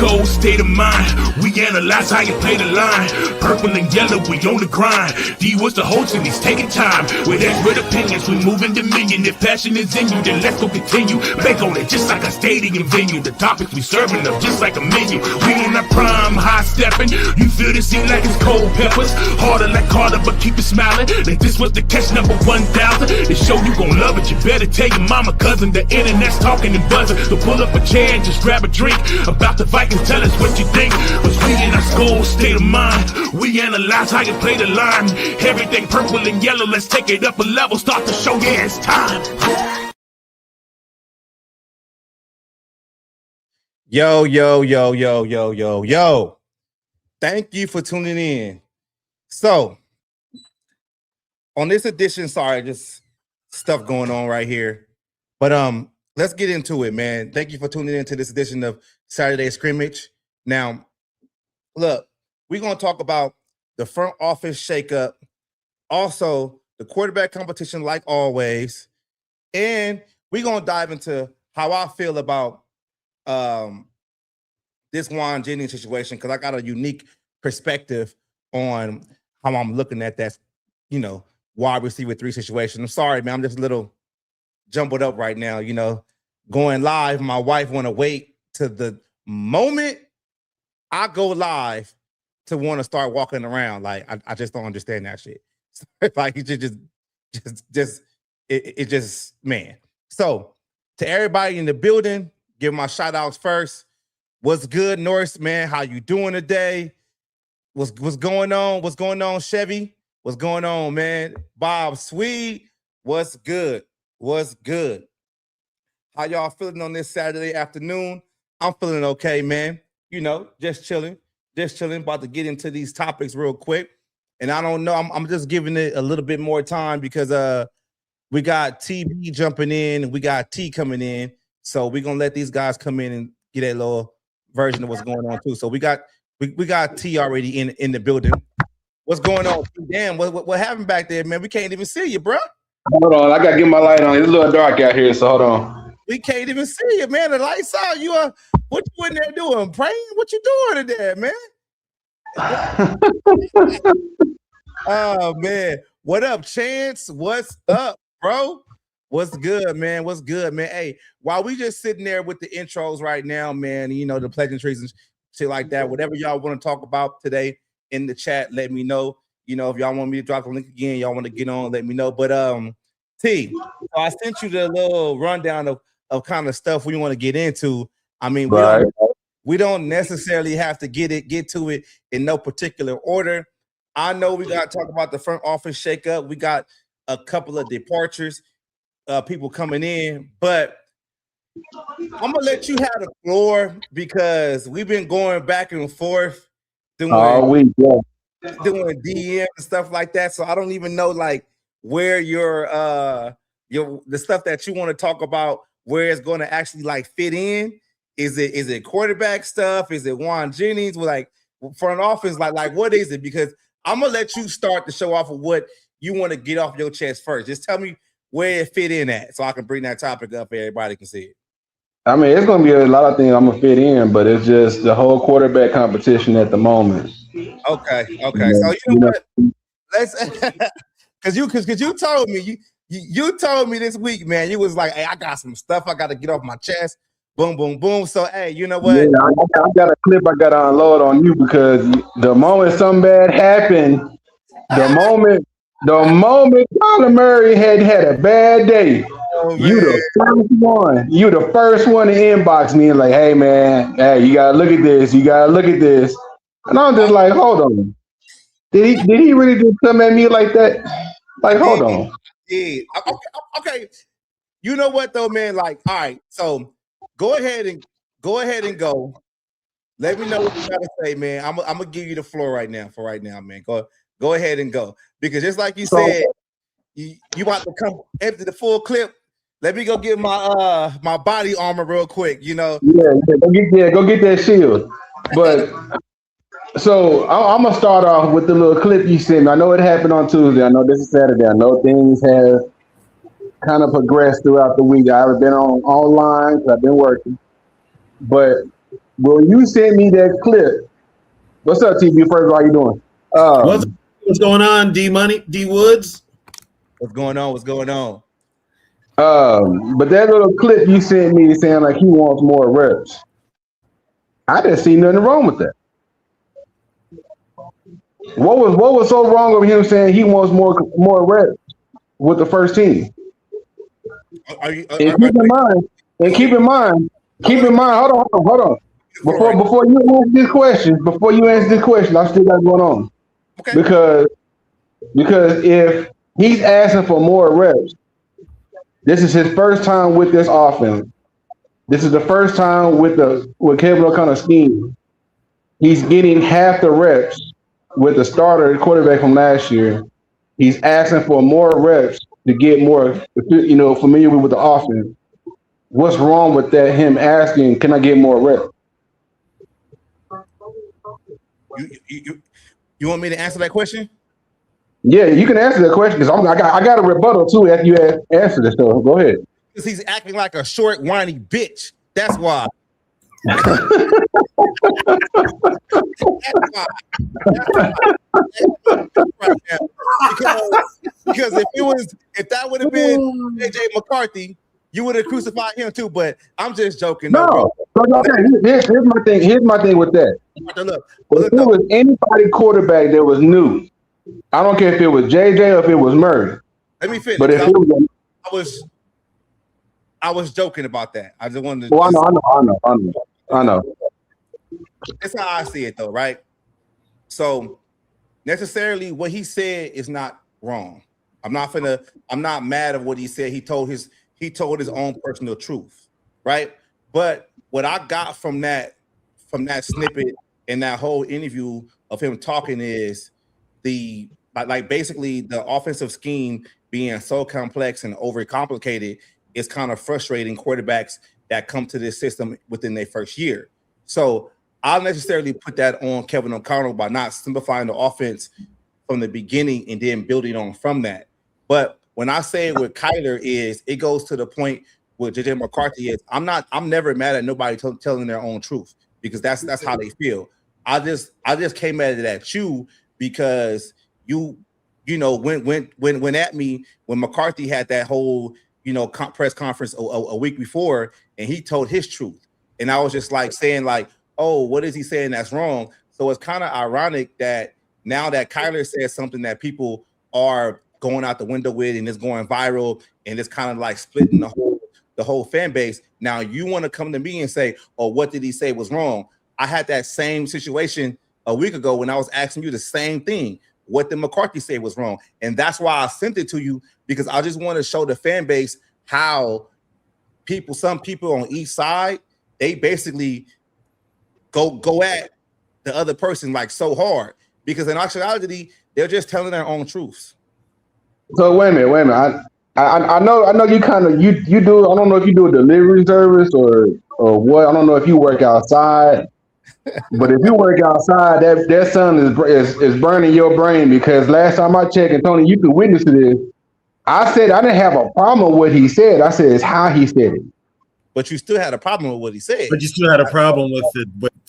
Skol, state of mind. We analyze how you play the line. Purple and yellow, we on the grind. D was the host and he's taking time. With expert opinions, we moving dominion. If passion is in you, then let's go continue. Make on it just like a stadium venue. The topics we serving up just like a menu. We in our prime, high stepping. You feel the seat like it's cold peppers. Harder like Carter, but keep it smiling. Like this was the catch number 1,000. The show you gon' love it. You better tell your mama, cousin. The internet's talking and buzzing. So pull up a chair and just grab a drink. About the Vikings, tell us what you think. Cause we in our Skol state of mind. We analyze how you play the line. Everything purple and yellow. Let's take it up a level. Start the show. Yeah, it's time. Yo. Thank you for tuning in. So, on this edition, sorry, just stuff going on right here. But let's get into it, man. Thank you for tuning in to this edition of Saturday Scrimmage. Now, look, we're going to talk about the front office shakeup, also the quarterback competition like always, and we're going to dive into how I feel about this Jauan Jennings situation, because I got a unique perspective on how I'm looking at that, wide receiver 3 situation. I'm sorry, man. I'm just a little jumbled up right now, going live. My wife want to wait to the moment I go live to want to start walking around. Like, I just don't understand that shit. Like, it just, man. So to everybody in the building, give my shout outs first. What's good, Norris, man? How you doing today? What's going on? What's going on, Chevy? What's going on, man? Bob Swede, what's good? What's good? How y'all feeling on this Saturday afternoon? I'm feeling okay, man. Just chilling. About to get into these topics real quick. And I don't know, I'm just giving it a little bit more time because we got TB jumping in, we got T coming in. So we're gonna let these guys come in and get a little version of what's going on too. So we got T already in the building. What's going on? Damn, what happened back there, man? We can't even see you, bro. Hold on, I gotta get my light on. It's a little dark out here, so hold on. We can't even see you, man. The lights out. What you in there doing? Praying? What you doing in there, man? Oh man, what up, Chance? What's up, bro? What's good, man? What's good, man? Hey, while we just sitting there with the intros right now, man, the pleasantries and shit like that, whatever y'all want to talk about today in the chat, let me know. If y'all want me to drop the link again, y'all want to get on, let me know. But T, so I sent you the little rundown of kind of stuff we want to get into. I mean, we don't necessarily have to get to it in no particular order. I know we got to talk about the front office shakeup. We got a couple of departures, people coming in, but I'm gonna let you have the floor because we've been going back and forth doing DM and stuff like that. So I don't even know like where your the stuff that you want to talk about, where it's going to actually like fit in. Is it quarterback stuff? Is it Jauan Jennings? Like front office? Like what is it? Because I'm gonna let you start the show off of what you want to get off your chest first. Just tell me where it fit in at, so I can bring that topic up. Everybody can see it. I mean, it's gonna be a lot of things I'm gonna fit in, but it's just the whole quarterback competition at the moment. Okay. So what? Let's because you told me you told me this week, man. You was like, hey, I got some stuff I got to get off my chest. Boom, boom, boom. So, hey, you know what? Yeah, I got a clip I got to unload on you because the moment something bad happened, the moment Kyler Murray had a bad day, you the first one to inbox me and like, hey, man, hey, you got to look at this. And I'm just like, hold on. Did he really just come at me like that? Like, hold on. Yeah. Okay. You know what, though, man? Like, all right, so Go ahead and go. Let me know what you gotta say, man. I'm gonna give you the floor right now. For right now, man. Go ahead and go. Because just like you said, you about to come empty the full clip. Let me go get my my body armor real quick. Yeah, go get that shield. But so I'm gonna start off with the little clip you sent me. I know it happened on Tuesday. I know this is Saturday. I know things have kind of progressed throughout the week. I haven't been online because I've been working. But Well, you sent me that clip. What's up, TB? First, how you doing? What's going on, D Money, D Woods? What's going on? What's going on? But that little clip you sent me saying like he wants more reps. I didn't see nothing wrong with that. What was so wrong with him saying he wants more reps with the first team? Keep in mind. Hold on. Before you answer this question, I still got going on. Okay. Because if he's asking for more reps, this is his first time with this offense. This is the first time with Kevin O'Connell's scheme. He's getting half the reps with the starter quarterback from last year. He's asking for more reps to get more, familiar with the offense. What's wrong with that? Him asking, "Can I get more reps?" You want me to answer that question? Yeah, you can answer that question because I got a rebuttal too after you answer this. So go ahead. Because he's acting like a short, whiny bitch. That's why. That's why. Because if that would have been AJ McCarthy, you would have crucified him too. But I'm just joking. No, here's my thing. Here's my thing with that. Look, if it was anybody quarterback that was new, I don't care if it was JJ or if it was Murray. Let me finish. But if I was joking about that. I just wanted to. Well, I know. That's how I see it, though, right? So necessarily, what he said is not wrong. I'm not mad at what he said. He told his own personal truth, right? But what I got from that snippet and that whole interview of him talking is basically the offensive scheme being so complex and overcomplicated is kind of frustrating quarterbacks that come to this system within their first year. So I'll necessarily put that on Kevin O'Connell by not simplifying the offense from the beginning and then building on from that. But when I say with Kyler is it goes to the point where JJ McCarthy is, I'm never mad at nobody telling their own truth because that's how they feel. I just came at it at you because you went at me when McCarthy had that whole press conference a week before and he told his truth. And I was just like saying like, oh, what is he saying that's wrong? So it's kind of ironic that now that Kyler says something that people are going out the window with and it's going viral and it's kind of like splitting the whole fan base. Now you want to come to me and say, oh, what did he say was wrong? I had that same situation a week ago when I was asking you the same thing. What did McCarthy say was wrong? And that's why I sent it to you because I just want to show the fan base how some people on each side, they basically go at the other person like so hard because in actuality, they're just telling their own truths. So wait a minute. I know you kind of you do. I don't know if you do a delivery service or what. I don't know if you work outside, but if you work outside, that sun is burning your brain because last time I checked, and Tony, you can witness to this. I said I didn't have a problem with what he said. I said it's how he said it. But you still had a problem with what he said. But you still had a problem with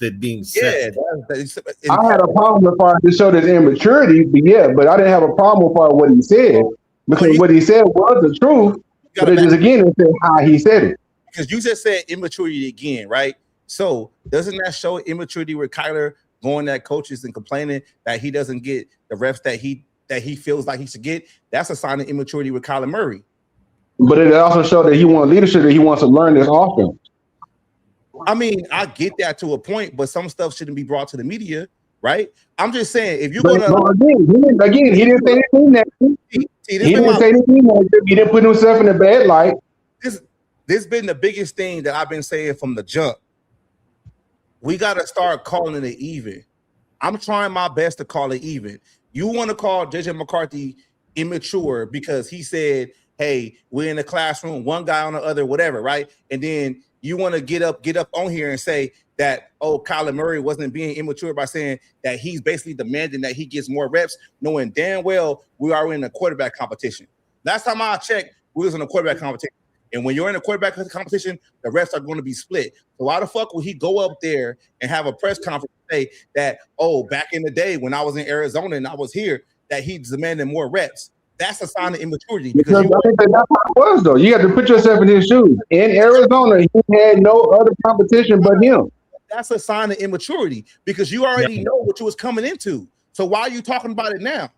it being said. Yeah, I had a problem with part to show this immaturity, but I didn't have a problem with part of what he said because what he said was the truth. But it just again, it said how he said it. Because you just said immaturity again, right? So doesn't that show immaturity with Kyler going at coaches and complaining that he doesn't get the reps that he feels like he should get? That's a sign of immaturity with Kyler Murray. But it also showed that he wants leadership, that he wants to learn this offense. I mean, I get that to a point, but some stuff shouldn't be brought to the media, right? I'm just saying, if you're going to... Again, he didn't say anything negative. He didn't say anything negative. He didn't put himself in a bad light. This has been the biggest thing that I've been saying from the jump. We got to start calling it even. I'm trying my best to call it even. You want to call JJ McCarthy immature because he said, hey, we're in the classroom, one guy on the other, whatever, right? And then you want to get up on here and say that, oh, Kyler Murray wasn't being immature by saying that he's basically demanding that he gets more reps, knowing damn well we are in a quarterback competition. Last time I checked, we was in a quarterback competition. And when you're in a quarterback competition, the reps are going to be split. So why the fuck will he go up there and have a press conference and say that, oh, back in the day when I was in Arizona and I was here, that he's demanding more reps? That's a sign of immaturity. Because I think that's how it was, though. You have to put yourself in his shoes. In Arizona, he had no other competition but him. That's a sign of immaturity because you already know what you was coming into. So why are you talking about it now?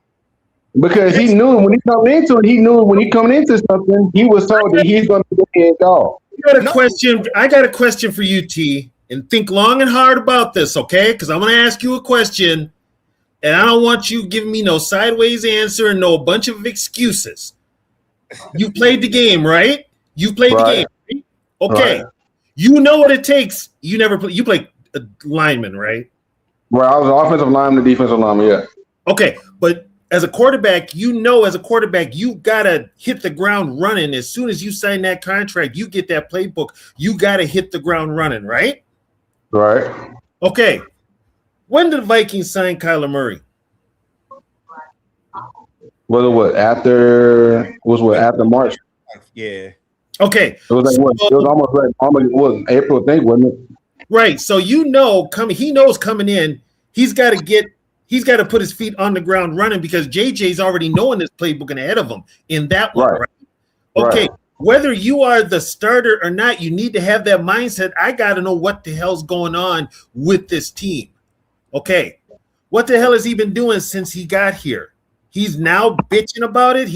Because he knew when he coming into it, he knew when he coming into something, he was told that he's going to be the head dog. I got a question for you, T, and think long and hard about this, okay? Because I'm going to ask you a question, and I don't want you giving me no sideways answer and no bunch of excuses. You played the game, right? You played the game, right? Okay. Right. You know what it takes. You never play. You play a lineman, right? Right. I was an offensive lineman, defensive lineman, yeah. Okay, but as a quarterback, you gotta hit the ground running. As soon as you sign that contract, you get that playbook. You gotta hit the ground running, right? Right. Okay. When did the Vikings sign Kyler Murray? After March? Yeah. Okay. It was like it was almost April, I think, wasn't it? Right. So he knows coming in, he's got to put his feet on the ground running because JJ's already knowing this playbook and ahead of him in that one, right? Okay. Right. Whether you are the starter or not, you need to have that mindset. I got to know what the hell's going on with this team. Okay. What the hell has he been doing since he got here? He's now bitching about it.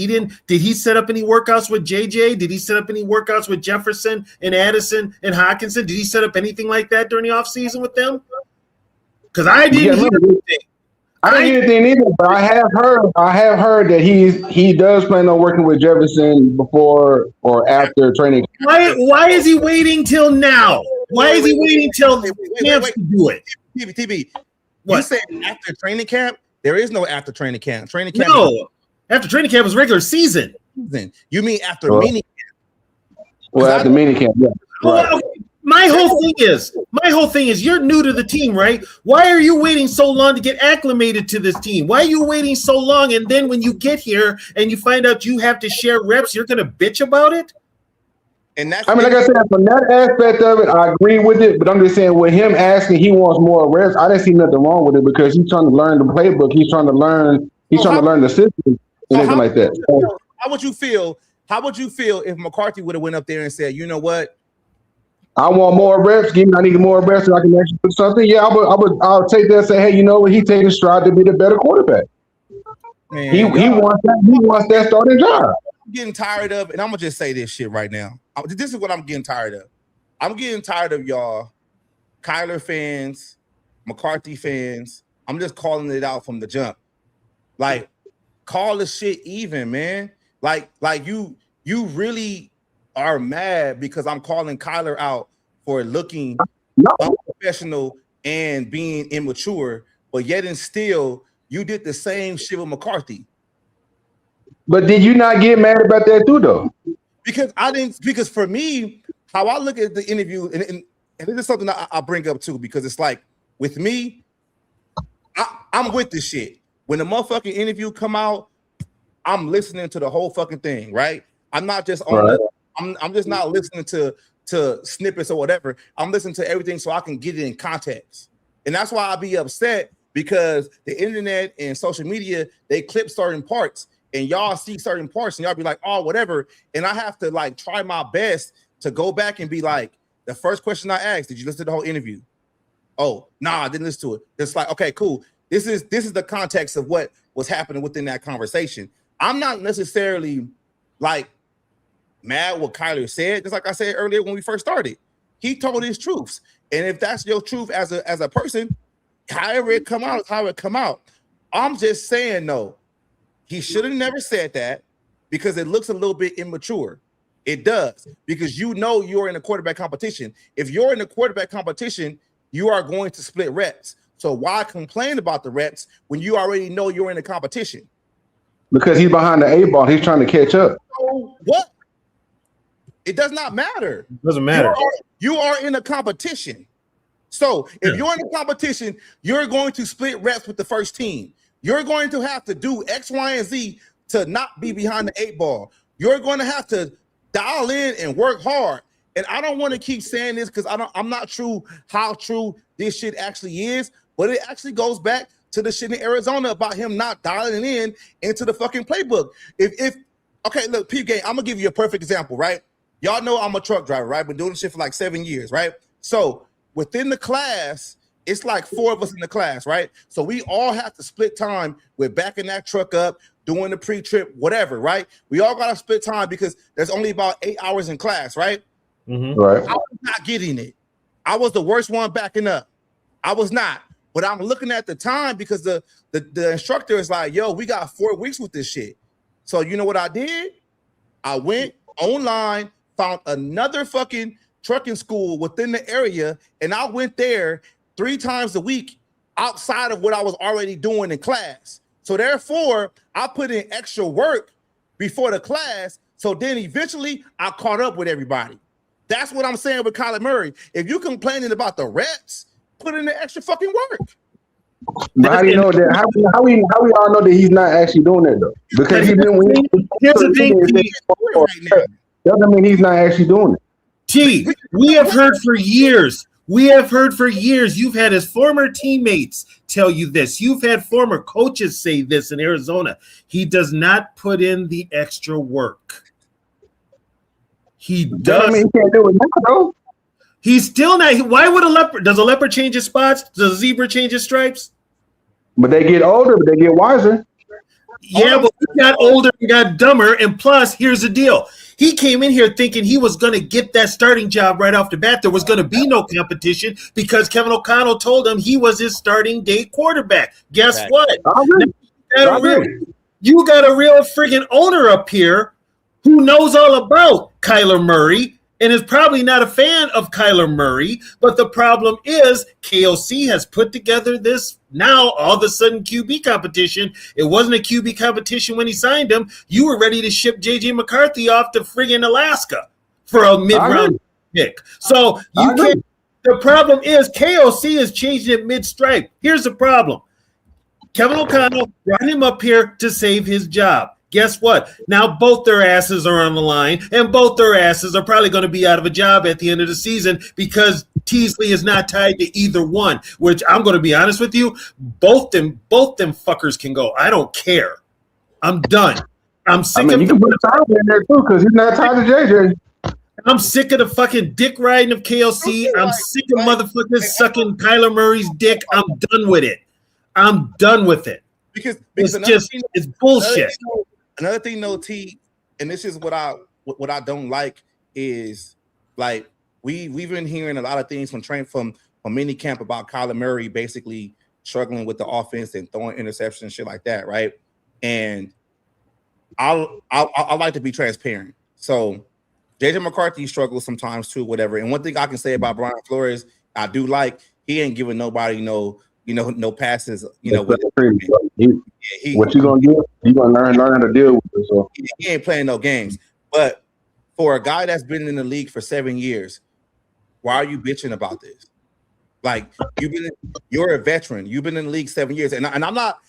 Did he set up any workouts with JJ? Did he set up any workouts with Jefferson and Addison and Hawkinson? Did he set up anything like that during the offseason with them? Because I didn't hear anything. I didn't hear anything either, but I have heard that he does plan on working with Jefferson before or after training. Why is he waiting till now? Why is he waiting till camps to do it? TB, you said after training camp? There is no after training camp. After training camp is regular season. You mean after mini camp? Well, after mini camp, yeah. Right. My whole thing is you're new to the team, right? Why are you waiting so long to get acclimated to this team? Why are you waiting so long? And then when you get here and you find out you have to share reps, you're gonna bitch about it? And that's like I said, from that aspect of it, I agree with it. But I'm just saying, with him asking, he wants more reps. I didn't see nothing wrong with it because he's trying to learn the playbook. He's trying to learn. He's trying to learn the system and everything like that. How would you feel? How would you feel if McCarthy would have went up there and said, "You know what? I want more reps. I need more reps so I can actually do something." Yeah, I'll take that and say, "Hey, you know what? He's taking stride to be the better quarterback." Man, he wants that. He wants that starting job. I'm getting tired of, and I'm gonna just say this shit right now. This is what I'm getting tired of. I'm getting tired of y'all, Kyler fans, McCarthy fans. I'm just calling it out from the jump. Like, call the shit even, man. Like you really are mad because I'm calling Kyler out for looking unprofessional and being immature, but yet and still you did the same shit with McCarthy. But did you not get mad about that too, though? Because for me, how I look at the interview, and this is something I bring up too, because it's like with me, I'm with this shit. When the motherfucking interview come out, I'm listening to the whole fucking thing, right? I'm not just on I'm just not listening to snippets or whatever. I'm listening to everything so I can get it in context. And that's why I be upset because the internet and social media, they clip certain parts. And y'all see certain parts and y'all be like, oh, whatever. And I have to like try my best to go back and be like, the first question I asked, did you listen to the whole interview? Oh, nah, I didn't listen to it. It's like, okay, cool. This is the context of what was happening within that conversation. I'm not necessarily like mad what Kyler said. Just like I said earlier when we first started, he told his truths. And if that's your truth as a person, however it come out is how it come out. I'm just saying, no. He should have never said that because it looks a little bit immature. It does, because you know you're in a quarterback competition. If you're in a quarterback competition, you are going to split reps. So why complain about the reps when you already know you're in a competition? Because he's behind the 8 ball. He's trying to catch up. So what? It does not matter. It doesn't matter. You are in a competition. So if you're in a competition, you're going to split reps with the first team. You're going to have to do X, Y, and Z to not be behind the 8 ball. You're going to have to dial in and work hard. And I don't want to keep saying this because I'm not true how true this shit actually is, but it actually goes back to the shit in Arizona about him not dialing in into the fucking playbook. If okay, look, P game, I'm gonna give you a perfect example, right? Y'all know I'm a truck driver, right? Been doing this shit for like 7 years, right? So within the class, it's like 4 of us in the class, right? So we all have to split time with backing that truck up, doing the pre-trip, whatever, right? We all got to split time because there's only about 8 hours in class, right? Mm-hmm. Right. I was not getting it. I was the worst one backing up. I was not. But I'm looking at the time because the instructor is like, yo, we got 4 weeks with this shit. So you know what I did? I went online, found another fucking trucking school within the area, and I went there 3 times a week outside of what I was already doing in class. So therefore, I put in extra work before the class. So then eventually I caught up with everybody. That's what I'm saying with Kyler Murray. If you're complaining about the reps, put in the extra fucking work. But how do you know that? How we all know that he's not actually doing that though? Because he's been winning. Here's the thing. Doesn't mean he's not actually doing it. T, we have heard for years. You've had his former teammates tell you this. You've had former coaches say this in Arizona. He does not put in the extra work. He does. I mean, he can't do it now, though. He's still not. Why would a leopard? Does a leopard change his spots? Does a zebra change his stripes? But they get older, but they get wiser. Yeah, but we got older, we got dumber, and plus, here's the deal. He came in here thinking he was going to get that starting job right off the bat. There was going to be no competition because Kevin O'Connell told him he was his starting day quarterback. Guess what? You got a real friggin' owner up here who knows all about Kyler Murray and is probably not a fan of Kyler Murray. But the problem is KOC has put together this now all of a sudden QB competition. It wasn't a QB competition when he signed him. You were ready to ship JJ McCarthy off to friggin' Alaska for a mid-round pick. So you can't. The problem is KOC is changing it mid-stripe. Here's the problem. Kevin O'Connell brought him up here to save his job. Guess what? Now both their asses are on the line, and both their asses are probably going to be out of a job at the end of the season because Teasley is not tied to either one, which I'm going to be honest with you, both them fuckers can go. I don't care. I'm done. I'm sick of you can put Tyler in there too because he's not tied to JJ. I'm sick of the fucking dick riding of KLC. I'm sick of motherfuckers sucking Kyler Murr's dick. I'm done with it. I'm done with it. Because it's bullshit. Another thing, though, T, and this is what I don't like is like we've been hearing a lot of things from minicamp about Kyler Murray basically struggling with the offense and throwing interceptions and shit like that, right? And I like to be transparent. So JJ McCarthy struggles sometimes too, whatever. And one thing I can say about Brian Flores, I do like he ain't giving nobody no passes. What you gonna do? You gonna learn how to deal with it. So he ain't playing no games. But for a guy that's been in the league for 7 years, why are you bitching about this? Like you're a veteran. You've been in the league 7 years, and I'm not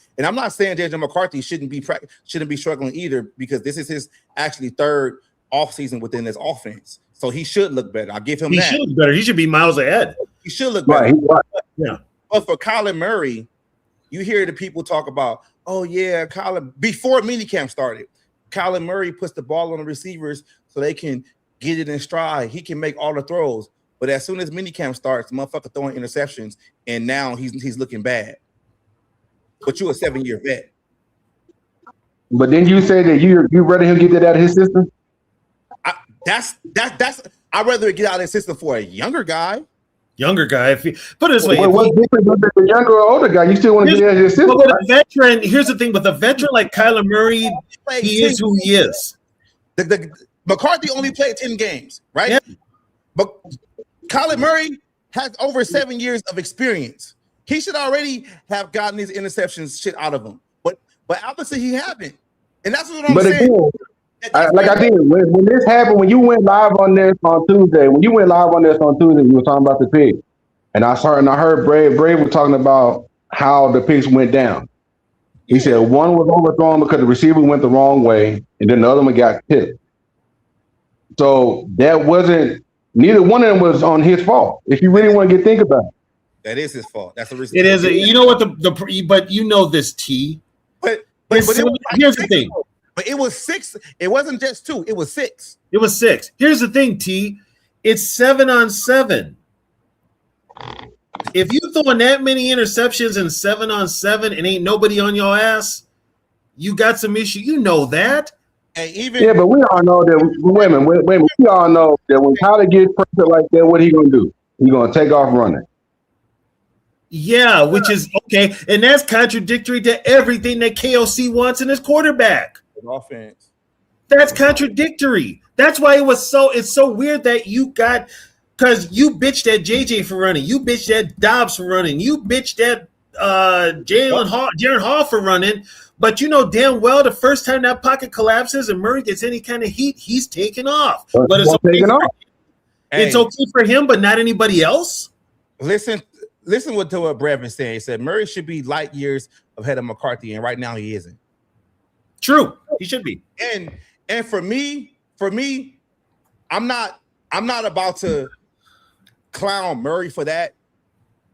saying JJ McCarthy shouldn't be struggling either because this is his actually third offseason within this offense. So he should look better. I'll give him that. He should look better. He should be miles ahead. He should look better. Right. Yeah. But for Kyler Murray, you hear the people talk about, oh yeah, Kyler, before minicamp started, Kyler Murray puts the ball on the receivers so they can get it in stride. He can make all the throws. But as soon as minicamp starts, the motherfucker throwing interceptions, and now he's looking bad. But you're a 7-year vet. But then you say that you rather him get that out of his system? I'd rather get out of his system for a younger guy. If you put it this way, what's different with the younger or older guy? You still want to get out of his system. But with a veteran, here's the thing: with a veteran like Kyler Murray, he is who he is. The McCarthy only played 10 games, right? Yeah. But Kyler Murray has over 7 years of experience. He should already have gotten his interceptions shit out of him. But obviously he haven't. And that's what I'm saying. Again, when this happened, when you went live on this on Tuesday, you were talking about the pick. And I heard Brave was talking about how the picks went down. He said one was overthrown because the receiver went the wrong way, and then the other one got tipped. So that wasn't neither one of them was on his fault. If you really want to think about it. That is his fault. That's the reason. It is. You know what but you know this, T. But here's the thing. But it was 6. It wasn't just 2. It was 6. It was 6. Here's the thing, T. It's 7-on-7. If you throwing that many interceptions and 7-on-7 and ain't nobody on your ass, you got some issue. You know that. And but we all know that. Wait a minute. We all know that when Tyler gets pressure like that, what he gonna do? He gonna take off running. Yeah, which is okay, and that's contradictory to everything that KOC wants in his quarterback. Offense. That's contradictory. That's why it's so weird that you got, because you bitched at JJ for running, you bitched at Dobbs for running, you bitched at Jaron Hall for running, but you know damn well the first time that pocket collapses and Murray gets any kind of heat, he's taking off. But it's okay it's okay for him, but not anybody else. Listen to what Brevin said. He said Murray should be light years ahead of McCarthy, and right now he isn't. True, he should be. And for me, I'm not about to clown Murray for that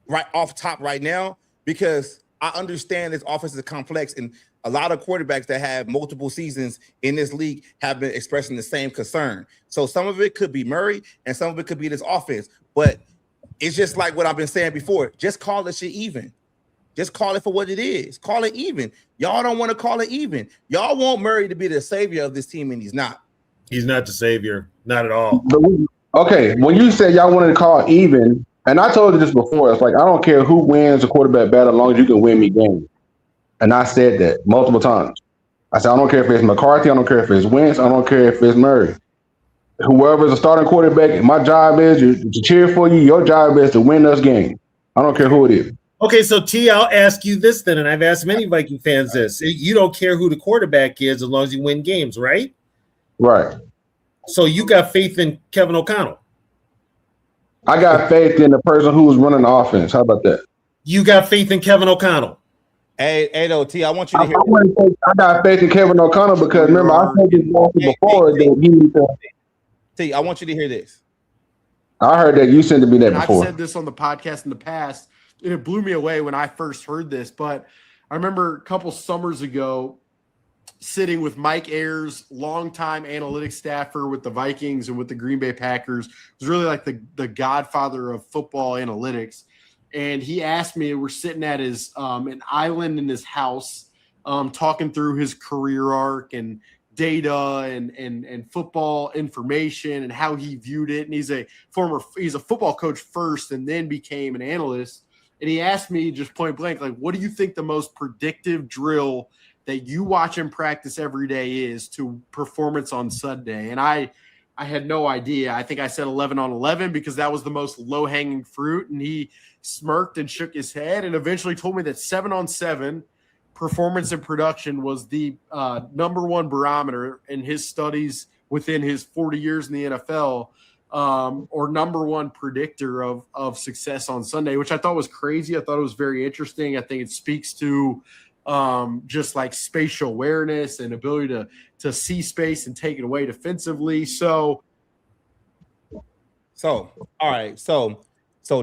right off top right now, because I understand this offense is complex, and a lot of quarterbacks that have multiple seasons in this league have been expressing the same concern. So some of it could be Murray, and some of it could be this offense. But it's just like what I've been saying before. Just call this shit even. Just call it for what it is. Call it even. Y'all don't want to call it even. Y'all want Murray to be the savior of this team, and he's not. He's not the savior. Not at all. Okay, when you said y'all wanted to call even, and I told you this before, it's like I don't care who wins a quarterback battle as long as you can win me games. And I said that multiple times. I said I don't care if it's McCarthy, I don't care if it's Wentz, I don't care if it's Murray. Whoever's a starting quarterback, my job is to cheer for you. Your job is to win us games. I don't care who it is. Okay, so T, I'll ask you this then, and I've asked many Viking fans this. You don't care who the quarterback is as long as you win games, right? Right. So you got faith in Kevin O'Connell. I got faith in the person who was running the offense. How about that? You got faith in Kevin O'Connell. Hey, T, I want you to hear. I got faith in Kevin O'Connell because remember I said this before that he needs to. T, I want you to hear this. I heard that you said to me that before. I've said this on the podcast in the past. And it blew me away when I first heard this, but I remember a couple summers ago sitting with Mike Ayers, longtime analytics staffer with the Vikings and with the Green Bay Packers. It was really like the godfather of football analytics. And he asked me, we're sitting at his an island in his house, talking through his career arc and data and football information and how he viewed it. And he's a football coach first and then became an analyst. And he asked me just point blank, like, what do you think the most predictive drill that you watch in practice every day is to performance on Sunday? And I had no idea. I think I said 11 on 11 because that was the most low-hanging fruit. And he smirked and shook his head and eventually told me that 7 on 7 performance and production was the number one barometer in his studies within his 40 years in the NFL. Or number one predictor of success on Sunday, which I thought was crazy. I thought it was very interesting. I think it speaks to just like spatial awareness and ability to see space and take it away defensively. So all right. So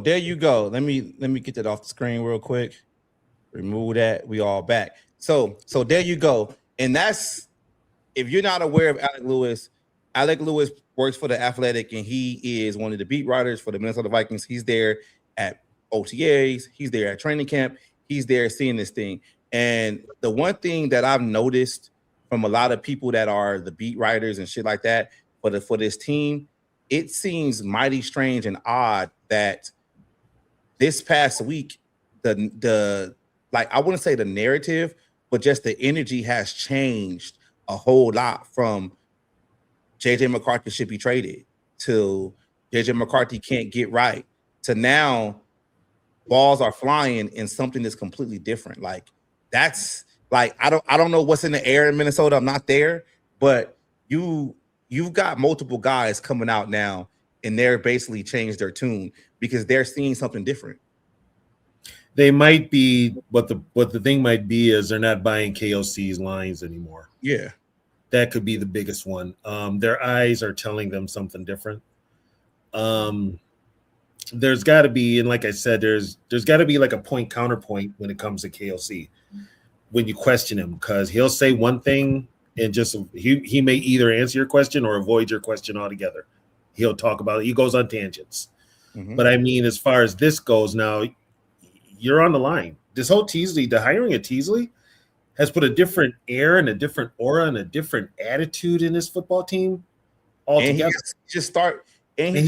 there you go. Let me get that off the screen real quick. Remove that. We all back. So there you go. And that's, if you're not aware of Alec Lewis works for The Athletic, and he is one of the beat writers for the Minnesota Vikings. He's there at OTAs. He's there at training camp. He's there seeing this thing. And the one thing that I've noticed from a lot of people that are the beat writers and shit like that for this team, it seems mighty strange and odd that this past week, the like, I wouldn't say the narrative, but just the energy has changed a whole lot from JJ McCarthy should be traded to JJ McCarthy can't get right to now balls are flying in something that's completely different. Like, that's like, I don't know what's in the air in Minnesota. I'm not there, but you've got multiple guys coming out now and they're basically changed their tune because they're seeing something different. They might be, what the thing might be is they're not buying KOC's lines anymore. Yeah. That could be the biggest one. Their eyes are telling them something different. There's got to be, and like I said, there's got to be like a point counterpoint when it comes to KLC when you question him, because he'll say one thing and just he may either answer your question or avoid your question altogether. He'll talk about it. He goes on tangents. Mm-hmm. But I mean, as far as this goes now, you're on the line. This whole Teasley, the hiring of Teasley has put a different air and a different aura and a different attitude in this football team altogether. He just started cleaning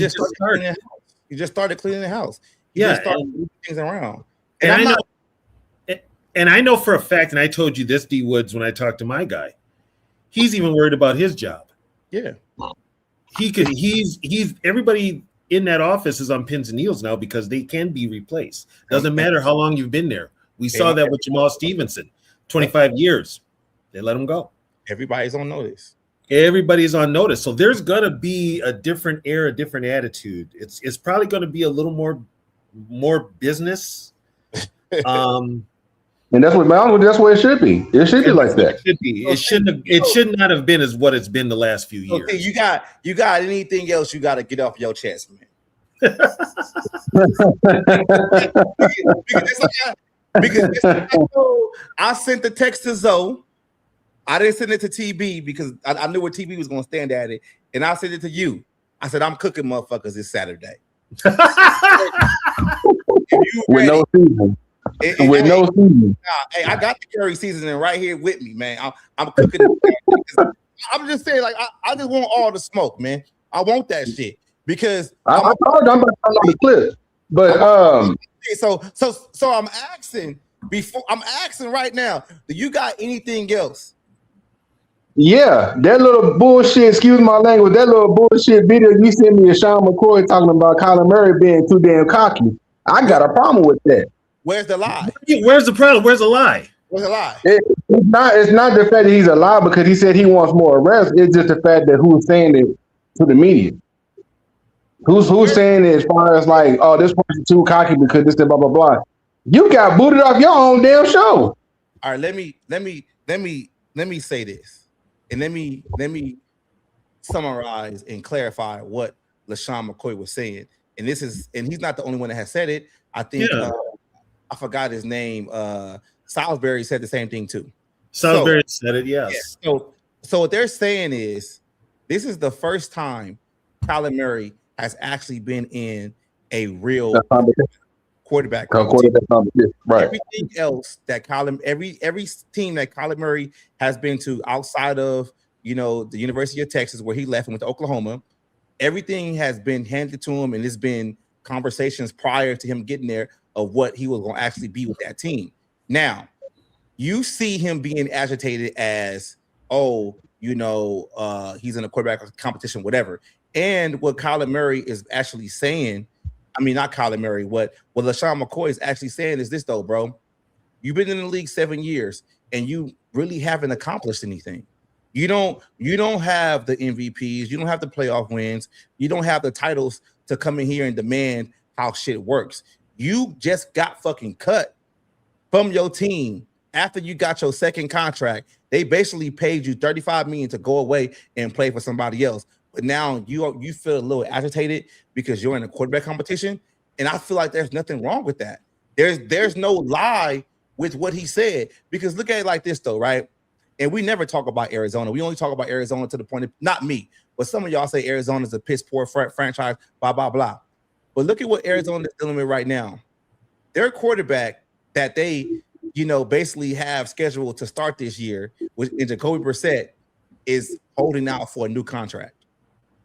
the house. He just started moving things around. And I know for a fact, and I told you this, D Woods, when I talked to my guy, he's even worried about his job. Yeah. He's everybody in that office is on pins and needles now because they can be replaced. Doesn't matter how long you've been there. We saw that with Jamal Stevenson. 25 years, they let him go. Everybody's on notice. Everybody's on notice. So there's going to be a different air, a different attitude. It's probably going to be a little more business. And that's what it should be. It should be like that. It should not have been as what it's been the last few years. Okay, you got anything else you got to get off your chest, man? Because I sent the text to Zoe. I didn't send it to TB because I knew where TB was going to stand at it. And I sent it to you. I said, I'm cooking motherfuckers this Saturday. With no season. With no season. Hey, I got the curry seasoning right here with me, man. I'm cooking it. I'm just saying, like, I just want all the smoke, man. I want that shit. Because I'm about to turn on the clip. But so I'm asking right now, do you got anything else? Yeah, that little bullshit, excuse my language, that little bullshit video you sent me of Sean McCoy talking about Kyler Murray being too damn cocky. I got a problem with that. Where's the lie? Where's the problem? Where's the lie? Where's the lie? It's not the fact that he's a lie because he said he wants more arrests. It's just the fact that who's saying it to the media. Who's saying it as far as like, oh, this person's too cocky because this, blah, blah, blah. You got booted off your own damn show. All right, let me say this. And let me summarize and clarify what LaShawn McCoy was saying. And he's not the only one that has said it. I think I forgot his name. Salisbury said the same thing too. Salisbury said it, yes. Yeah, so what they're saying is this is the first time Kyler Murray has actually been in a real quarterback competition. Right. Everything else that every team that Kyler Murray has been to outside of the University of Texas where he left and went to Oklahoma, everything has been handed to him, and there's been conversations prior to him getting there of what he was going to actually be with that team. Now, you see him being agitated as, he's in a quarterback competition, whatever. And what Kyler Murray is actually saying, I mean, not Kyler Murray, what LaShawn McCoy is actually saying is this, though, bro. You've been in the league 7 years, and you really haven't accomplished anything. You don't have the MVPs. You don't have the playoff wins. You don't have the titles to come in here and demand how shit works. You just got fucking cut from your team after you got your second contract. They basically paid you $35 million to go away and play for somebody else. But now you feel a little agitated because you're in a quarterback competition, and I feel like there's nothing wrong with that. There's no lie with what he said, because look at it like this though, right? And we never talk about Arizona. We only talk about Arizona to the point of, not me, but some of y'all say Arizona is a piss poor franchise, blah blah blah. But look at what Arizona is dealing with right now. Their quarterback that they basically have scheduled to start this year, which in Jacoby Brissett, is holding out for a new contract.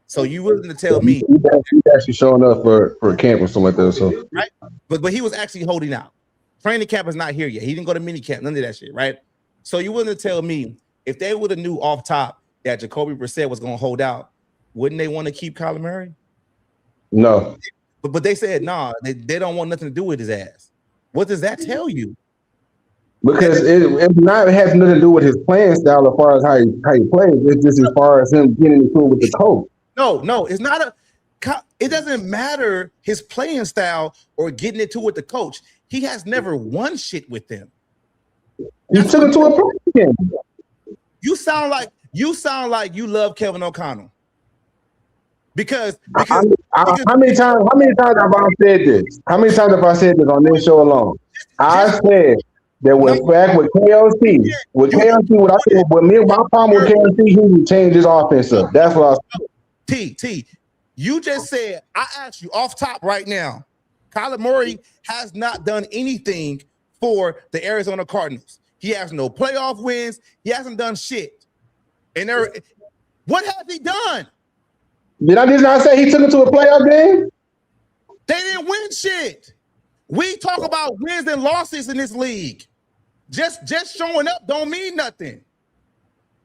So you willing to tell me he's actually showing up for camp or something like that? So right, but he was actually holding out. Training camp is not here yet. He didn't go to minicamp, none of that shit, right? So you willing to tell me if they would have knew off top that Jacoby Brissett was going to hold out, wouldn't they want to keep Kyler Murray? No, but they said nah. They don't want nothing to do with his ass. What does that tell you? Because it has nothing to do with his playing style as far as how he plays. It's just as far as him getting into it with the coach. No, it's not it doesn't matter his playing style or getting into it with the coach. He has never won shit with them. He took him to a game. You sound like you sound like you love Kevin O'Connell. Because how many times have I said this? How many times have I said this on this show alone? I said that with back with KLC, what I said, with me, my problem with KLC, he would change his offense up. That's what I said. T, you just said, I asked you off top right now, Kyler Murray has not done anything for the Arizona Cardinals. He has no playoff wins. He hasn't done shit. And what has he done? Did I just not say he took him to a playoff game? They didn't win shit. We talk about wins and losses in this league. Just showing up don't mean nothing.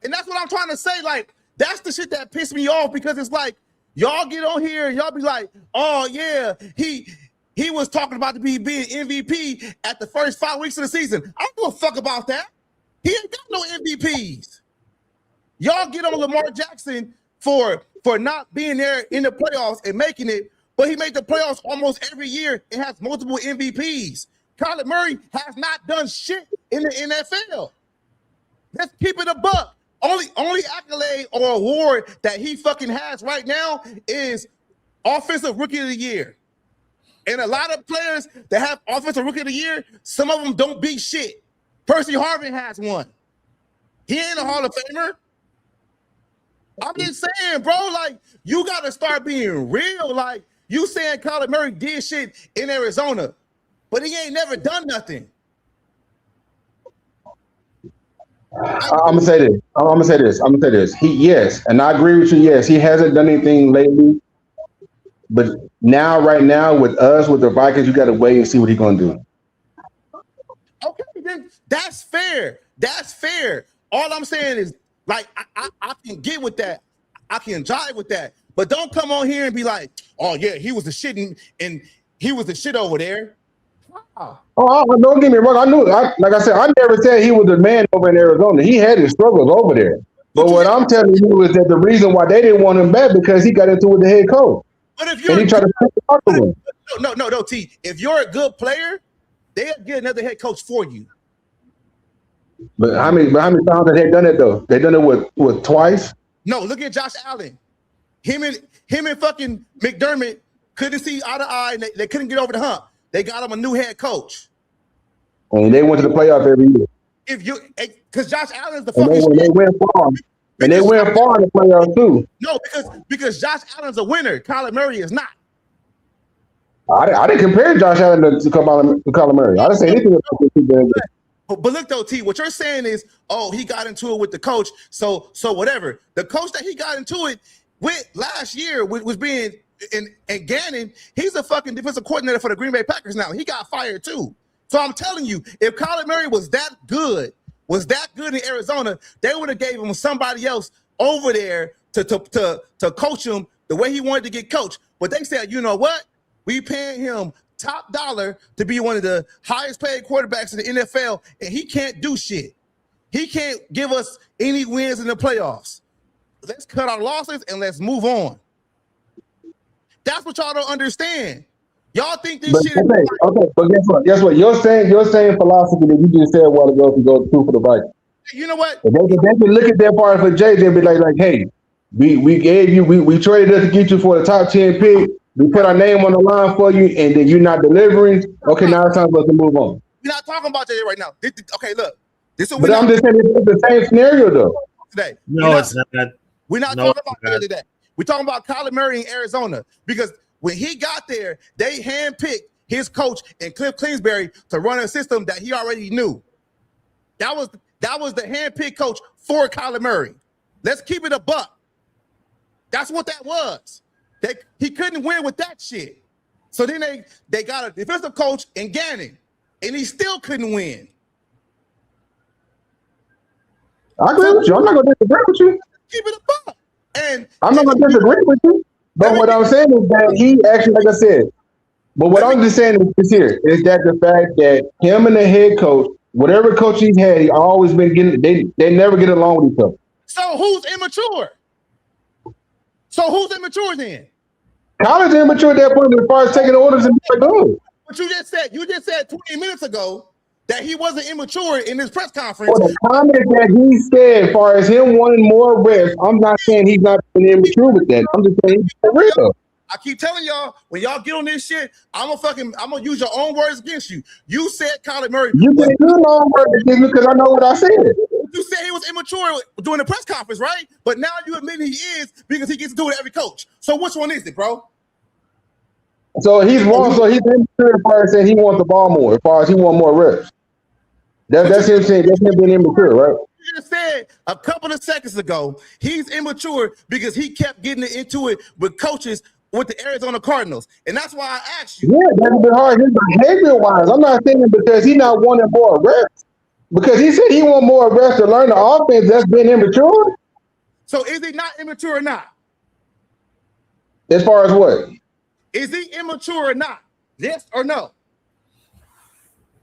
And that's what I'm trying to say. Like, that's the shit that pissed me off, because it's like, y'all get on here and y'all be like, oh yeah, he was talking about to be being MVP at the first 5 weeks of the season. I don't give a fuck about that. He ain't got no MVPs. Y'all get on Lamar Jackson for not being there in the playoffs and making it, but he made the playoffs almost every year and has multiple MVPs. Kyler Murray has not done shit in the NFL. Let's keep it a buck. Only accolade or award that he fucking has right now is Offensive Rookie of the Year. And a lot of players that have Offensive Rookie of the Year, some of them don't beat shit. Percy Harvin has one. He ain't a Hall of Famer. I'm just saying, bro, like, you got to start being real. Like, you saying Kyler Murray did shit in Arizona, but he ain't never done nothing. I'm gonna say this. Yes, and I agree with you. Yes, he hasn't done anything lately. But right now, with the Vikings, you got to wait and see what he's gonna do. Okay, then that's fair. That's fair. All I'm saying is, like, I can get with that. I can jive with that. But don't come on here and be like, oh yeah, he was the shit and he was the shit over there. Oh, don't get me wrong. Like I said, I never said he was the man over in Arizona. He had his struggles over there. But what I'm telling you is that the reason why they didn't want him back because he got into it with the head coach. But if you're no, T. If you're a good player, they'll get another head coach for you. But how many times have they done it though? They done it with twice. No, look at Josh Allen. Him and fucking McDermott couldn't see eye to eye, and they couldn't get over the hump. They got him a new head coach. And they went to the playoff every year. Because Josh Allen's the fucking shit. They went far. And they went far in the playoffs too. No, because Josh Allen's a winner. Kyler Murray is not. I didn't compare Josh Allen to Kyler Murray. I didn't say anything about this two. But look though, T, what you're saying is, oh, he got into it with the coach. So whatever. The coach that he got into it with last year was being and Gannon, he's a fucking defensive coordinator for the Green Bay Packers now. He got fired too. So I'm telling you, if Kyler Murray was that good in Arizona, they would have gave him somebody else over there to coach him the way he wanted to get coached. But they said, you know what? We paying him top dollar to be one of the highest paid quarterbacks in the NFL, and he can't do shit. He can't give us any wins in the playoffs. Let's cut our losses and let's move on. That's what y'all don't understand. Y'all think this shit is okay, but guess what? You're saying philosophy that you just said a while ago to go through for the Vikings. You know what? If they can look at that part for JJ and be like, hey, we gave you, we traded us to get you for the top 10 pick. We put our name on the line for you, and then you're not delivering. Okay, now it's time for us to move on. We're not talking about JJ right now. Okay, look. But I'm just saying it's the same scenario though. Today. No, it's not. We're not talking about JJ today. We're talking about Kyler Murray in Arizona, because when he got there, they handpicked his coach and Cliff Kingsbury to run a system that he already knew. That was the handpicked coach for Kyler Murray. Let's keep it a buck. That's what that was. He couldn't win with that shit. So then they got a defensive coach in Gannon, and he still couldn't win. I agree with you. I'm not going to disagree with you. Keep it a buck. And I'm not going to disagree with you. But what I'm saying is that he actually, like I said, but what I'm just saying is that the fact that him and the head coach, whatever coach he's had, he always been getting, they never get along with each other. So who's immature? Then? College immature at that point as far as taking orders and doing. But you just said 20 minutes ago that he wasn't immature in his press conference. For the comment that he said, as far as him wanting more reps, I'm not saying he's not being immature with that. I'm just saying he's for real. I keep telling y'all, when y'all get on this shit, I'm gonna use your own words against you. You said Kyler Murray. You can do no work against me because I know what I said. You said he was immature during the press conference, right? But now you admit he is because he gets to do it with every coach. So which one is it, bro? So he's wrong. So he's immature as far as saying he wants the ball more, as far as he wants more reps. That's him saying that's him being immature, right? You just said a couple of seconds ago he's immature because he kept getting into it with coaches with the Arizona Cardinals, and that's why I asked you. Yeah, that's been hard. His behavior-wise, I'm not saying because he's not wanting more reps. Because he said he want more reps to learn the offense. That's been immature. So is he not immature or not? As far as what? Is he immature or not? Yes or no?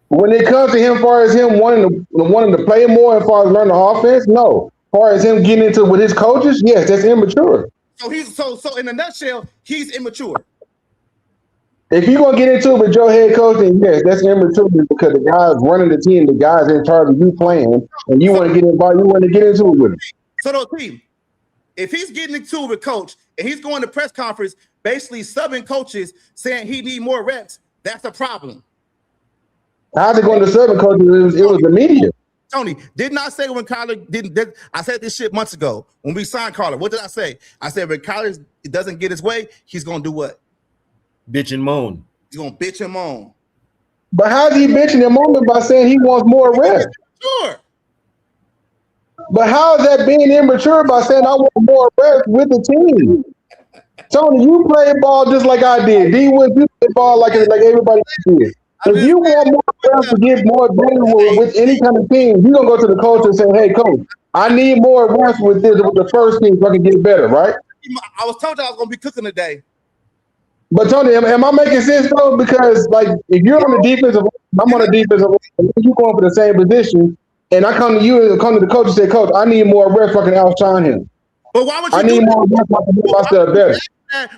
When it comes to him, as far as him wanting to play more, as far as learn the offense, no. As far as him getting into it with his coaches, yes, that's immature. So he's so in a nutshell, he's immature. If you're gonna get into it with your head coach, then yes, that's immature because the guy's running the team, the guy's in charge of you playing, and you want to get involved, you want to get into it with him. So the team, if he's getting into it with coach and he's going to press conference, basically subbing coaches saying he need more reps, that's a problem. How's it going to serve coaches? It was the media. Tony, didn't I say when Kyler didn't? I said this shit months ago when we signed Kyler. What did I say? I said when Kyler doesn't get his way, he's gonna do what? Bitch and moan. He's gonna bitch and moan. But how's he bitching and moaning by saying he wants more reps? Sure. But how is that being immature by saying I want more reps with the team? Tony, you play ball just like I did. D Woods, you play ball like everybody did. If you want more reps to get more better with any kind of team, you're gonna go to the coach and say, "Hey, coach, I need more reps with the first team so I can get better." Right? I was told I was gonna be cooking today. But Tony, am I making sense though? Because like, if you're on the defensive, I'm on the defensive, and you going for the same position, and I come to you and come to the coach and say, "Coach, I need more reps so I can outshine him." But why would you? I need more reps so I can get myself better.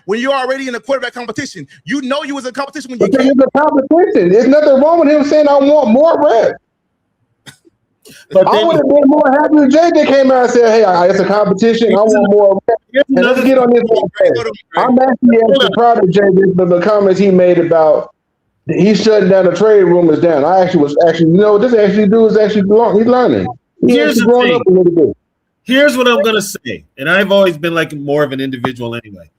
When you're already in a quarterback competition, you know you was in competition when you because came. it's a competition. There's nothing wrong with him saying I want more reps. But I would have been more happy if JJ came out and said, "Hey, it's a competition. I want more reps." And let's get on this one. I'm actually proud of JJ for the comments he made about he's shutting down the trade rumors down. I actually was this dude is actually he's learning. He's growing up a little bit. Here's what I'm gonna say, and I've always been like more of an individual anyway.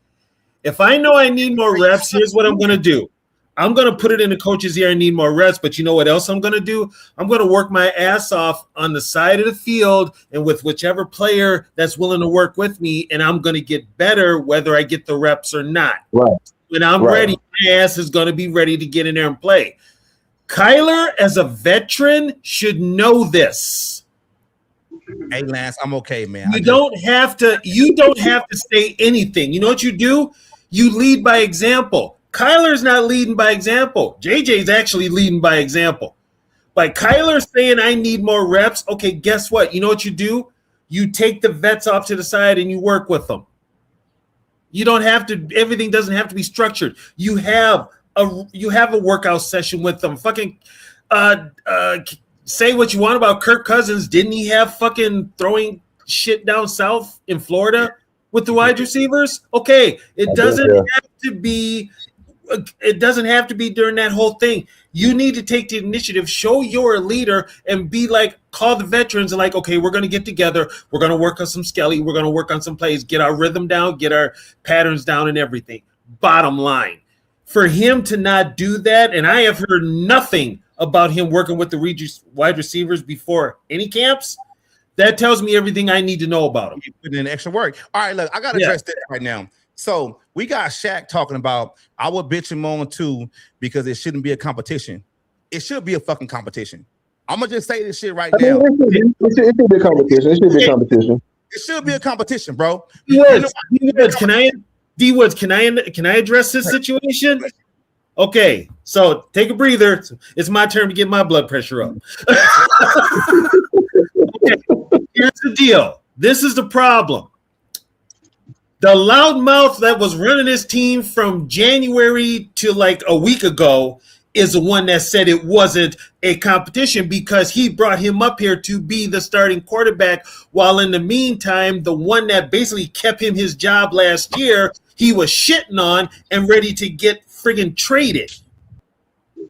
If I know I need more reps, here's what I'm going to do. I'm going to put it in the coach's ear. I need more reps, but you know what else I'm going to do? I'm going to work my ass off on the side of the field and with whichever player that's willing to work with me, and I'm going to get better whether I get the reps or not. Right. When I'm ready, my ass is going to be ready to get in there and play. Kyler, as a veteran, should know this. Hey, Lance, I'm okay, man. You don't have to say anything. You know what you do? You lead by example. Kyler's not leading by example. JJ's actually leading by example. By Kyler saying I need more reps, okay, guess what? You know what you do? You take the vets off to the side and you work with them. You don't have to, everything doesn't have to be structured. You have a workout session with them. Fucking say what you want about Kirk Cousins. Didn't he have fucking throwing shit down south in Florida with the wide receivers? Okay, it doesn't have to be during that whole thing. You need to take the initiative, show you're a leader, and be like, call the veterans and like, okay, we're going to get together. We're going to work on some skelly. We're going to work on some plays, get our rhythm down, get our patterns down and everything. Bottom line, for him to not do that, and I have heard nothing about him working with the wide receivers before any camps, that tells me everything I need to know about him. You put in extra work. All right, look, I got to address that right now. So we got Shaq talking about I would bitch and moan too because it shouldn't be a competition. It should be a fucking competition. I'm gonna just say this shit right now. It should be a competition. It should be a competition. It should be a competition, bro. D-Woods, can I address this situation? Okay, so take a breather. It's my turn to get my blood pressure up. Okay, here's the deal. This is the problem. The loudmouth that was running his team from January to like a week ago is the one that said it wasn't a competition because he brought him up here to be the starting quarterback, while in the meantime, the one that basically kept him his job last year, he was shitting on and ready to get friggin' traded.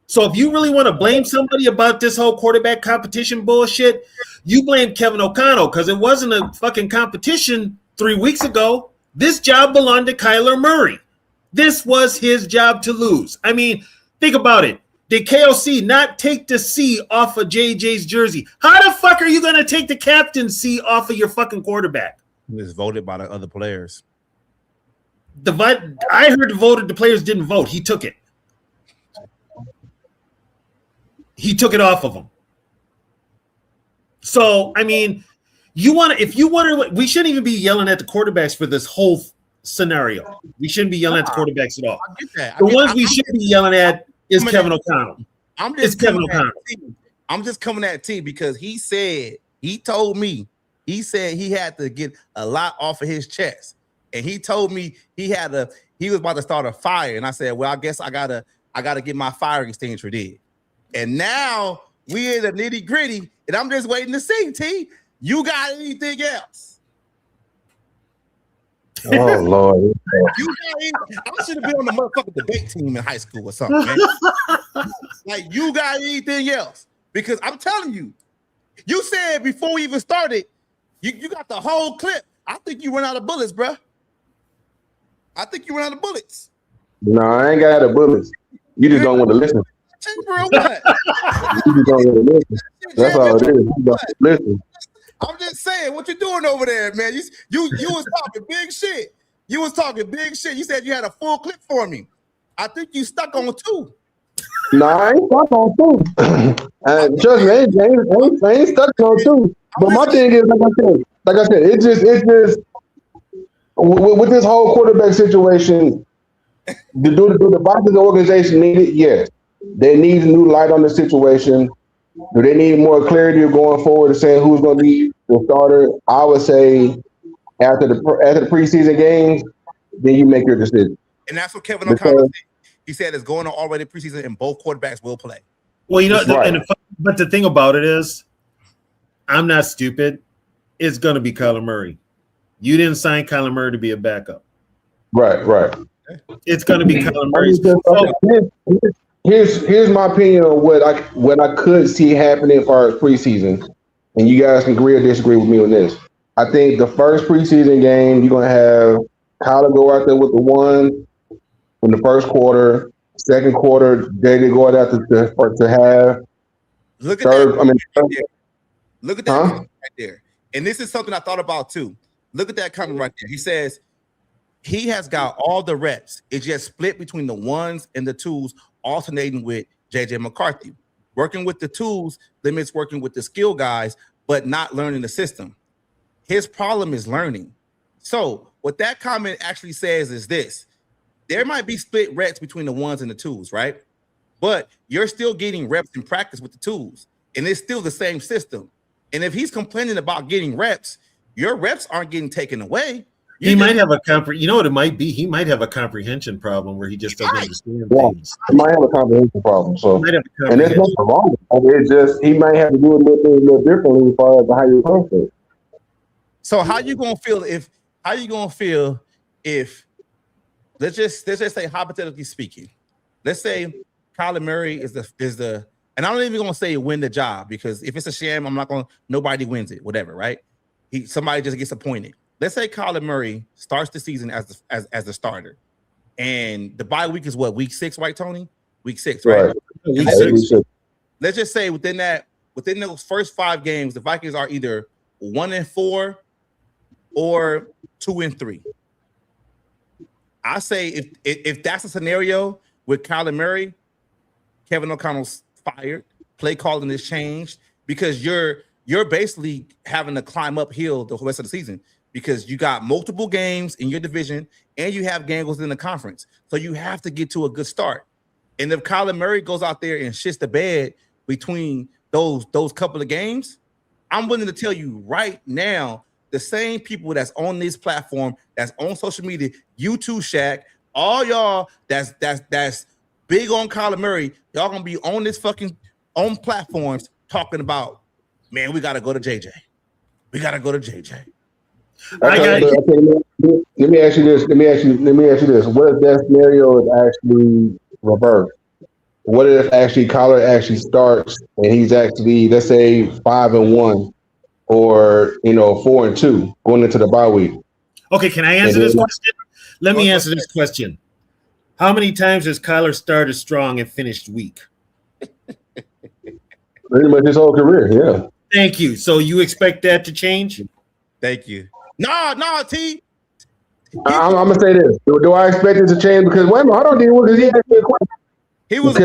So if you really want to blame somebody about this whole quarterback competition bullshit, you blame Kevin O'Connell, because it wasn't a fucking competition 3 weeks ago. This job belonged to Kyler Murray. This was his job to lose. I mean, think about it. Did KOC not take the C off of JJ's jersey? How the fuck are you going to take the captaincy off of your fucking quarterback? It was voted by the other players. I heard the players didn't vote. He took it. He took it off of them. So, I mean, we shouldn't even be yelling at the quarterbacks for this whole scenario. We shouldn't be yelling at the quarterbacks at all. I get that. The ones we should be yelling at is Kevin O'Connell. I'm just coming at T because he told me he had to get a lot off of his chest. And he told me he was about to start a fire. And I said, well, I guess I gotta get my fire extinguisher did. And now we in the nitty gritty, and I'm just waiting to see, T. You got anything else? Oh Lord! I should have been on the motherfucking debate team in high school or something, man. Like, you got anything else? Because I'm telling you, you said before we even started, you got the whole clip. I think you ran out of bullets, bro. I think you ran out of bullets. No, I ain't got the bullets. You just don't want to listen. Bro, what? You just don't want to listen. That's all it is. You don't listen. I'm just saying, what you doing over there, man? You was talking big shit. You was talking big shit. You said you had a full clip for me. I think you stuck on 2. No, I ain't stuck on 2. Trust me, I ain't stuck on 2. But my thing is, like I said, it's just with this whole quarterback situation, do the Vikings organization need it? Yes. They need a new light on the situation. Do they need more clarity going forward to say who's going to be the starter? I would say after the preseason games, then you make your decision. And that's what Kevin O'Connell said. He said it's going on already preseason, and both quarterbacks will play. Well, you know, but the thing about it is, I'm not stupid. It's going to be Kyler Murray. You didn't sign Kyler Murray to be a backup. Right. It's going to be Kyler Murray. Here's my opinion on what I could see happening as far as preseason, and you guys can agree or disagree with me on this. I think the first preseason game, you're gonna have Kyler go out there with the 1 in the first quarter. Second quarter, they go out to have. Look at that. Look at that right there. And this is something I thought about too. Look at that comment right there. He says he has got all the reps. It's just split between the 1s and the 2s, alternating with JJ McCarthy. Working with the 2s limits working with the skill guys, but not learning the system. His problem is learning. So what that comment actually says is this: there might be split reps between the 1s and the 2s, right? But you're still getting reps in practice with the 2s, and it's still the same system. And if he's complaining about getting reps, your reps aren't getting taken away. He might have you know what it might be? He might have a comprehension problem where he just doesn't understand things. He might have a comprehension problem. So, and there's nothing wrong with it. It's just he might have to do a little differently as far as how you approach it. So how you gonna feel if let's just say, hypothetically speaking, let's say Kyler Murray is the and I'm not even gonna say win the job, because if it's a sham, nobody wins it, whatever, right? Somebody just gets appointed. Let's say Kyler Murray starts the season as the starter, and the bye week is what, week 6, right, Tony? Week 6, right? Let's just say within those first 5 games, the Vikings are either 1-4 or 2-3. I say if that's a scenario with Kyler Murray, Kevin O'Connell's fired, play calling is changed, because you're basically having to climb uphill the rest of the season, because you got multiple games in your division and you have games within the conference. So you have to get to a good start. And if Kyler Murray goes out there and shits the bed between those couple of games, I'm willing to tell you right now, the same people that's on this platform, that's on social media, you too, Shaq, all y'all that's big on Kyler Murray, y'all gonna be on this fucking on platforms talking about, man, we gotta go to JJ. We gotta go to JJ. Okay, let me ask you this. Let me ask you this. What if that scenario is actually reversed? What if actually Kyler actually starts and he's actually, let's say, 5-1 or 4-2 going into the bye week? Okay, can I answer this question? Let me answer this question. How many times has Kyler started strong and finished weak? Pretty much his whole career, yeah. Thank you. So you expect that to change? Thank you. No, T. I'm gonna say this. Do I expect it to change? Because wait a minute, I don't deal with it. He was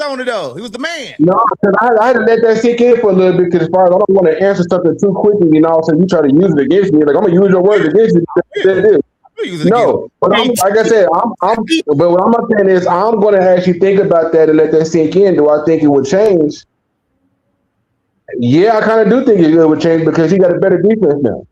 on it though. He was the man. No, because I had to let that sink in for a little bit. Because as far as I don't want to answer something too quickly, so you try to use it against me. Like I'm gonna use your words against you. No, but like I said, but what I'm saying is I'm going to actually think about that and let that sink in. Do I think it would change? Yeah, I kind of do think it would change because he got a better defense now.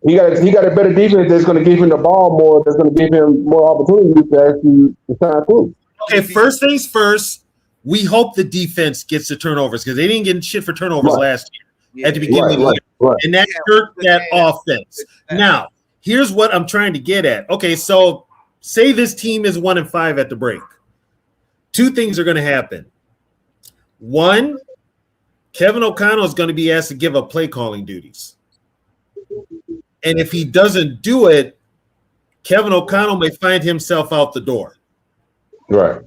He got a better defense that's going to give him the ball more. That's going to give him more opportunities to actually shine through. Okay, first things first. We hope the defense gets the turnovers because they didn't get shit for turnovers last year at the beginning of the year, and that hurt that offense. Now. Here's what I'm trying to get at. Okay, so say this team is 1-5 at the break. Two things are going to happen. One, Kevin O'Connell is going to be asked to give up play calling duties. And if he doesn't do it, Kevin O'Connell may find himself out the door. Right.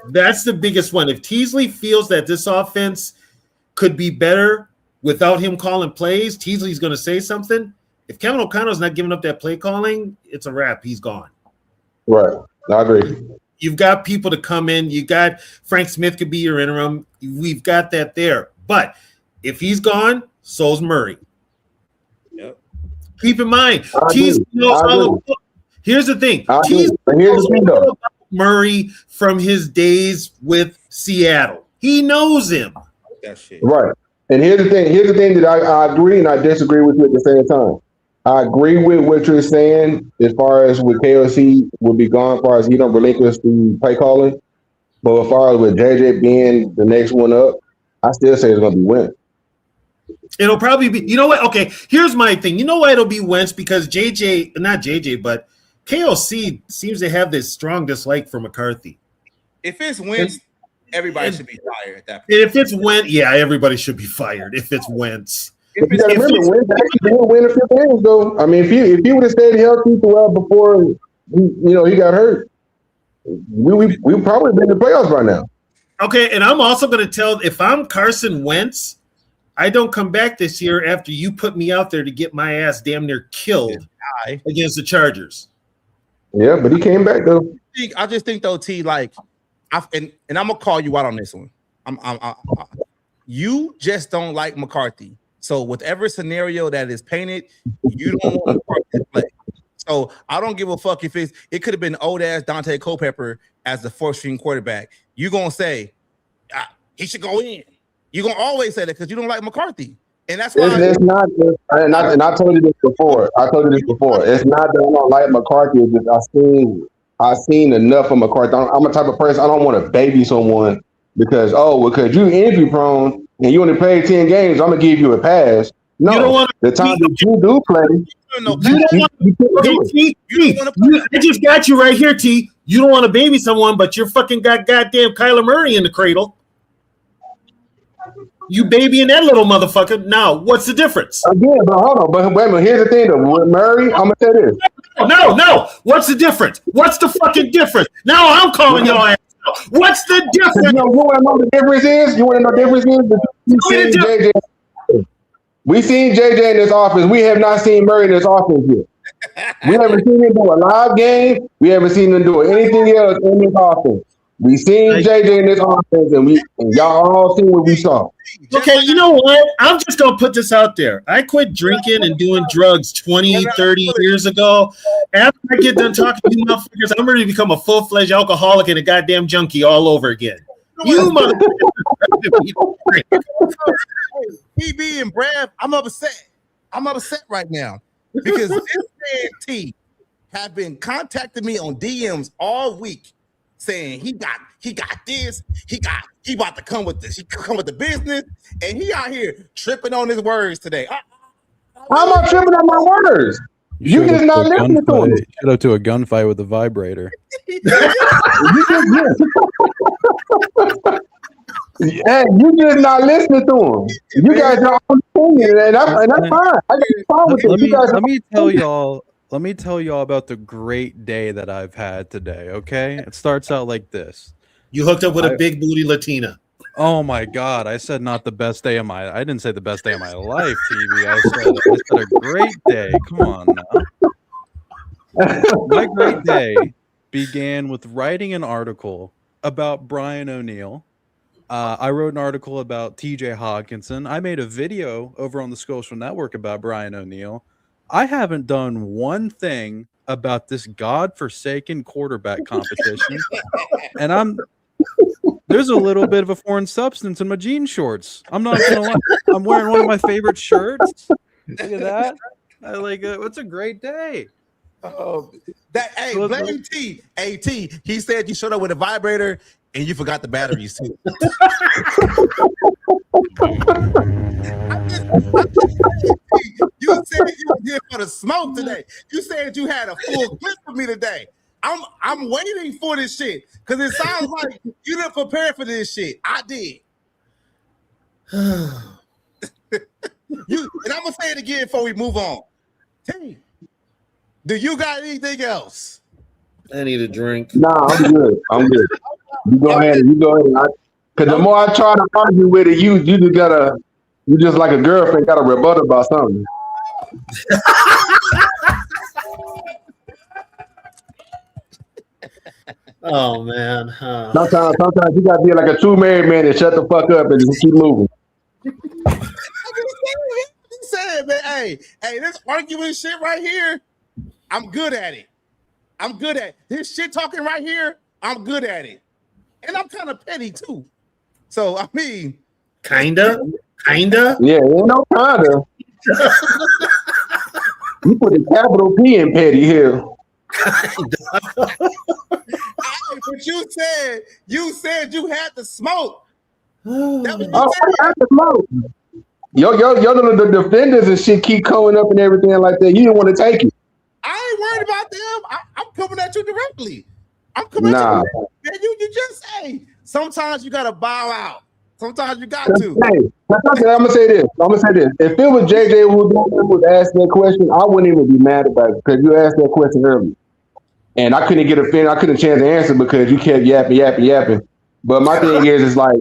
That's the biggest one. If Teasley feels that this offense could be better without him calling plays, Teasley's going to say something. If Kevin O'Connell's not giving up that play calling, it's a wrap. He's gone. Right. I agree. You've got people to come in. You got Frank Smith could be your interim. We've got that there. But if he's gone, so's Murray. Yep. Keep in mind, Teasley knows all the. Here's the thing. Teasley knows all about Murray from his days with Seattle. He knows him. That shit. Right. And here's the thing that I agree and I disagree with you at the same time. I agree with what you're saying as far as with KOC will be gone, as far as he don't relinquish the play calling. But as far as with JJ being the next one up, I still say it's going to be Wentz. It'll probably be, you know what? Okay, here's my thing. You know why it'll be Wentz? Because not JJ, but KOC seems to have this strong dislike for McCarthy. If it's Wentz, everybody should be fired at that point. If it's Wentz, yeah, everybody should be fired if it's Wentz. If you remember, Wentz actually did win a few games, though. I mean, if he would have stayed healthy throughout before he got hurt, we probably been in the playoffs right now. Okay, and I'm also going to tell, if I'm Carson Wentz, I don't come back this year after you put me out there to get my ass damn near killed against the Chargers. Yeah, but he came back though. I just think though, T, like, and I'm gonna call you out on this one. You just don't like McCarthy. So whatever scenario that is painted, you don't want McCarthy to play. So I don't give a fuck if it could have been old ass Dante Culpepper as the fourth string quarterback. You're gonna say he should go in. You're gonna always say that because you don't like McCarthy. And that's why it's not and I told you this before. It's not that I don't like McCarthy, it's just I've seen enough of McCarthy. I'm a type of person I don't want to baby someone because you injury prone and you only played 10 games, I'm gonna give you a pass. No, you don't want the time that you do play. I just got you right here, T. You don't want to baby someone, but you're fucking got goddamn Kyler Murray in the cradle. You babying that little motherfucker. Now, what's the difference? Again, but hold on. But wait a minute. Here's the thing, though. With Murray, I'm gonna say this. No. What's the difference? What's the fucking difference? Now I'm calling your ass out. What's the difference? You want to know the difference is? We seen JJ in this offense. We have not seen Murray in this offense yet. We haven't seen him do a live game. We haven't seen him do anything else in this offense. We seen JJ in this offense, and y'all all seen what we saw. Okay, you know what? I'm just going to put this out there. I quit drinking and doing drugs 20, 30 years ago. After I get done talking to you motherfuckers, I'm ready to become a full-fledged alcoholic and a goddamn junkie all over again. You motherfuckers. PB and Brad, I'm upset. I'm upset right now because this man T have been contacting me on DMs all week saying he got this, he about to come with this, he come with the business, and he out here tripping on his words today. How am I tripping on my words? You just not listening to him. Shut up to a gunfight with a vibrator. Hey, you just not listening to him. You guys are on opinion, and that's fine. I got fine with it. Let me tell y'all about the great day that I've had today. Okay, it starts out like this. You hooked up with a big booty Latina. Oh my God! I said not the best day of my. I didn't say the best day of my life, TV. I said a great day. Come on now. My great day began with writing an article about Brian O'Neill. I wrote an article about TJ Hawkinson. I made a video over on the Social Network about Brian O'Neill. I haven't done one thing about this godforsaken quarterback competition, and there's a little bit of a foreign substance in my jean shorts. I'm not gonna lie. I'm wearing one of my favorite shirts. Look at that. I like it. It's a great day. Oh, blame T. Hey, T. He said you showed up with a vibrator and you forgot the batteries too. You said you were here for the smoke today. You said you had a full clip for me today. I'm waiting for this shit because it sounds like you didn't prepare for this shit. I did. And I'm gonna say it again before we move on. T, do you got anything else? I need a drink. Nah, I'm good. You go ahead. Because the more I try to argue with it, you just like a girlfriend got a rebuttal about something. Oh man. Sometimes you gotta be like a true married man and shut the fuck up and just keep moving. I'm just saying, man. Hey, this arguing shit right here, I'm good at it. This shit talking right here, I'm good at it. And I'm kind of petty too. So I mean, kinda. Yeah, ain't no kinda. You put a capital P in petty here. But you said you had to smoke. I had to smoke. Yo, the defenders and shit keep coming up and everything like that. You didn't want to take it. I ain't worried about them. I'm coming at you directly. I'm coming at you. Man, you just say sometimes you gotta bow out. Sometimes you got to. Hey, I'm gonna say this. If it was JJ who was asking that question, I wouldn't even be mad about it because you asked that question earlier. And I couldn't get offended. I couldn't chance to answer because you kept yapping. But my thing is like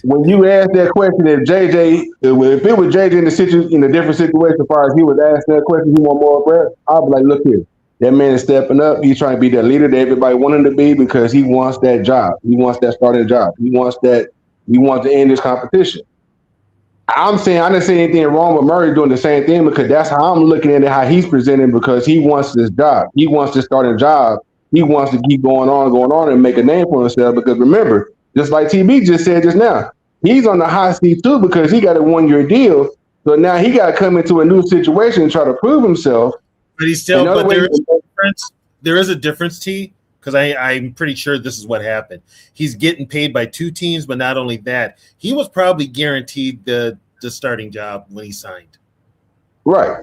when you ask that question, if it was JJ in a different situation, as far as he was asking that question, he want more breath, I'll be like, look here, that man is stepping up. He's trying to be the leader that everybody wanted him to be because he wants that job. He wants that starting job. He wants to end this competition. I'm saying I didn't say anything wrong with Murray doing the same thing because that's how I'm looking at it, how he's presenting because he wants this job. He wants to start a job. He wants to keep going on and make a name for himself because remember, just like TB just said just now, he's on the hot seat too because he got a 1-year deal. So now he got to come into a new situation and try to prove himself. But he's still, but there is a difference, T, because I'm pretty sure this is what happened. He's getting paid by 2 teams, but not only that, he was probably guaranteed the starting job when he signed. Right.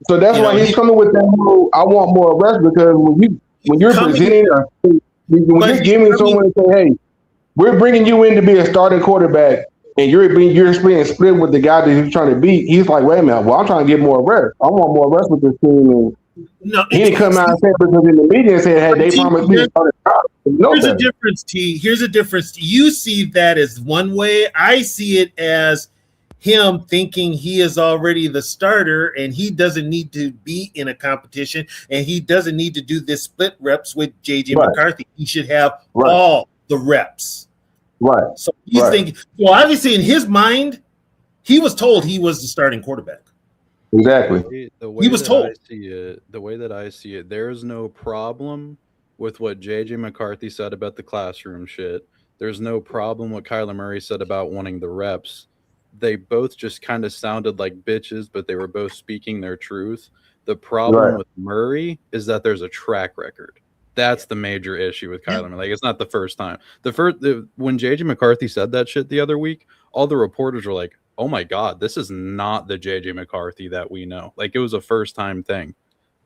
So that's why he's coming with that whole, I want more rest because when you're presenting, when you're giving someone and say, hey, we're bringing you in to be a starting quarterback, and you're being split with the guy that you're trying to beat. He's like, wait a minute, well, I'm trying to get more rest. I want more rest with this team. And no, he didn't come out and say because in the media and said, hey, they promised me. Here's a difference, T. Here's a difference. You see that as one way. I see it as him thinking he is already the starter and he doesn't need to be in a competition and he doesn't need to do this split reps with JJ McCarthy. He should have all the reps. Right. So he's thinking, well, obviously in his mind, he was told he was the starting quarterback. Exactly. He was told. The way that I see it, there is no problem with what JJ McCarthy said about the classroom shit. There's no problem what Kyler Murray said about wanting the reps. They both just kind of sounded like bitches, but they were both speaking their truth. The problem with Murray is that there's a track record. That's the major issue with Kyler Murray. Like, it's not the first time. When JJ McCarthy said that shit the other week, all the reporters were like, "Oh my god, this is not the JJ McCarthy that we know." Like, it was a first time thing.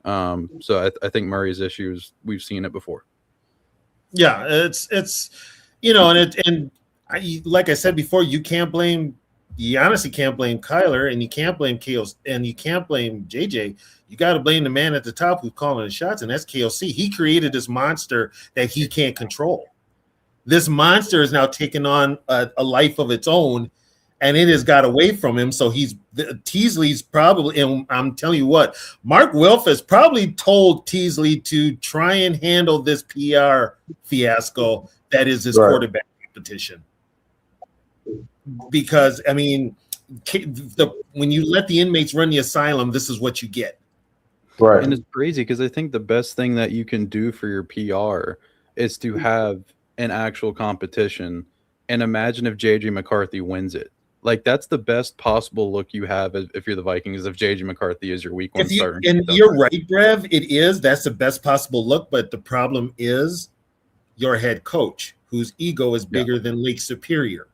So I think Murray's issues, we've seen it before. Yeah, it's like I said before, you honestly can't blame Kyler, and you can't blame KOC, and you can't blame JJ. You got to blame the man at the top who's calling the shots, and that's KOC. He created this monster that he can't control. This monster is now taking on a life of its own, and it has got away from him. So Teasley's probably, and I'm telling you what, Mark Wilf has probably told Teasley to try and handle this PR fiasco that is his quarterback competition. Because, I mean, when you let the inmates run the asylum, this is what you get. Right. And it's crazy because I think the best thing that you can do for your PR is to have an actual competition. And imagine if JJ McCarthy wins it. Like, that's the best possible look you have if you're the Vikings, if JJ McCarthy is your week one starter. And you're right, Brev. It is. That's the best possible look. But the problem is your head coach, whose ego is bigger than Lake Superior.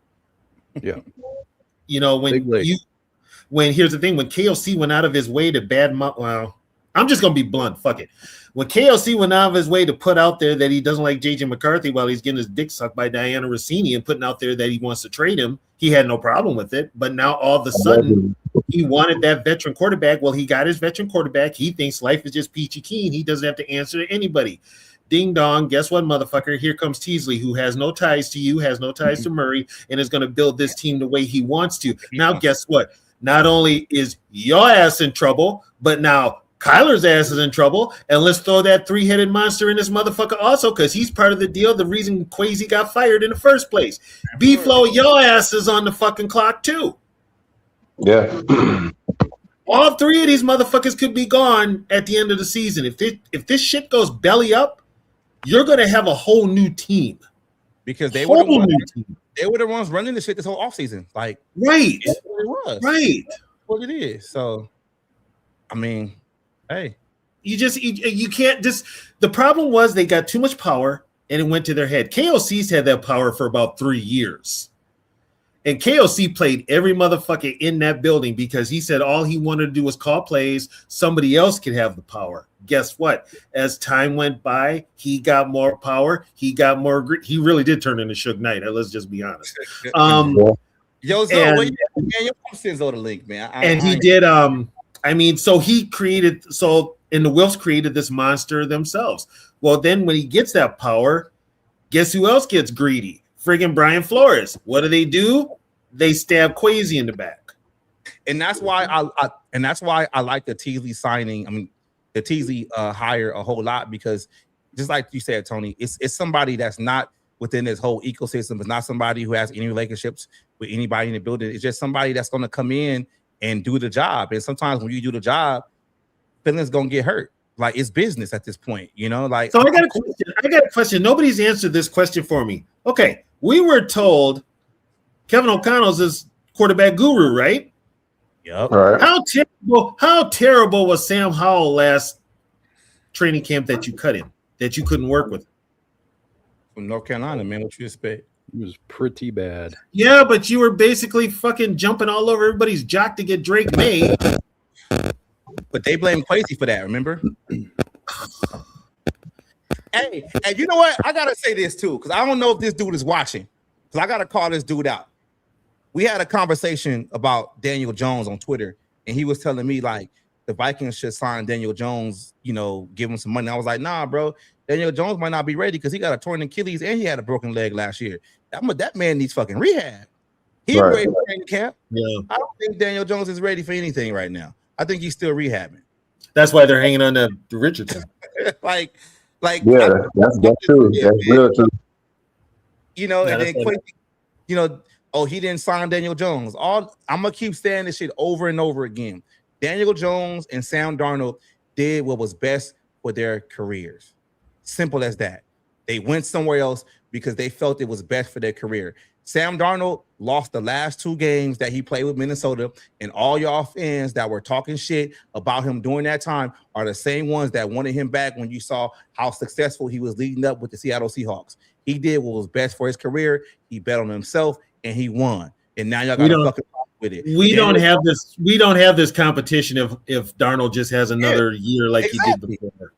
Yeah. Here's the thing, when KOC went out of his way to I'm just going to be blunt. Fuck it. When KOC went out of his way to put out there that he doesn't like JJ McCarthy while he's getting his dick sucked by Diana Rossini and putting out there that he wants to trade him, he had no problem with it. But now all of a sudden he wanted that veteran quarterback. Well, he got his veteran quarterback. He thinks life is just peachy keen. He doesn't have to answer to anybody. Ding dong. Guess what, motherfucker? Here comes Teasley, who has no ties to you, has no ties to Murray, and is going to build this team the way he wants to. Now, guess what? Not only is your ass in trouble, but now Kyler's ass is in trouble, and let's throw that three-headed monster in this motherfucker also, because he's part of the deal, the reason Kwesi got fired in the first place. B-Flow, your ass is on the fucking clock, too. Yeah. All three of these motherfuckers could be gone at the end of the season. If this shit goes belly up, you're going to have a whole new team. Because they were the ones running the shit this whole offseason. Like, right. That's what it was. Right. That's what it is. So, I mean, hey, you can't just. The problem was they got too much power and it went to their head. KOC's had that power for about 3 years, and KOC played every motherfucker in that building because he said all he wanted to do was call plays. Somebody else could have the power. Guess what? As time went by, he got more power. He got more. He really did turn into Suge Knight. Let's just be honest. Yo, so man, your mom sends all the link, man. He did. So he created. So and the Wilfs created this monster themselves. Well, then when he gets that power, guess who else gets greedy? Friggin' Brian Flores. What do? They stab Kwesi in the back. And that's why I like the Teasley signing. I mean, the Teasley hire a whole lot, because just like you said, Tony, it's somebody that's not within this whole ecosystem. It's not somebody who has any relationships with anybody in the building. It's just somebody that's going to come in and do the job. And sometimes when you do the job, feelings going to get hurt. Like, it's business at this point, like. So I got a question. Nobody's answered this question for me. Okay. We were told Kevin O'Connell's this quarterback guru, right? Yep. Right. How terrible was Sam Howell last training camp that you cut him, that you couldn't work with? From North Carolina, man, what you expect? It was pretty bad. Yeah, but you were basically fucking jumping all over everybody's jock to get Drake May. But they blame Kwesi for that, remember? Hey, and you know what? I gotta say this too, because I don't know if this dude is watching. Because I gotta call this dude out. We had a conversation about Daniel Jones on Twitter, and he was telling me like the Vikings should sign Daniel Jones, give him some money. I was like, nah, bro. Daniel Jones might not be ready because he got a torn Achilles and he had a broken leg last year. That man needs fucking rehab. He's ready for training camp. Yeah. I don't think Daniel Jones is ready for anything right now. I think he's still rehabbing. That's why they're hanging on to Richardson. like yeah, that's true. That's real true. And then Kwesi, oh, he didn't sign Daniel Jones. I'm gonna keep saying this shit over and over again. Daniel Jones and Sam Darnold did what was best for their careers. Simple as that. They went somewhere else because they felt it was best for their career. Sam Darnold lost the last 2 games that he played with Minnesota, and all y'all fans that were talking shit about him during that time are the same ones that wanted him back when you saw how successful he was leading up with the Seattle Seahawks. He did what was best for his career. He bet on himself, and he won. And now y'all got to fucking talk with it. We don't have this. We don't have this competition if Darnold just has another year like he did before.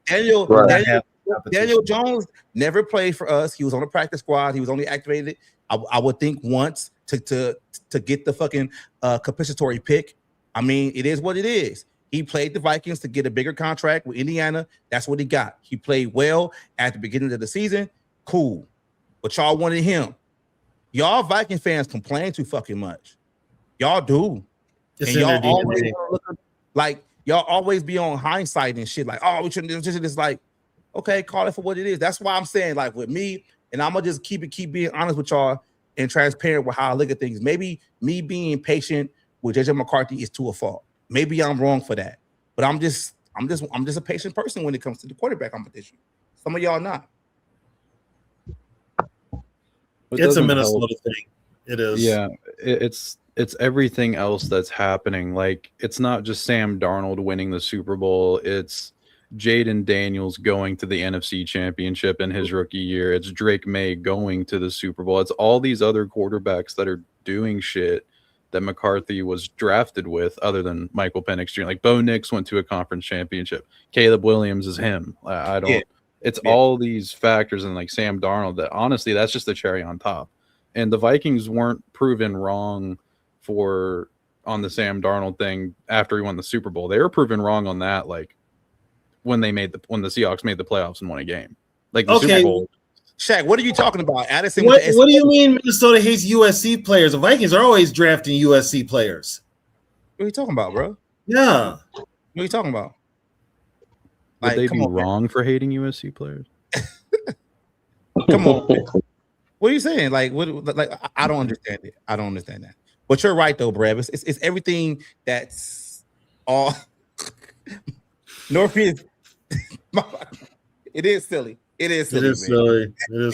Daniel Jones never played for us. He was on the practice squad. He was only activated, I would think, once to get the fucking compensatory pick. I mean, it is what it is. He played the Vikings to get a bigger contract with Indiana. That's what he got. He played well at the beginning of the season. Cool. But y'all wanted him. Y'all Viking fans complain too fucking much. Y'all do. It's and y'all always like y'all always be on hindsight and shit. Like, oh, we shouldn't do this. It's like, okay, call it for what it is. That's why I'm saying, like, with me, and I'm gonna just keep being honest with y'all and transparent with how I look at things. Maybe me being patient with JJ McCarthy is to a fault. Maybe I'm wrong for that. But I'm just a patient person when it comes to the quarterback competition. Some of y'all not. It's a Minnesota thing. It is. Yeah, it's everything else that's happening. Like, it's not just Sam Darnold winning the Super Bowl. It's Jaden Daniels going to the NFC Championship in his rookie year. It's Drake May going to the Super Bowl. It's all these other quarterbacks that are doing shit that McCarthy was drafted with, other than Michael Penix Jr. Like, Bo Nix went to a conference championship. Caleb Williams is him. I don't. Yeah. It's all these factors, and like Sam Darnold, that honestly, that's just the cherry on top. And the Vikings weren't proven wrong on the Sam Darnold thing after he won the Super Bowl. They were proven wrong on that, like when the Seahawks made the playoffs and won a game. Like the Super Bowl. Shaq, what are you talking about? Addison. What do you mean Minnesota hates USC players? The Vikings are always drafting USC players. What are you talking about, bro? Yeah. What are you talking about? Would they be wrong for hating USC players? Come on. What are you saying? Like, what? Like, I don't understand it. I don't understand that. But you're right, though, Brev. It's everything that's all. North is. It is silly. It is silly. It is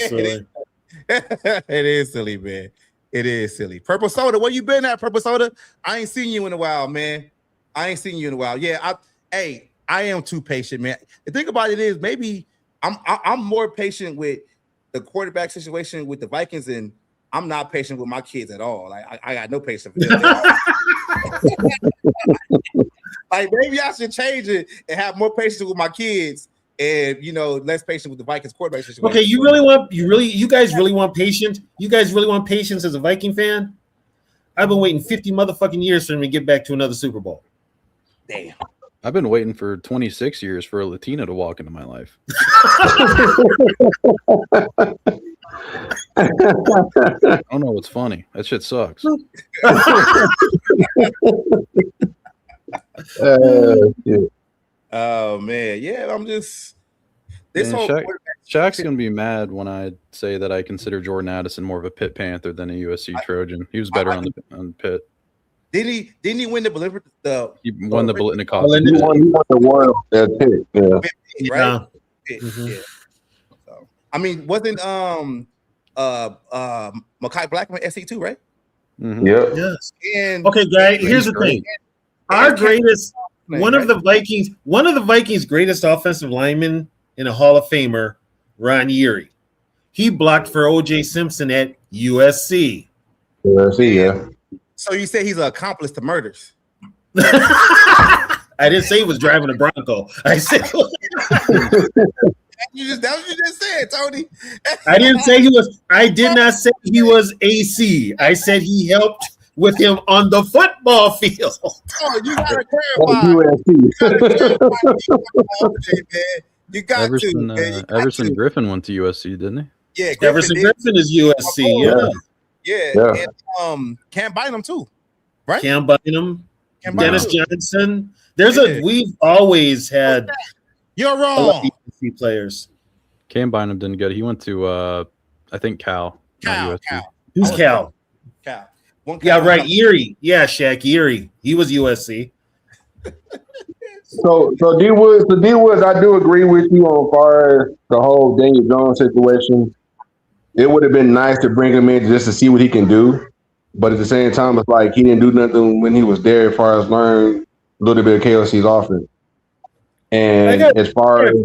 silly. It is silly, man. It is silly. Purple Soda, where you been at, Purple Soda? I ain't seen you in a while, man. Yeah, I am too patient, man. The thing about it is, maybe I'm more patient with the quarterback situation with the Vikings, and I'm not patient with my kids at all. Like, I got no patience for them. Like, maybe I should change it and have more patience with my kids, and less patient with the Vikings quarterback situation. Okay, you guys really want patience? You guys really want patience as a Viking fan? I've been waiting 50 motherfucking years for him to get back to another Super Bowl. Damn. I've been waiting for 26 years for a Latina to walk into my life. I don't know what's funny. That shit sucks. Oh man, yeah. I'm just Shaq's gonna be mad when I say that I consider Jordan Addison more of a Pitt Panther than a USC Trojan. He was better on Pitt. Didn't he win the He won the Biletnikoff. He won the one at Pitt. Yeah. Right. Yeah. So, I mean, wasn't Mekhi Blackman SC too, right? Mm-hmm. Yeah. Yes. And okay, guys. Here's the thing. Our greatest one of the Vikings' greatest offensive linemen and a Hall of Famer, Ron Yeary. He blocked for O.J. Simpson at USC. USC, yeah. So you say he's an accomplice to murders? I didn't say he was driving a Bronco. I said that's what you just said, Tony. I didn't say he was. I did not say he was AC. I said he helped with him on the football field. Oh, you gotta clarify. You got to. Everson Griffin went to USC, didn't he? Yeah, Everson Griffin is USC. Yeah. And Cam Bynum too, right? Cam Bynum, Dennis Johnson. We've always had. You're wrong. USC players. Cam Bynum didn't get it. He went to I think Cal. Who's Cal? Cal. Yeah, right. Erie. Yeah, Shaq Erie. He was USC. So D Woods, I do agree with you on far as the whole Daniel Jones situation. it would have been nice to bring him in just to see what he can do. But at the same time, it's like he didn't do nothing when he was there as far as learn a little bit of KLC's offense. And as far as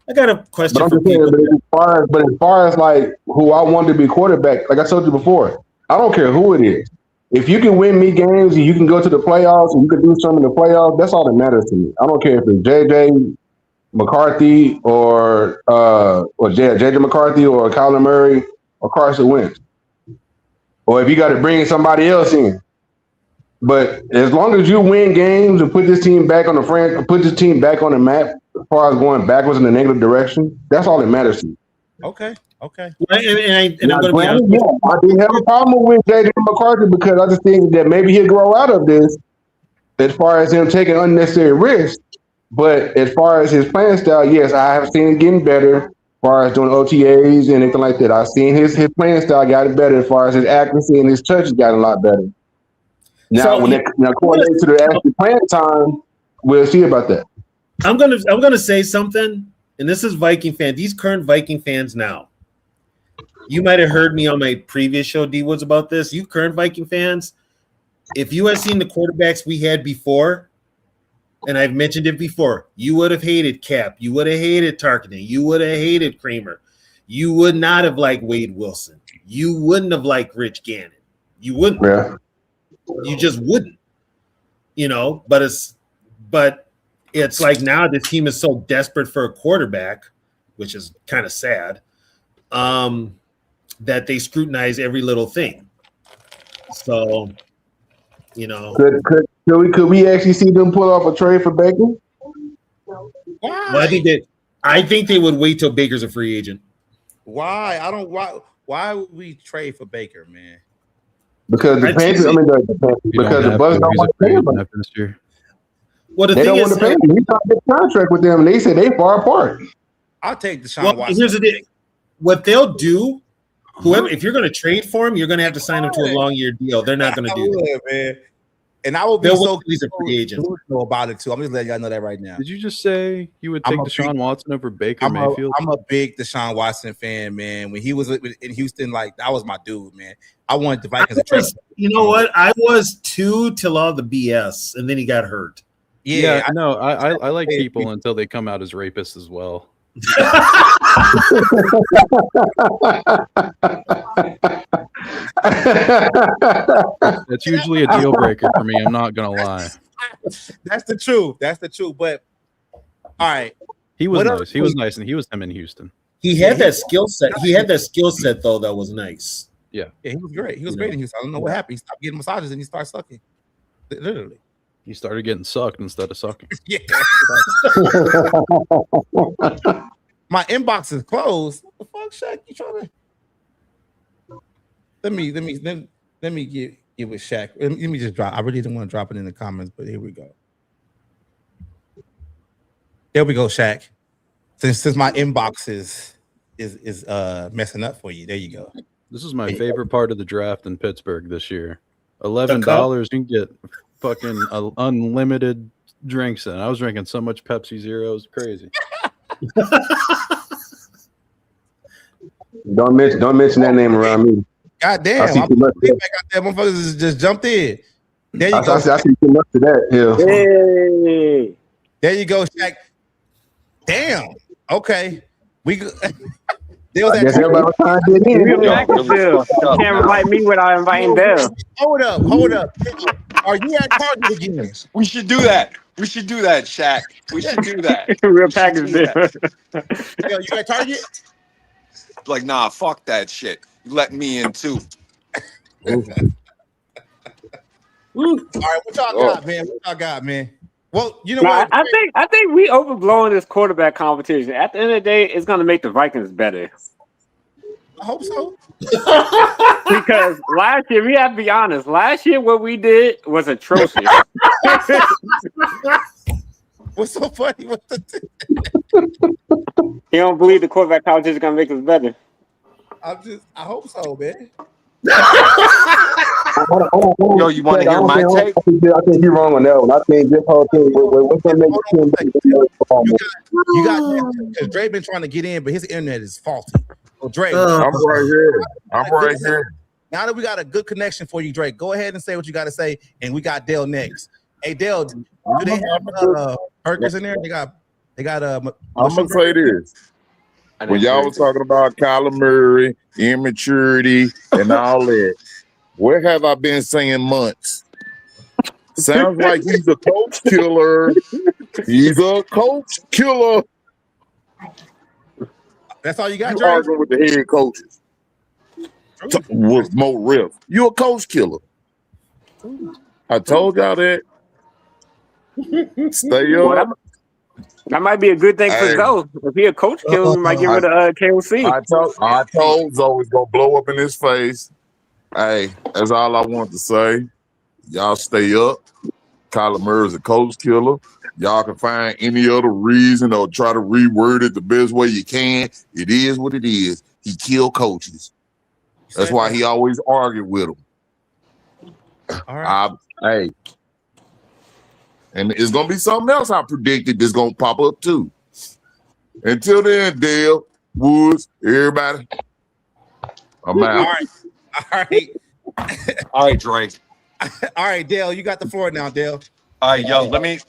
I got a question but for people. But as far as like who I want to be quarterback, like I told you before, I don't care who it is. If you can win me games and you can go to the playoffs and you can do something in the playoffs, that's all that matters to me. I don't care if it's JJ McCarthy or JJ McCarthy or Kyler Murray or Carson Wentz. Or if you got to bring somebody else in. But as long as you win games and put this team back on the map as far as going backwards in the negative direction, that's all that matters to me. Okay. And I'm going to be honest. I didn't have a problem with JJ McCarthy because I just think that maybe he'll grow out of this as far as him taking unnecessary risks. But as far as his playing style, yes, I have seen it getting better as far as doing OTAs and anything like that. I've seen his playing style got better as far as his accuracy and his touch has gotten a lot better. Now, when it correlates to the actual playing time, we'll see about that. I'm gonna say something, and this is Viking fan. These current Viking fans now. You might have heard me on my previous show, D Woods, about this. You current Viking fans, if you had seen the quarterbacks we had before, and I've mentioned it before, you would have hated Cap. You would have hated Tarkenton. You would have hated Kramer. You would not have liked Wade Wilson. You wouldn't have liked Rich Gannon. You wouldn't. Yeah. You just wouldn't. But it's like now the team is so desperate for a quarterback, which is kind of sad, that they scrutinize every little thing. So, Could we actually see them pull off a trade for Baker? Well, I think they would wait till Baker's a free agent. Why? Why would we trade for Baker, man? Because the Panthers, because the Bucks don't want to pay him. Well, they don't want to pay him. He signed a contract with them, and they said they far apart. I'll take Deshaun Watson. Here's the thing: what they'll do, whoever, if you're going to trade for him, you're going to have to sign him to a long-year deal. They're not going to do that, man. And I will be he's a free agent about it too. I'm just letting y'all know that right now. Did you just say you would take Deshaun Watson over Baker Mayfield? I'm a big Deshaun Watson fan, man. When he was in Houston, like that was my dude, man. I wanted the Vikings to trade. You know what? I was too till all the BS, and then he got hurt. Yeah, I like people until they come out as rapists as well. That's usually a deal breaker for me. I'm not gonna lie. That's the truth. But all right, he was nice. He was nice, and he was him in Houston. He had that skill set. He had that skill set though that was nice. Yeah, he was great. He was great in Houston. I don't know what happened. He stopped getting massages and he started sucking. Literally. He started getting sucked instead of sucking. Yeah. My inbox is closed. What the fuck, Shaq? You trying to? Let me get with Shaq. Let me just drop. I really didn't want to drop it in the comments, but here we go. There we go, Shaq. Since my inbox is messing up for you, there you go. This is my favorite part of the draft in Pittsburgh this year. $11, you can get fucking unlimited drinks in. I was drinking so much Pepsi Zero, it was crazy. Don't mention that name around me. God damn, I'm back out there. Motherfuckers just jumped in. There you go. I see too much of that. Yeah. Hey. There you go, Shaq. Damn. Okay. We go. I guess everybody was trying to get in. You can't invite me without inviting them. Hold up. Are you at Target again? We should do that. Shaq. We should do that. Real package deal. Yo, you at Target? Like, nah, fuck that shit. You let me in too. All right, what y'all got, man? Well, you know what? I think we overblowing this quarterback competition. At the end of the day, it's gonna make the Vikings better. I hope so. Because last year, we have to be honest. Last year, what we did was atrocious. What's so funny? You don't believe the quarterback competition is gonna make us better? I hope so, man. Yo, you want to hear my take? I think you're wrong on that one. I think this whole thing. You got because Dre been trying to get in, but his internet is faulty. So Drake. I'm right here. I'm right here. Now that we got a good connection for you, Drake, go ahead and say what you got to say, and we got Dale next. Hey, Dale, do they have burgers in there? They got. I'm gonna say this. When y'all was talking about Kyler Murray, immaturity, and all that, where have I been saying months? Sounds like he's a coach killer. He's a coach killer. That's all you got, You Drake? arguing with the head coaches. With Mo Riff. You a coach killer. I told y'all that. Stay up. Well, that might be a good thing for Zoe. If he a coach killer, we might get rid of KOC. I told Zoe it's gonna blow up in his face. Hey, that's all I want to say. Y'all stay up. Kyler Murray's a coach killer. Y'all can find any other reason or try to reword it the best way you can. It is what it is. He killed coaches. That's why he always argued with them. All right. Hey. And it's going to be something else I predicted that's going to pop up too. Until then, Dale, Woods, everybody, I'm out. All right. All right, Drake. All right, Dale, you got the floor now, Dale. All right, yo, let me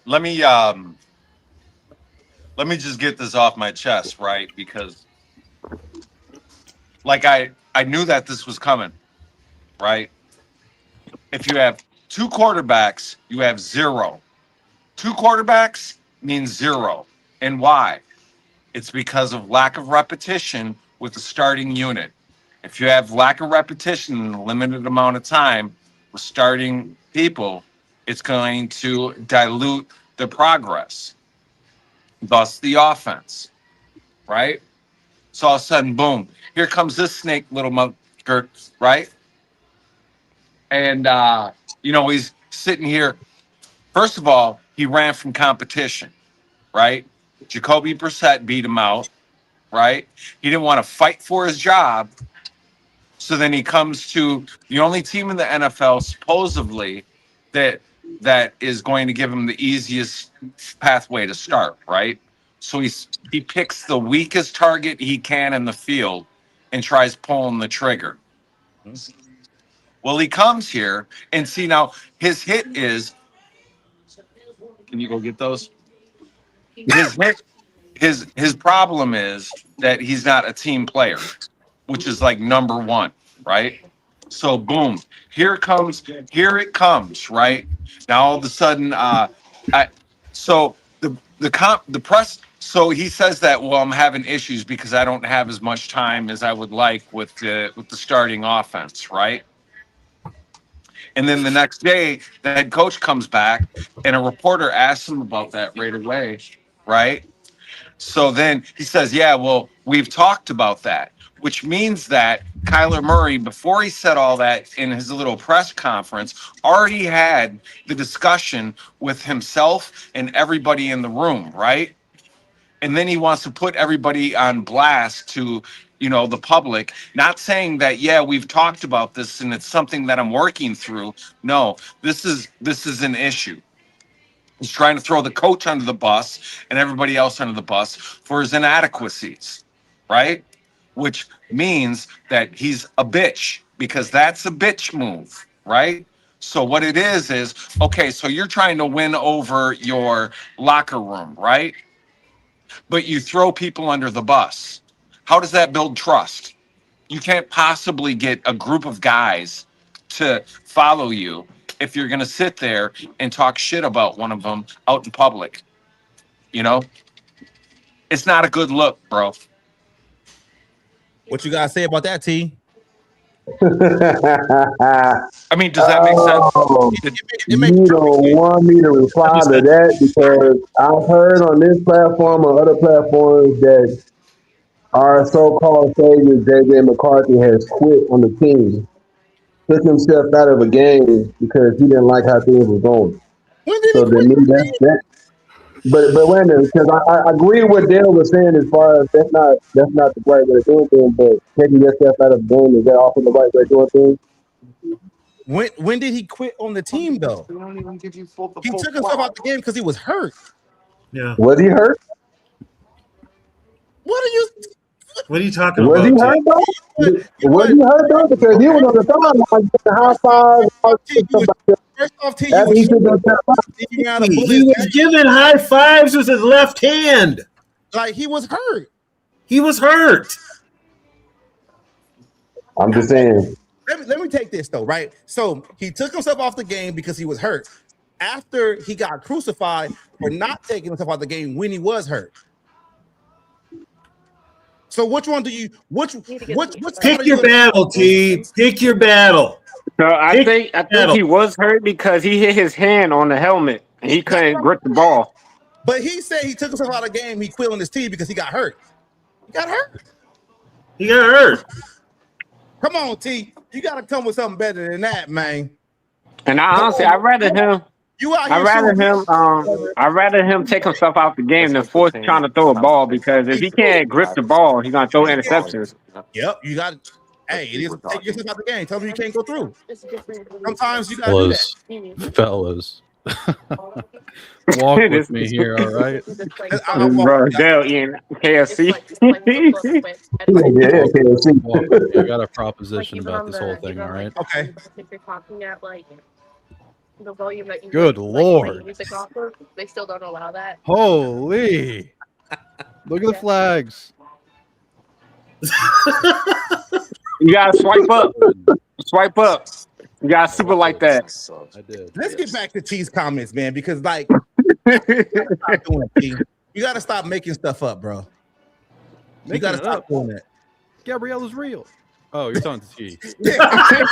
just get this off my chest, right? Because like I knew that this was coming, right? If you have two quarterbacks, you have zero. Two quarterbacks means zero. And why? It's because of lack of repetition with the starting unit. If you have lack of repetition in a limited amount of time with starting people, it's going to dilute the progress, thus the offense, right? So all of a sudden, boom, here comes this snake little motherfucker, right? And, he's sitting here. First of all, he ran from competition, right? Jacoby Brissett beat him out, right? He didn't want to fight for his job. So then he comes to the only team in the NFL, supposedly, that is going to give him the easiest pathway to start, right? So he picks the weakest target he can in the field and tries pulling the trigger. Well, he comes here and see now his hit is. Can you go get those? His problem is that he's not a team player, which is like number one, right? So boom, here it comes, right? Now all of a sudden, so the press. So he says that, well, I'm having issues because I don't have as much time as I would like with the starting offense, right? And then the next day, the head coach comes back, and a reporter asks him about that right away, right? So then he says, yeah, well, we've talked about that, which means that Kyler Murray, before he said all that in his little press conference, already had the discussion with himself and everybody in the room, right? And then he wants to put everybody on blast to, the public, not saying that, yeah, we've talked about this and it's something that I'm working through. No, this is an issue. He's trying to throw the coach under the bus and everybody else under the bus for his inadequacies, right? Which means that he's a bitch, because that's a bitch move, right? So what it is, okay, so you're trying to win over your locker room, right? But you throw people under the bus. How does that build trust? You can't possibly get a group of guys to follow you if you're going to sit there and talk shit about one of them out in public. It's not a good look, bro. What you got to say about that, T? I mean, does that make sense? You don't want me to reply to that because I've heard on this platform or other platforms that our so-called savior, J.J. McCarthy, has quit on the team, took himself out of a game because he didn't like how things were going. When did So he then quit? But wait a minute, because I agree with what Dale was saying as far as that's not the right way of doing things, but taking yourself out of the game, is that also the right way of doing things? When did he quit on the team though? He took himself out the game because he was hurt. Yeah. Was he hurt? What are you? What are you talking Was he about, hurt T? though? Was he hurt though? Because he was on the sideline getting high five First off, T, you after he was took that. he ran out of He bullets. was giving high fives with his left hand. Like he was hurt. He was hurt. I'm just saying. Let me take this though, right? So he took himself off the game because he was hurt. After he got crucified for not taking himself out of the game when he was hurt. So which one do you which Pick your battle, T. Pick your battle. So I think he was hurt because he hit his hand on the helmet and he couldn't grip the ball. But he said he took himself out of the game. He quit on his team because he got hurt. He got hurt. He got hurt. Come on, T. You got to come with something better than that, man. And honestly, I'd rather him take himself out the game than force trying to throw a ball, because if he can't grip the ball, he's gonna throw interceptions. Yep, you got. Hey, it is take yourself out the game. Tell him you can't go through. Sometimes you got to do that. Fellas. Walk with me here, all right? Bro, Dale eating KFC. I got a proposition about this whole thing, all right? Okay. If you're talking at like the volume that you Good Lord. music off of, they still don't allow that. Holy. Look at the flags. You gotta swipe up. Swipe up. You gotta super like that. I did. Let's get back to T's comments, man, because like you got to stop making stuff up, bro. You got to stop doing that. Gabriella's real. Oh, you're talking to T. Yeah. I'm not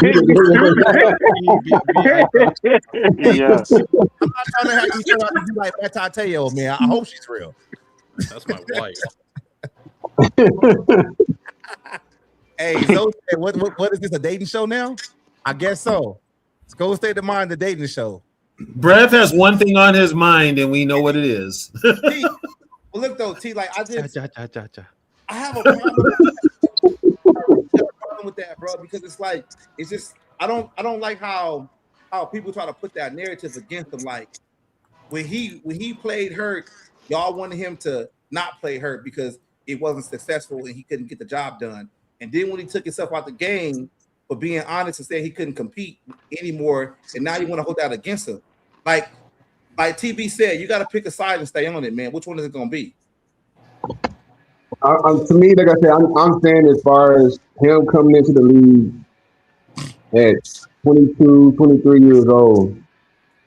trying to have you turn out to be like Matateo, man. I hope she's real. That's my wife. Hey, so what is this, a dating show now? I guess so. It's Go State of Mind, the dating show. Brev has one thing on his mind, and we know what it is. T, well, look though, T, like I have a problem with that, bro, because it's just I don't like how people try to put that narrative against him. Like when he played hurt, y'all wanted him to not play hurt because it wasn't successful and he couldn't get the job done. And then when he took himself out the game for being honest and saying he couldn't compete anymore, and now you want to hold that against him. Like TB said, you got to pick a side and stay on it, man. Which one is it going to be? To me, like I said, I'm saying as far as him coming into the league at 22, 23 years old,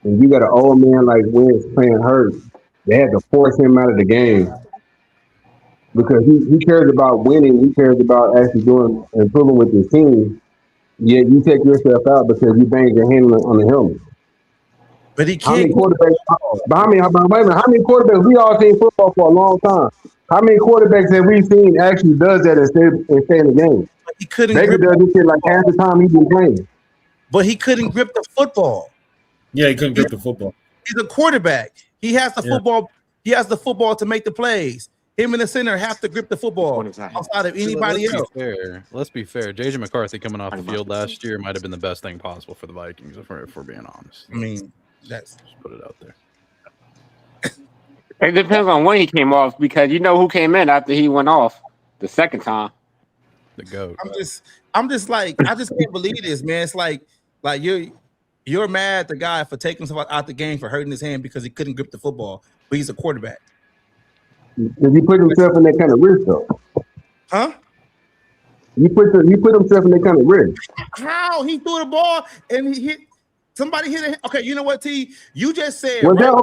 and you got an old man like Wentz playing hurt, they had to force him out of the game because he cares about winning. He cares about actually doing improving with his team. Yet you take yourself out because you banged your hand on the helmet. But he can't. How many quarterbacks? How many quarterbacks? We all seen football for a long time. How many quarterbacks have we seen actually does that and stay in the game? He couldn't. Baker does this shit like half the time he's been playing. But he couldn't grip the football. Yeah, he couldn't grip the football. He's a quarterback. He has the football. He has the football to make the plays. Him and the center have to grip the football outside of anybody else. Let's be fair. JJ McCarthy coming off the field last year might have been the best thing possible for the Vikings, if we're being honest. I mean, that's just put it out there. It depends on when he came off, because you know who came in after he went off the second time. The GOAT. I'm just like, I just can't believe this, man. It's like you're mad at the guy for taking himself out the game for hurting his hand because he couldn't grip the football, but he's a quarterback. Did he put himself in that kind of risk though? Huh? He put himself in that kind of risk. How he threw the ball and he hit somebody hit it. Okay, you know what, T? You just said was that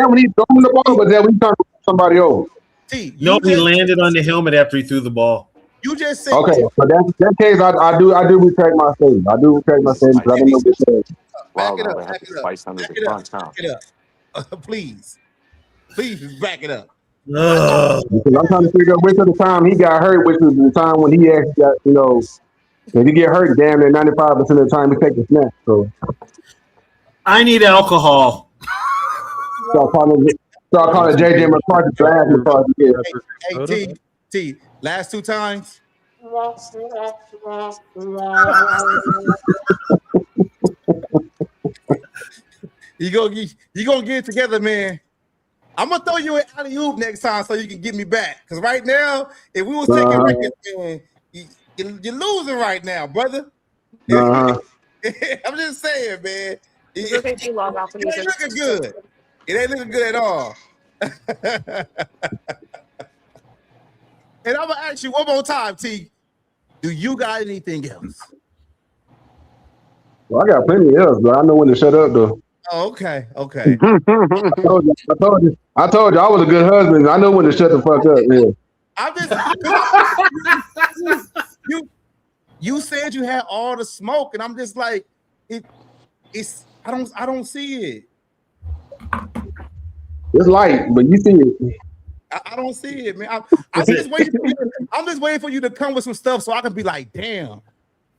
when he threw the ball? Or was that when he turned to somebody else? T, no, he landed on the helmet after he threw the ball. You just said okay. So that case, I do retract my statement. I do retract my statement because I don't know what to say. Back it up. Please back it up. Because I'm trying to figure out which of the time he got hurt, which was the time when he actually got, if you get hurt, damn near 95% of the time he takes a snap. So I need alcohol. Start calling JJ McCarthy. Hey, T, last two times. You gonna get it together, man. I'm gonna throw you an alley oop next time so you can get me back. Because right now, if we was taking records, man, you're losing right now, brother. I'm just saying, man. It ain't looking good. It ain't looking good at all. And I'm gonna ask you one more time, T. Do you got anything else? Well, I got plenty else, but I know when to shut up though. Oh, okay. I told you I was a good husband. I know when to shut the fuck up. Yeah. I'm just you said you had all the smoke, and I'm just like, it's I don't see it. It's light, but you see it. I don't see it, man. I'm just waiting for you to come with some stuff so I can be like, damn,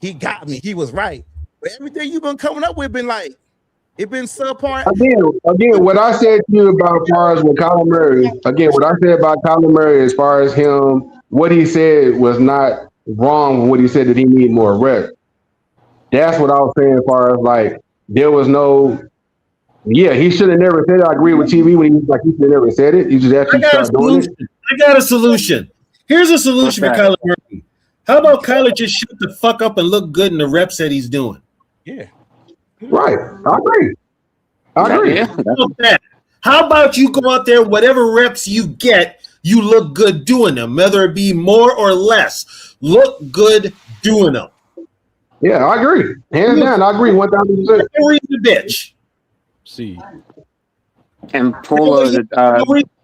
he got me. He was right. But everything you've been coming up with been like, it been subpar. Again, what I said to you about as far as with Kyler Murray, what I said about Kyler Murray as far as him, what he said was not wrong when what he said that he needed more reps. That's what I was saying as far as like, there was no, he should have never said it. I agree with TV when he should have never said it. He just actually started doing it. I got a solution. Here's a solution for Kyler Murray. How about Kyler just shut the fuck up and look good in the reps that he's doing? Yeah. Right. I agree. How about you go out there, whatever reps you get, you look good doing them, whether it be more or less. Look good doing them. Yeah, I agree. Hands down, I agree 1,000%. The bitch. See. And pull the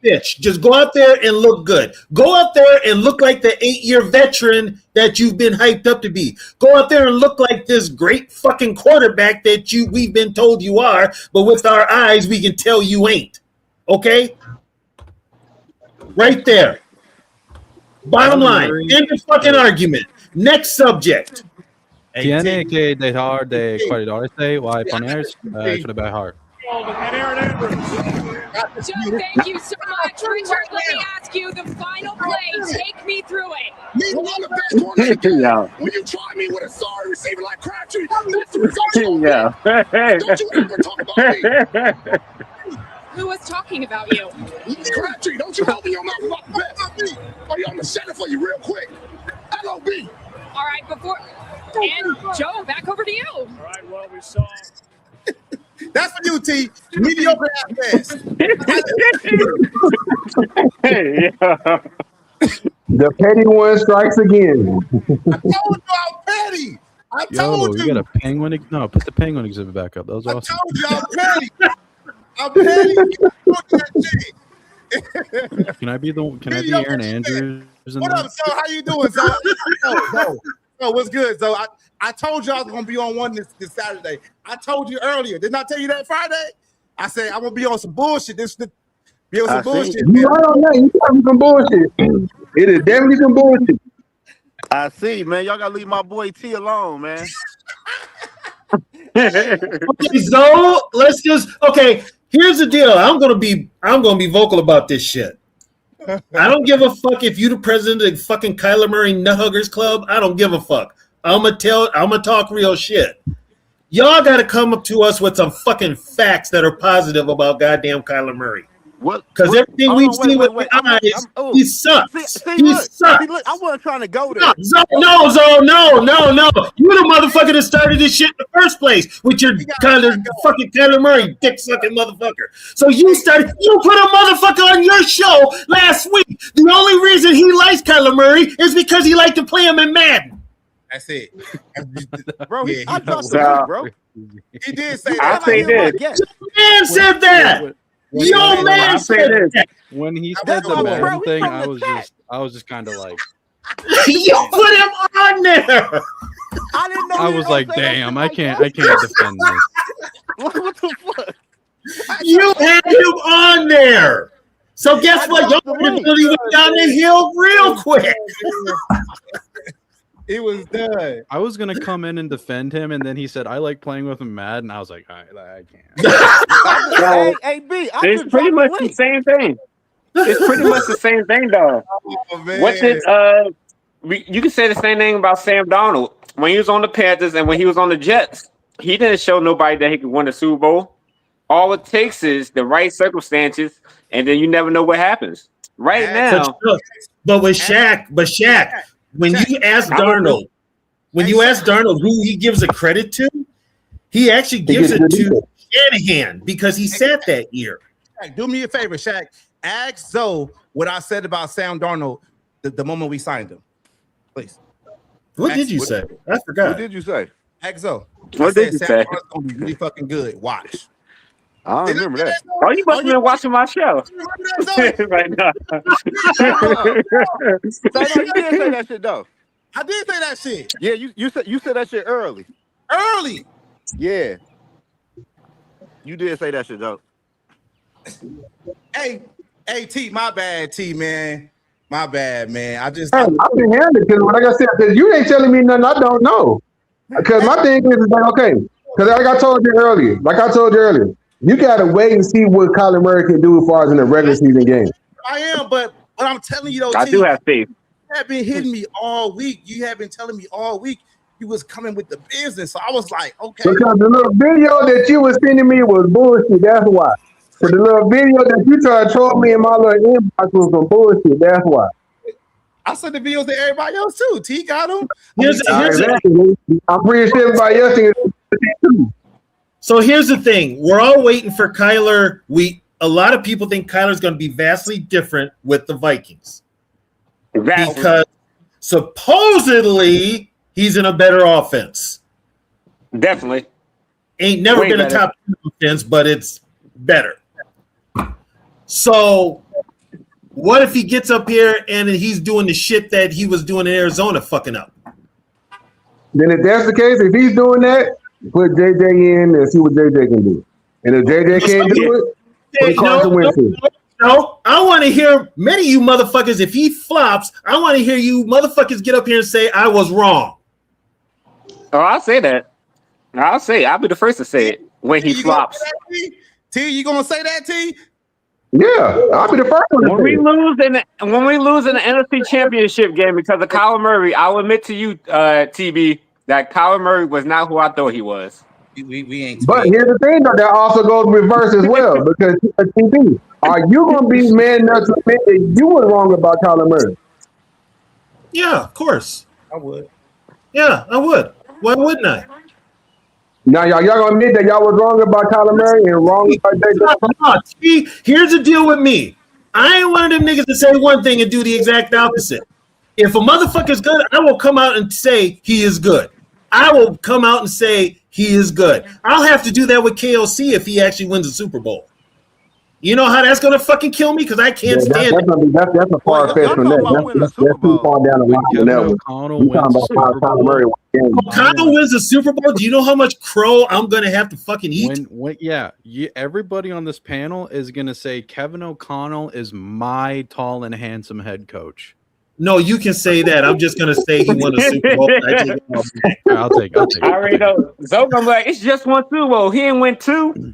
bitch. Just go out there and look good. Go out there and look like the 8-year veteran that you've been hyped up to be. Go out there and look like this great fucking quarterback that we've been told you are, but with our eyes we can tell you ain't. Okay? Right there. Bottom line. End of fucking argument. Next subject. Tiene que dejar de cuidarse o ponerse de heart. Joe, thank you so much. Richard, let me ask you the final play. Take me through it. Meanwhile, the best corner in the game. When you try me with a sorry receiver like Crabtree, that's the result. Don't you ever talk about me. Who was talking about you? Crabtree, don't you open your mouth about the best. Or I'm going to shut it for you real quick. LOB. All right, and Joe, back over to you. All right, well, we saw. That's for you, T. Mediocre at best. The petty one strikes again. I told you I'm petty. I told you. You got a penguin. No, put the penguin exhibit back up. That was awesome. I told you I'm petty. I'm petty. Can I be Aaron Andrews? What up, so? How you doing, so? So what's good? So I told you I was gonna be on one this Saturday. I told you earlier. Didn't I tell you that Friday? I said I'm gonna be on some bullshit. Be on some bullshit. You right on that. You talking some bullshit. It is definitely some bullshit. I see, man. Y'all gotta leave my boy T alone, man. Okay, so let's just here's the deal. I'm gonna be vocal about this shit. I don't give a fuck if you the president of the fucking Kyler Murray Nuthuggers Club. I don't give a fuck. I'm gonna talk real shit. Y'all gotta come up to us with some fucking facts that are positive about goddamn Kyler Murray. Because everything we've seen with our eyes, he sucks. He sucks. Look, I wasn't trying to go there. No. You the motherfucker that started this shit in the first place with your fucking Kyler Murray dick sucking motherfucker. So you put a motherfucker on your show last week. The only reason he likes Kyler Murray is because he liked to play him in Madden. That's it. Bro, I trust him, bro. He did say that. I say this. Your man said that. Your man said that. When he said the Madden thing, I was just kind of like, you put him on there. I didn't know. I was like, damn, I can't defend this. What the fuck? You had him on there. So guess what? Y'all really went down the hill real quick. It was done. I was gonna come in and defend him, and then he said, "I like playing with him mad," and I was like, "All right, I can't." Hey, B, it's pretty much the same thing. It's pretty much the same thing, though. Oh, man. What's it? You can say the same thing about Sam Darnold when he was on the Panthers and when he was on the Jets. He didn't show nobody that he could win a Super Bowl. All it takes is the right circumstances, and then you never know what happens. Right now, but Shaq, when you ask Darnold who he gives the credit to, he actually gives it to Shanahan because he sat that year. Shaq, do me a favor, Shaq. Ask Zoe what I said about Sam Darnold the moment we signed him, please. What did you say? I forgot. What did you say? Ask Zoe. What did you say? Darnold's gonna be really fucking good. Watch. I don't remember that. Oh, you must have been watching my show right now. You did say that shit though. I did say that shit. Yeah, you said that shit early. Early. Yeah. You did say that shit though. Hey, T, my bad, T, man. My bad, man. I've been handed because, like I said, because you ain't telling me nothing I don't know. Because my thing is like, okay, because like I told you earlier, you gotta wait and see what Kyler Murray can do as far as in the regular season game. I am, but I'm telling you though, I do have faith. You have been hitting me all week. You have been telling me all week you was coming with the business. So I was like, okay. Because the little video that you was sending me was bullshit. That's why. So the little video that you tried to throw me in my little inbox was some bullshit. That's why. I sent the videos to everybody else too. T got them. I'm pretty sure everybody else is too. So here's the thing: we're all waiting for Kyler. A lot of people think Kyler's going to be vastly different with the Vikings because supposedly he's in a better offense. Definitely, ain't never been a top offense, but it's better. So, what if he gets up here and he's doing the shit that he was doing in Arizona, fucking up? Then if that's the case, if he's doing that, put JJ in and see what JJ can do. And if JJ can't do it, no, I want to hear many of you motherfuckers, if he flops, I want to hear you motherfuckers get up here and say, I was wrong. Oh, I'll say that. I'll be the first to say it when he flops. T, you gonna say that, T? Yeah, I'll be the first one. When we lose in the NFC Championship game because of Kyler Murray, I'll admit to you, TB, that Kyler Murray was not who I thought he was. We ain't. But here's the thing, though, that also goes reverse as well. Because TB, are you gonna be man enough to admit that you were wrong about Kyler Murray? Yeah, of course. I would. Yeah, I would. Why wouldn't I? Now, y'all gonna admit that y'all was wrong about Kyler Murray and wrong about JJ? See, here's the deal with me. I ain't one of them niggas to say one thing and do the exact opposite. If a motherfucker's good, I will come out and say he is good. I will come out and say he is good. I'll have to do that with KOC if he actually wins the Super Bowl. You know how that's gonna fucking kill me because I can't stand it. That's a far fetch from that. That's too far down the line. O'Connell wins the Super Bowl. Do you know how much crow I'm gonna have to fucking eat? Everybody on this panel is gonna say Kevin O'Connell is my tall and handsome head coach. No, you can say that. I'm just gonna say he won a Super Bowl. I'll take it. I already know. So I'm like, it's just one Super Bowl. He didn't win two.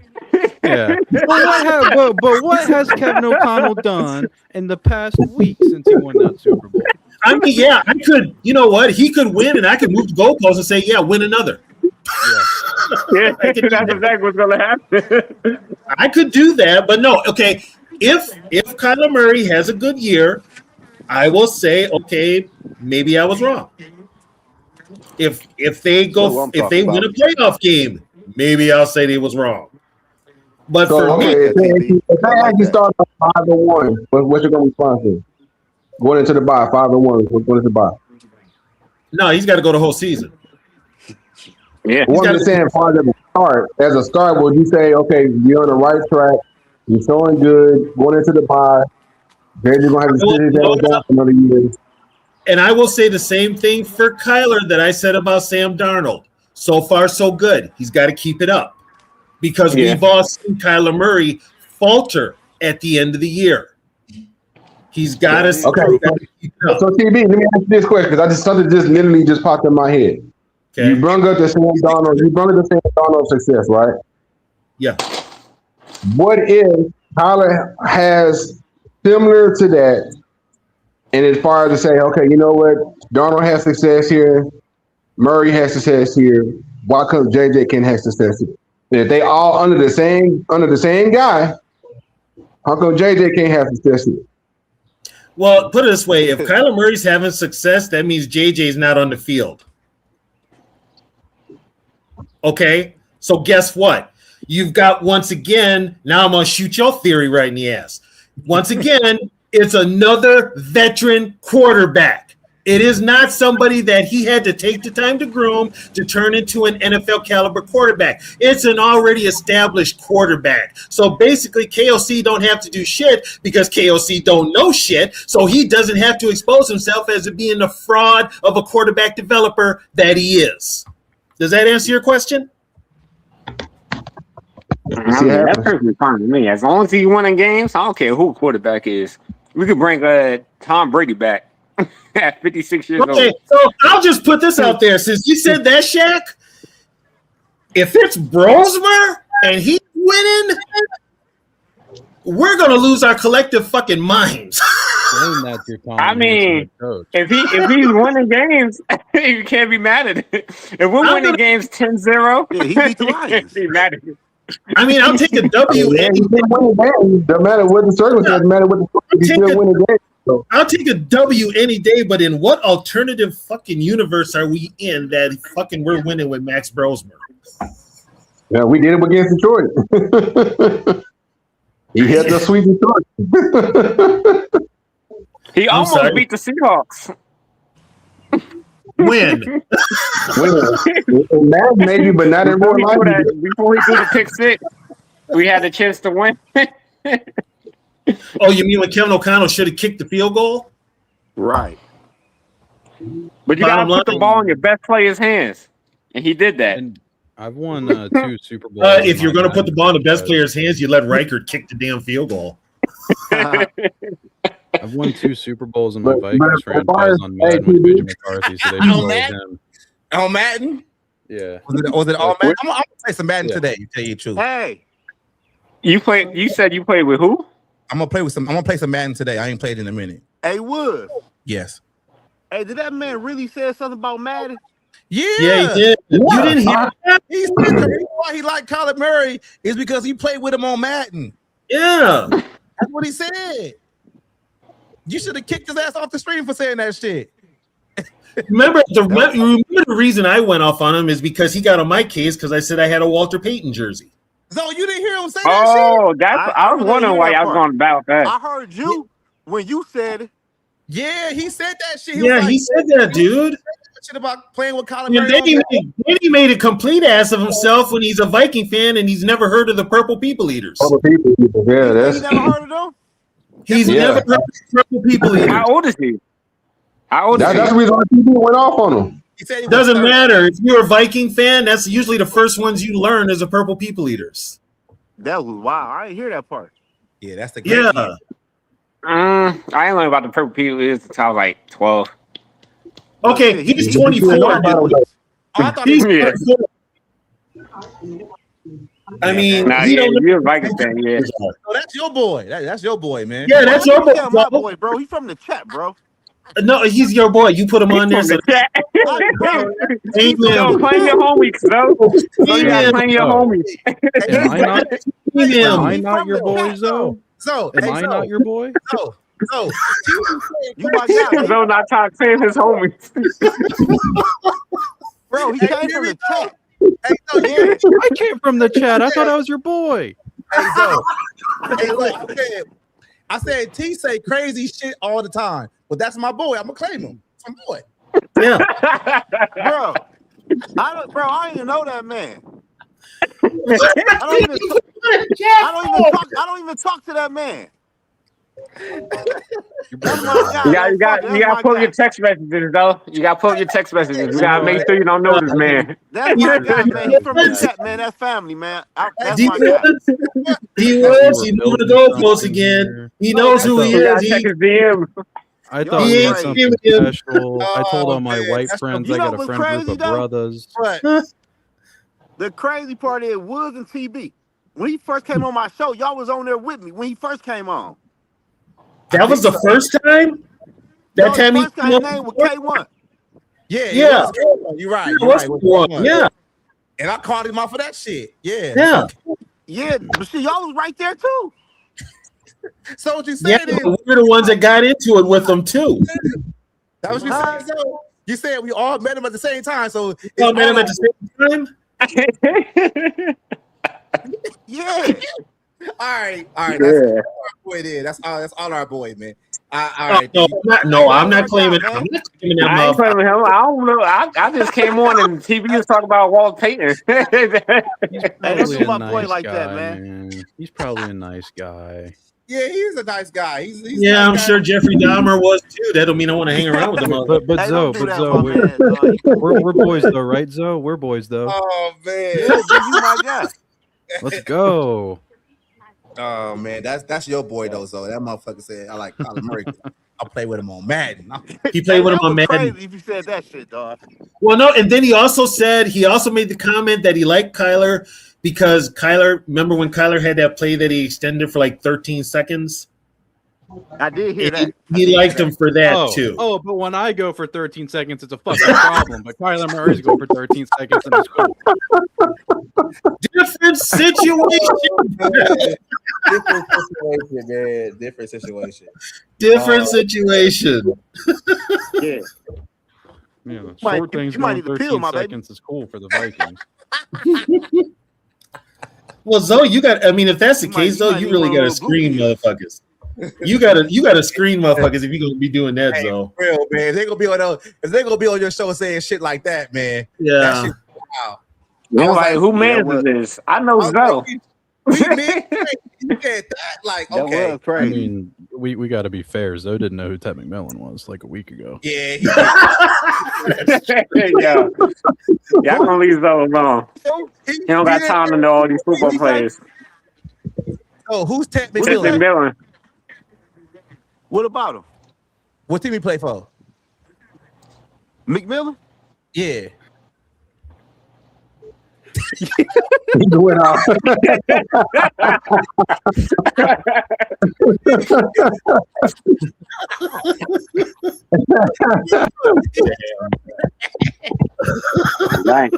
Yeah. But what has Kevin O'Connell done in the past week since he won that Super Bowl? I mean, yeah, I could. You know what? He could win, and I could move the goalpost and say, "Yeah, win another." Yeah, that's exactly what's gonna happen. I could do that, but no. Okay, if Kyler Murray has a good year, I will say, okay, maybe I was wrong. If they win a playoff game, maybe I'll say they was wrong. But for me, if they actually start 5-1, what's your response to? Going into the bye, 5-1, what's going into the bye? No, he's got to go the whole season. Yeah, what I'm just saying, as a start, would you say, okay, you're on the right track, you're showing good, going into the bye, then you're going to have to sit it down for another year. And I will say the same thing for Kyler that I said about Sam Darnold. So far, so good. He's got to keep it up because we've all seen Kyler Murray falter at the end of the year. He's got to. Okay. So TB, let me ask you this question because something literally just popped in my head. Okay. You brought up the Sam Darnold success, right? Yeah. What if Kyler has similar to that, and as far as to say, okay, you know what, Darnold has success here, Murray has success here, why come JJ can't have success here? If they all under the same guy, how come JJ can't have success here? Well, put it this way: if Kyler Murray's having success, that means JJ's not on the field. Okay, so guess what? You've got once again. Now I'm gonna shoot your theory right in the ass. Once again, it's another veteran quarterback. It is not somebody that he had to take the time to groom to turn into an NFL caliber quarterback. It's an already established quarterback. So basically, KOC don't have to do shit because KOC don't know shit. So he doesn't have to expose himself as being the fraud of a quarterback developer that he is. Does that answer your question? I mean, that's perfectly fine with me. As long as he's winning games, I don't care who quarterback is. We could bring Tom Brady back at 56 years old. Okay, so I'll just put this out there. Since you said that, Shaq, if it's Brosmer and he's winning, we're going to lose our collective fucking minds. I mean, if he's winning games, you can't be mad at it. If we're winning games 10-0, yeah, he beat the Lions. Be mad at it. I mean, I'll take a W. No matter what the circumstances, no matter what the still win a game. So. I'll take a W any day, but in what alternative fucking universe are we in that fucking we're winning with Max Brosmer? Yeah, we did it against Detroit. He had the sweet Detroit. He almost beat the Seahawks. When? Maybe, but not in real life. Before he threw the pick six, we had the chance to win. Oh, you mean when Kevin O'Connell should have kicked the field goal? Right. But you got to put the ball in your best player's hands, and he did that. And I've won 2 Super Bowls. If you're going to put the ball in the best player's hands, you let Riker kick the damn field goal. I've won 2 Super Bowls in my Vikings franchise on Madden with BJ McCarthy, so they should roll him. On Madden? Yeah. Was it all Madden? I'm gonna play some Madden today. To tell you the truth. Hey, you said you played with who? I'm gonna play some Madden today. I ain't played in a minute. hey, Wood. Yes. Hey, did that man really say something about Madden? Yeah, he did. You didn't hear that? He said the reason why he liked Kyler Murray is because he played with him on Madden. Yeah. That's what he said. You should have kicked his ass off the stream for saying that shit. Remember the reason I went off on him is because he got on my case because I said I had a Walter Payton jersey. So you didn't hear him say that shit? Oh, I was wondering why y'all was going about that. I heard you when you said it. Yeah, he said that shit. He said that, dude. Shit about playing with Kyler Yeah, Murray. then he made a complete ass of himself when he's a Viking fan and he's never heard of the Purple People Eaters. Purple People Eaters, yeah, that's. You never heard of them? He's never heard of the Purple People Eaters. How old is he? That's the reason why people went off on him. It doesn't matter. If you're a Viking fan, that's usually the first ones you learn is the Purple People Eaters. That was wow. I didn't hear that part. Yeah, that's the great I ain't learned about the Purple People Eaters until I was like 12. Okay, he's 24. I thought he was 24. I mean, you're a Viking fan, yeah. Oh, that's your boy. That's your boy, man. Yeah, that's your boy. Yeah, my boy, bro. He's from the chat, bro. No, he's your boy. You put him on there. So Playing your homies, though. So you got playing your homies. Am I not your boy, Zoe? Am I not your boy? So you my guy. Zoe not talking to his homies. Bro, he came from the chat. I came from the chat. I thought I was your boy. Hey, Zoe. Hey, look, I said T say crazy shit all the time, but that's my boy. I'm gonna claim him. It's my boy. Yeah, bro. I don't even know that man. I don't even talk to that man. You gotta pull your text messages, though. You gotta pull your text messages. You gotta make sure you don't know this man. That's my guy, man. He's from the chat, man. That's family, man. That's my guy. He moved the goalpost again. He knows who he is. Check his DM. I thought we had something special. I told all my white friends I got a friend group of brothers. The crazy part is Woods and TB. When he first came on my show, y'all was on there with me when he first came on. That was the first time? That time he came name with K1. Yeah. You're right. You're right. Yeah. And I called him out for that shit. Yeah. Yeah. Yeah, but see, y'all was right there too. So what you Yeah, said is we're the ones that got into it with them too. that was you said. So you said we all met him at the same time. So We all met him at the same time. Yeah. all right. Yeah. That's all our boy there. That's all our boy, man. All right. I'm not claiming. I'm not claiming that I ain't motherfucker. claiming him. I don't know. I just came on and TV was talking about Walt Payton. Hey, don't Probably do a my boy nice like guy, that, man. He's probably a nice guy. Yeah, he's a nice guy. He's Yeah, I'm nice sure guy. Jeffrey Dahmer was too. That don't mean I want to hang around with them. But Hey, Zoe, don't do but that, Zoe, my man, dog. we're boys though, right, Zoe? We're boys though. Oh man. Yeah, G, you my guy. Let's go. Oh man, that's your boy though. So that motherfucker said I like Kyler Murray. I'll play with him on Madden. He played with him That on was Madden. crazy if you said that shit, dog. Well, no, and then he also made the comment that he liked Kyler because Kyler. Remember when Kyler had that play that he extended for like 13 seconds? I did hear that. He liked him for that too. Oh, but when I go for 13 seconds, it's a fucking problem. But Kyler Murray's going for 13 seconds and it's cool. Different situation. Different situation, man. Different situation. Different situation. Yeah. Yeah, Might- short things you might going need to 13 peel, my baby. seconds is cool for the Vikings. Well, Zoe, if that's the You case, might- though, you you might really need got one to of those screen booties. motherfuckers. You gotta screen motherfuckers if you're gonna be doing that, Hey, Zoe. for real, man. If they gonna be on your show saying shit like that, man. That Yeah. shit, wow. They're was like, like, who yeah, man what- is this? I know I was Zoe. like, we men, you said that, like, That okay. was I crazy. mean, we got to be fair. Zoe didn't know who Ted McMillan was like a week ago. Yeah, Yeah. Y'all gonna leave Zoe alone. He don't got time to know all these football players. Oh, who's Ted What Ted is that? McMillan? McMillan. What about him? What team he play for? McMillan? Yeah. He went out.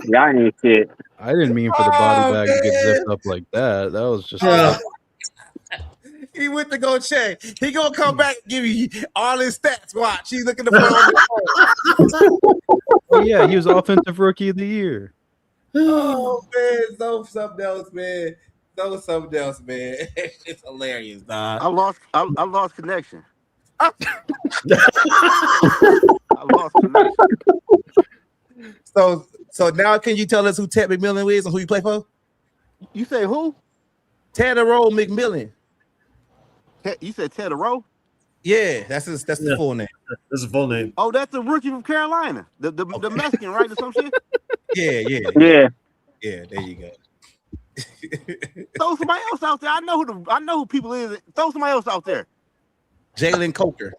Y'all ain't shit. I didn't mean for the body bag to get zipped up like that. That was just. He went to go check. He gonna come back and give you all his stats. Watch. He's looking to put on the Oh, yeah, he was offensive rookie of the year. Oh man, so something else, man. So something else, man. It's hilarious, dog. I lost connection. I lost connection. So now can you tell us who Ted McMillan is and who you play for? You say who? Tedero McMillan. You said Ted Rowe? Yeah, that's the full name. That's the full name. Oh, that's the rookie from Carolina. The Mexican, right? Or some shit? Yeah. Yeah. Yeah, there you go. Throw somebody else out there. I know who people is. Throw somebody else out there. Jalen Coker.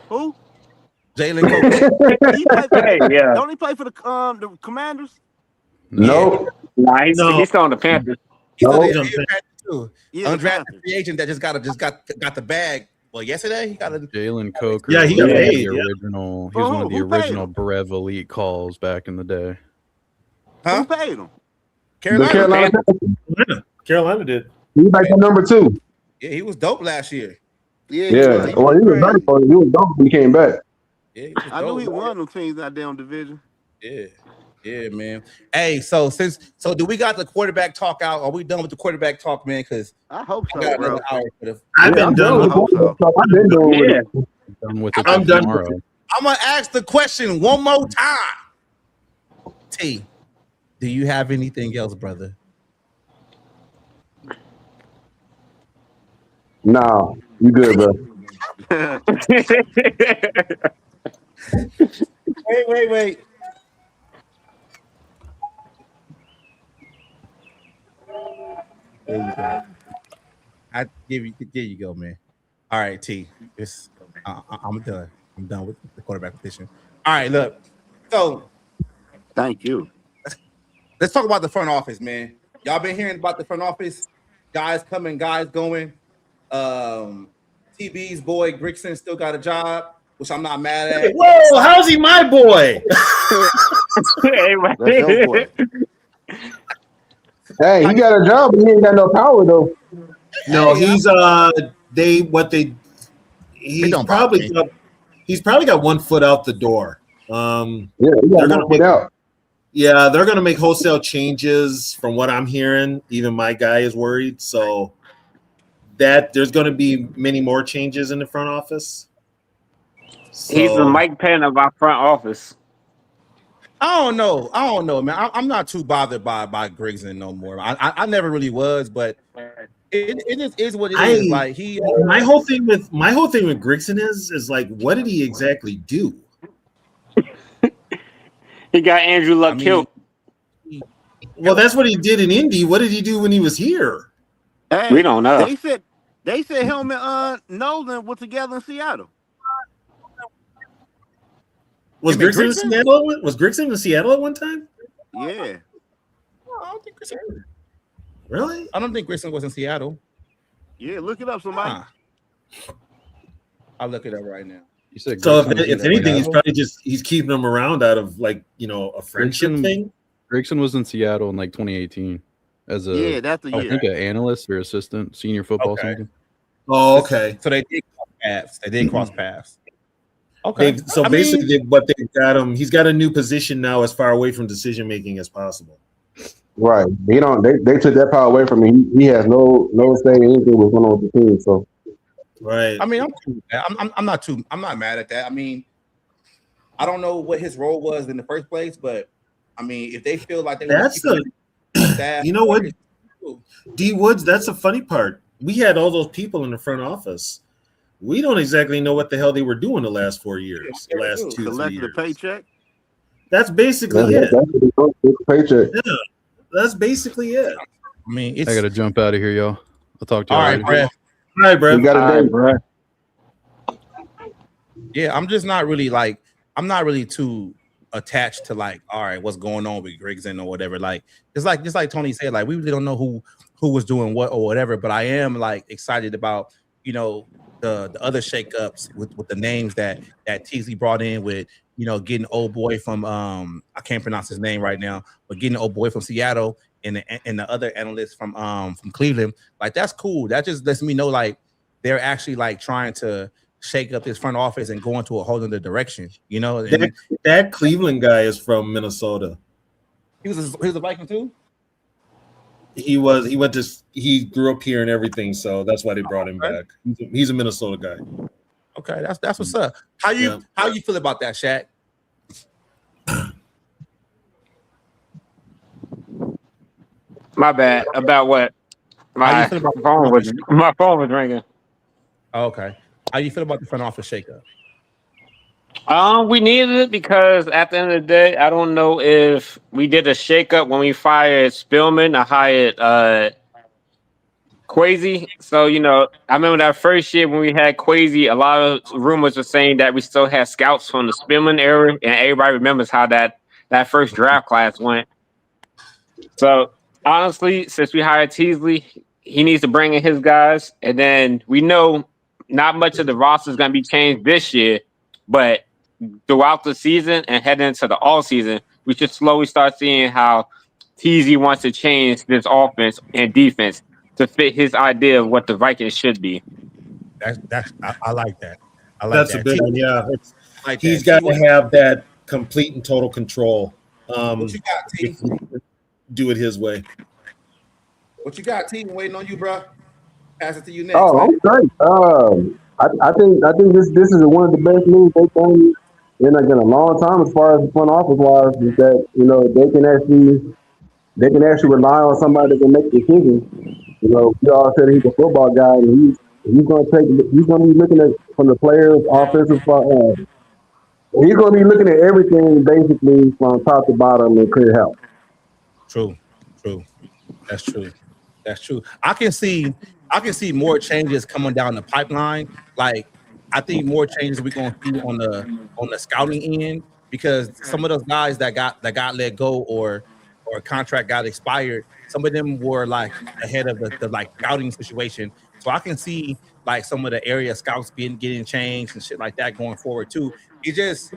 Who? Jalen Coker. He play for, Hey, yeah. Don't he play for the Commanders? Nope. Nah, he's still on the Panthers. He's No. still there, too. Yeah, the Undrafted Panthers. free agent that just got the bag. Well, yesterday he got a Jalen Coker. Yeah, he got was one of paid, the yeah. original. He For was one who? of the Who paid original him? Brev Elite calls back in the day. huh? Who paid him? The Carolina. Carolina did. He's like the number 2. Yeah, he was dope last year. Yeah. Well, he was nice. He was dope when he came back. Yeah, he was I knew dope, he man. won them teams in that damn division. Yeah, man. Hey, so do we got the quarterback talk out? Are we done with the quarterback talk, man? Because I hope I so, got bro. another hour for the. I've been done with I've been doing with Yeah. it. Done with it I'm till done tomorrow. I'm gonna ask the question one more time. T, do you have anything else, brother? Nah, you good, bro. Wait. There you go. There you go, man. All right, T. I'm done. I'm done with the quarterback position. All right, look. So Thank you. let's talk about the front office, man. Y'all been hearing about the front office? Guys coming, guys going. TB's boy Grigson still got a job, which I'm not mad at. Whoa, how's he my boy? Hey, man. That's your boy. Hey, he got a job, but he ain't got no power though. No, Hey, he's he's don't bother probably me. he's probably got 1 foot out the door. Yeah, he They're got gonna one foot make out. they're gonna make wholesale changes from what I'm hearing. Even my guy is worried, so that there's gonna be many more changes in the front office. He's the So Mike Penn of our front office. I don't know, man. I'm not too bothered by Grigson no more. I never really was, but it just is what it is. Like my whole thing with Grigson is like, what did he exactly do? He got Andrew Luck killed. Well, that's what he did in Indy. What did he do when he was here? Hey, We don't know. They said him and Nolan were together in Seattle. Was Grigson in Seattle? Was Grigson in Seattle at one time? Yeah. I don't think Grigson. Really? I don't think Grigson was in Seattle. Yeah, look it up, somebody. I'll look it up right now. You said So Grigson if anything, he's probably he's keeping him around out of like a friendship thing. Grigson was in Seattle in like 2018 as that's the I year. think an analyst or assistant, senior football something. Oh, okay. So they did cross paths. They did cross paths. Okay. So basically, what they've got him, he's got a new position now, as far away from decision making as possible. Right. They took that power away from him. He has no say in anything what's going on with the team. So right. I mean, I'm cool with that. I'm not mad at that. I mean, I don't know what his role was in the first place, but I mean, if they feel like they you know what, D Woods, that's the funny part. We had all those people in the front office. We don't exactly know what the hell they were doing the last 4 years, the last 2-3 Collected years. a paycheck. That's basically it. That's paycheck. Yeah, that's basically it. I mean, I gotta jump out of here, y'all. I'll talk to you all right, later. All right, bro. You got a date. Bro. Yeah, I'm just not really I'm not really too attached to all right, what's going on with Grigson or whatever. Like just like Tony said, like we really don't know who was doing what or whatever, but I am excited about the other shakeups with the names that Teasley brought in with getting old boy from I can't pronounce his name right now, but getting old boy from Seattle and the other analyst from Cleveland. Like that's cool. That just lets me know they're actually trying to shake up this front office and go into a whole other direction. And That Cleveland guy is from Minnesota. he was a Viking too. He grew up here and everything, so that's why they brought him back. He's a Minnesota guy. Okay, that's what's up. How you feel about that, Shaq? My bad. About what? My phone was ringing. Oh, okay. How you feel about the front office shakeup? We needed it because at the end of the day, I don't know if we did a shakeup when we fired Spillman or hired Quasi. So I remember that first year when we had Quasi, a lot of rumors were saying that we still had scouts from the Spillman era, and everybody remembers how that first draft class went. So honestly, since we hired Teasley, he needs to bring in his guys, and then we know not much of the roster is going to be changed this year, but throughout the season and heading into the all season, we should slowly start seeing how Teasley wants to change this offense and defense to fit his idea of what the Vikings should be. I like that. That's a big one. Yeah, he's got to have that complete and total control. What you got, T? Do it his way. What you got, T? Waiting on you, bro. Pass it to you next. Oh, I'm great. I think this is one of the best moves they've done in a long time as far as the front office wise. Is that they can actually rely on somebody that can make decisions. We all said he's a football guy, and he's going to be looking at from the players, offensive part. He's going to be looking at everything basically from top to bottom and clear help. True. That's true. I can see more changes coming down the pipeline. I think more changes we're going to see on the scouting end, because some of those guys that got let go or a contract got expired, some of them were ahead of the scouting situation. So I can see some of the area scouts getting changed and shit like that going forward too. It's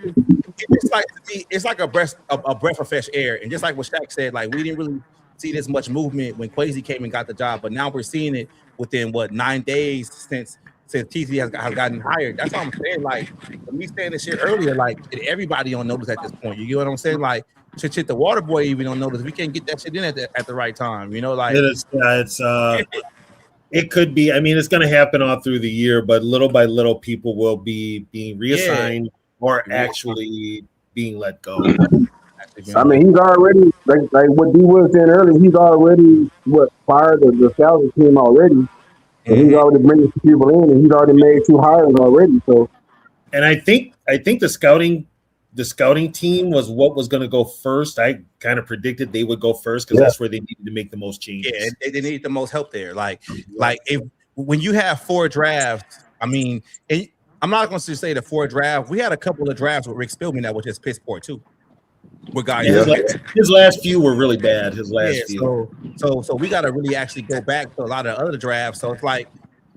like a breath of fresh air. And just like what Shaq said, we didn't really see this much movement when Kwesi came and got the job, but now we're seeing it within 9 days since TC has gotten hired. That's what I'm saying. Like, when we saying this shit earlier, like, everybody on notice at this point. You get what I'm saying? Like, shit, the water boy even don't notice. We can't get that shit in at the right time. You know, like it could be. I mean, it's going to happen all through the year, but little by little, people will be being reassigned or actually being let go. I mean, he's already like what D was saying earlier. He's already fired the scouting team already, and he's already bringing some people in, and he's already made 2 hires already. So, and I think the scouting team was what was going to go first. I kind of predicted they would go first because that's where they needed to make the most changes. Yeah, they need the most help there. Like when you have 4 drafts, I mean, I'm not going to say the 4 drafts. We had a couple of drafts with Rick Spielman that was just piss poor too. With guys, his last few were really bad. His last few. So we got to really actually go back to a lot of other drafts. So it's like,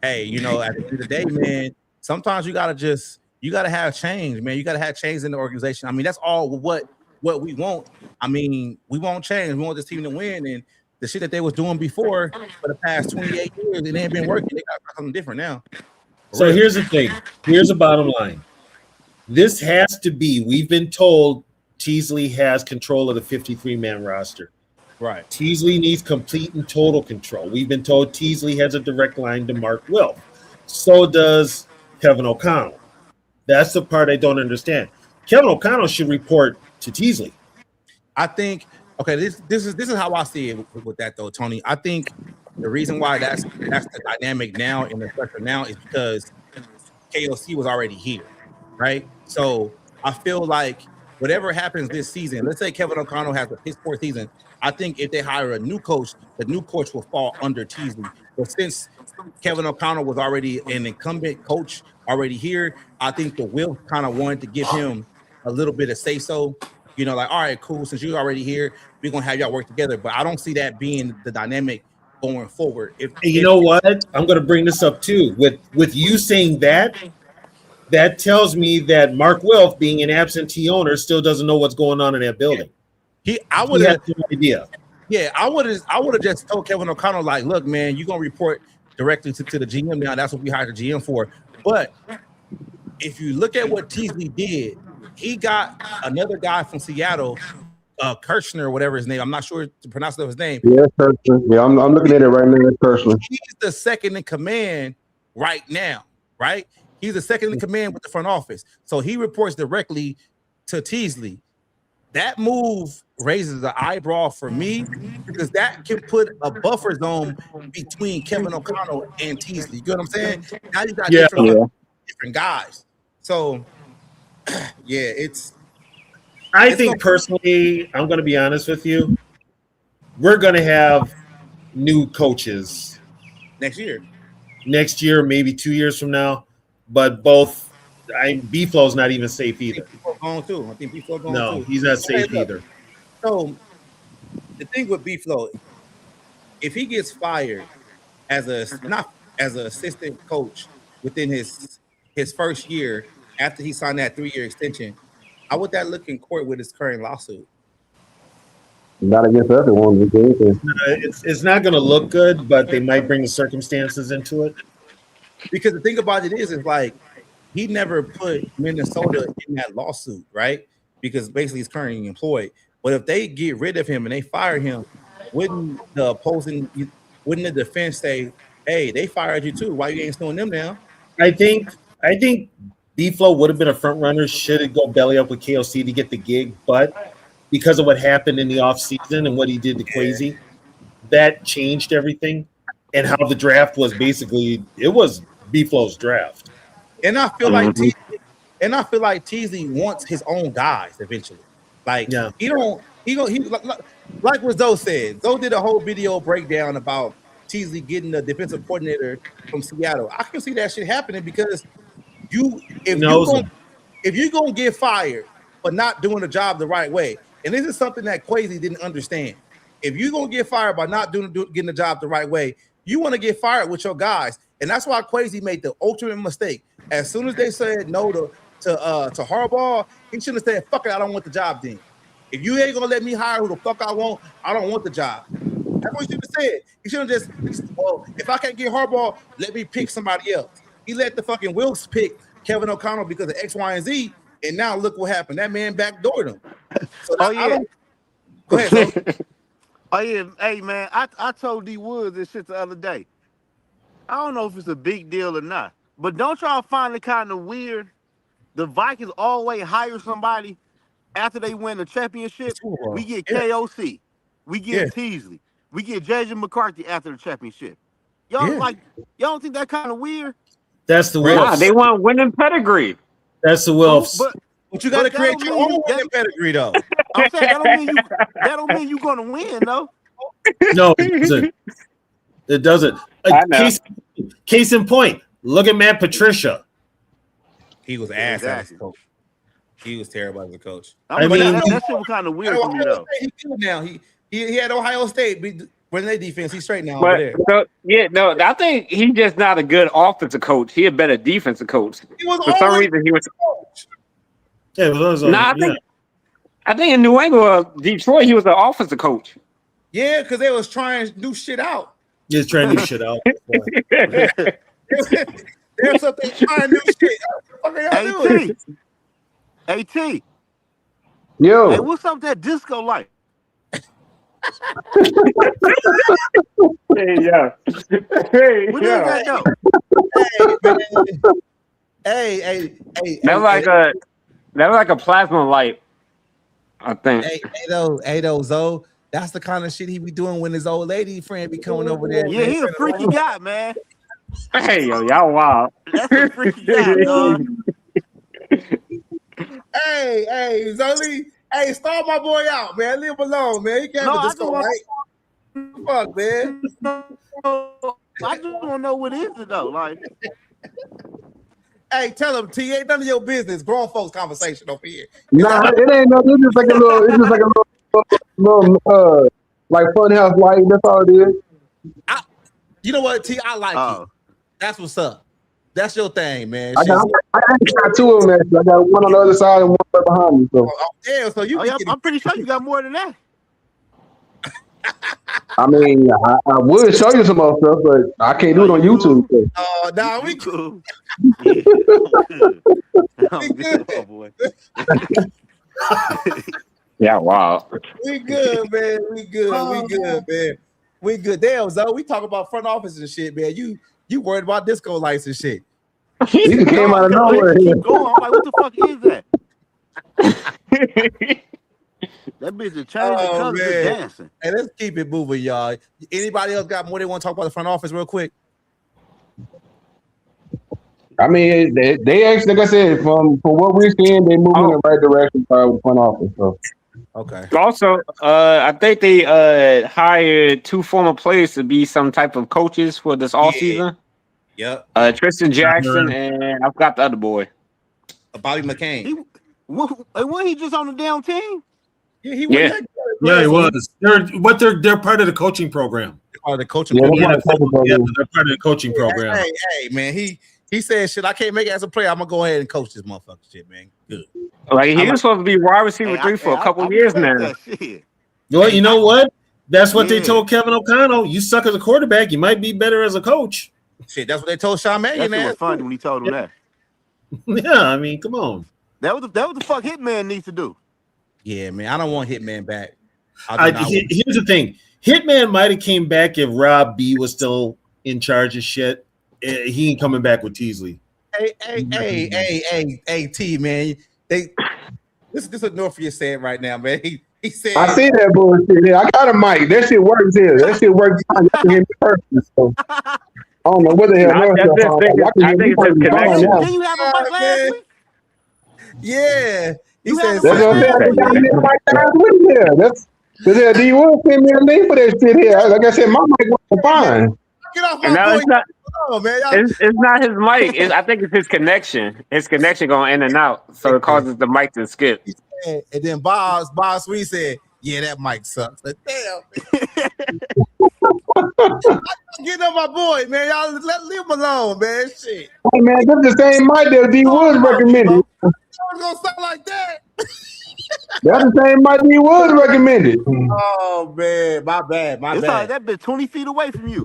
hey, you know, at the end of the day, man, sometimes you got to have change, man. You got to have change in the organization. I mean, that's all what we want. I mean, we want change. We want this team to win. And the shit that they was doing before for the past 28 years, it ain't been working. They got something different now. So here's the thing. Here's the bottom line. This has to be, we've been told Teasley has control of the 53-man roster. Right. Teasley needs complete and total control. We've been told Teasley has a direct line to Mark Wilf. So does Kevin O'Connell. That's the part I don't understand. Kevin O'Connell should report to Teasley. I think, okay, this is how I see it with that though, Tony. I think the reason why that's the dynamic now in the structure now is because KOC was already here, right? So I feel like whatever happens this season, let's say Kevin O'Connell has his 4th season. I think if they hire a new coach, the new coach will fall under Teasley. But since Kevin O'Connell was already an incumbent coach already here, I think the Will kind of wanted to give him a little bit of say-so. You know, like, all right, cool. Since you're already here, we're gonna have y'all work together. But I don't see that being the dynamic going forward. You know what? I'm gonna bring this up too. With you saying that. That tells me that Mark Wilf, being an absentee owner, still doesn't know what's going on in that building. I would have no idea. Yeah, I would have just told Kevin O'Connell, like, look, man, you're gonna report directly to the GM now. That's what we hired the GM for. But if you look at what Teasley did, he got another guy from Seattle, Kirshner, whatever his name. I'm not sure to pronounce his name. Yeah, Kirshner. Yeah, I'm looking at it right now. Kirshner. He's the second in command right now, right? He's the second in command with the front office. So he reports directly to Teasley. That move raises an eyebrow for me because that can put a buffer zone between Kevin O'Connell and Teasley. You know what I'm saying? Now you got different guys. So, yeah, I think personally, I'm going to be honest with you. We're going to have new coaches next year, maybe 2 years from now. But B-Flow's not even safe either. I think B-Flow going no, too. He's not safe either. So the thing with B-Flow, if he gets fired as an assistant coach within his first year after he signed that 3-year extension, how would that look in court with his current lawsuit? Not against everyone. It's not going to look good, but they might bring the circumstances into it. Because the thing about it is like he never put Minnesota in that lawsuit, right? Because basically he's currently employed. But if they get rid of him and they fire him, wouldn't the defense say, "Hey, they fired you too. Why you ain't slowing them down?" I think B-Flow would have been a front runner. Should it go belly up with KOC to get the gig, but because of what happened in the offseason and what he did to Kwesi, that changed everything. And how the draft was basically, it was B-Flow's draft. And I feel like Teasley wants his own guys eventually. Like he like what Zoe said. Zoe did a whole video breakdown about Teasley getting the defensive coordinator from Seattle. I can see that shit happening because if you're gonna get fired for not doing the job the right way, and this is something that Kwesi didn't understand. If you're gonna get fired by not getting the job the right way, you want to get fired with your guys, and that's why Kwesi made the ultimate mistake. As soon as they said no to Harbaugh, he shouldn't have said, "Fuck it, I don't want the job." Then, if you ain't gonna let me hire who the fuck I don't want the job. That's what he should have said. He should have well, if I can't get Harbaugh, let me pick somebody else. He let the fucking Wilkes pick Kevin O'Connell because of X, Y, and Z, and now look what happened. That man backdoored him. So Oh yeah. Go ahead, so. Oh yeah. Hey man, I told D Woods this shit the other day. I don't know if it's a big deal or not, but don't y'all find it kind of weird? The Vikings always hire somebody after they win the championship. We get KOC, we get Teasley, we get JJ McCarthy after the championship. Y'all y'all don't think that kind of weird? That's the Nah, Wolves. they want winning pedigree. That's the Wolves. But you got to create your own winning pedigree, though. I'm saying that don't mean you gonna win, though. No, it doesn't. It doesn't. Case in point, look at Matt Patricia. He was ass as a coach. He was terrible as a coach. I mean, that shit was kind of weird to me, though. He good now. He had Ohio State running their defense. He's straight now. But I think he's just not a good offensive coach. He a better defensive coach. For some reason, he was. I think in New England, Detroit, he was an offensive coach. Yeah, because they was trying new shit out. Just trying new shit out. There's something trying new shit. What y'all doing? AT. Yo. Hey, what's up with that disco light? Hey, yeah. What is that though? Hey. That was like a plasma light, I think. Hey, Zo. That's the kind of shit he be doing when his old lady friend be coming over there. Yeah, he a freaky guy, man. Hey, yo, y'all wild. That's a freaky guy, dog. Hey, Zoli. Hey, start my boy out, man. Leave him alone, man. He can't disco, right? Fuck, man. I just want to know what is it though, like. Hey, tell him T ain't none of your business. Grown folks conversation over here. Nah, it ain't no. It's just like a little. It's just like a little like funhouse light. That's all it is. You know what, T? I like it. That's what's up. That's your thing, man. I got two of them. Actually. I got one on the other side and one right behind me. So. Yeah, so you. I'm pretty sure you got more than that. I mean, I would show you some more stuff, but I can't do it on YouTube. So. Oh, nah, we cool. We good, oh boy. Yeah, wow. We good, man. We good, man. We good. Damn, Zo, we talk about front office and shit, man. You worried about disco lights and shit. You came out of nowhere. I'm like, what the fuck is that? That bitch is changing colors and dancing. Hey, let's keep it moving, y'all. Anybody else got more they want to talk about the front office real quick? I mean, they actually, like I said, from what we're seeing, they moving in the right direction with the front office. So. Okay. Also, I think they hired 2 former players to be some type of coaches for this all season. Yep. Tristan Jackson and I forgot the other boy. Bobby McCain. Wasn't he just on the damn team? Yeah, he was. Yeah, he was. They're part of the coaching program. They're part of the coaching program. They're part of the coaching program. Hey, man, he said, "Shit, I can't make it as a player. I'm gonna go ahead and coach this motherfucker shit, man." Good. Like he was supposed to be wide receiver 3 for a couple of years now. Well, you know what? That's what they told Kevin O'Connell. You suck as a quarterback. You might be better as a coach. Shit, that's what they told Sean Mannion. That was funny when he told him that. Yeah, I mean, come on. That was the fuck Hitman needs to do. Yeah, man, I don't want Hitman back. Here's the thing: Hitman might have came back if Rob B was still in charge of shit. He ain't coming back with Teasley. Hey, T, man. This is what Norfolk said right now, man. He said, I see that bullshit here. I got a mic. That shit works here. That shit works fine. You can hear me perfect. So. I don't know what the hell. I think it's his connection. Did you have a mic last week? Yeah. He said, that's what I'm saying. I got me a mic last week here. That's because D Wood sent me a link for that shit here. Like I said, my mic was fine. Get off my boy. It's not his mic. I think it's his connection. His connection going in and out, so it causes the mic to skip. And then Bob Sweet said, "Yeah, that mic sucks." Like, damn. Get on my boy, man. Y'all leave him alone, man. Shit. Hey, man, this is the same mic that D Wood recommended. It's gonna sound like that. That's the same Mike D. Woods recommended. Oh man, my bad. It's like that bitch 20 feet away from you.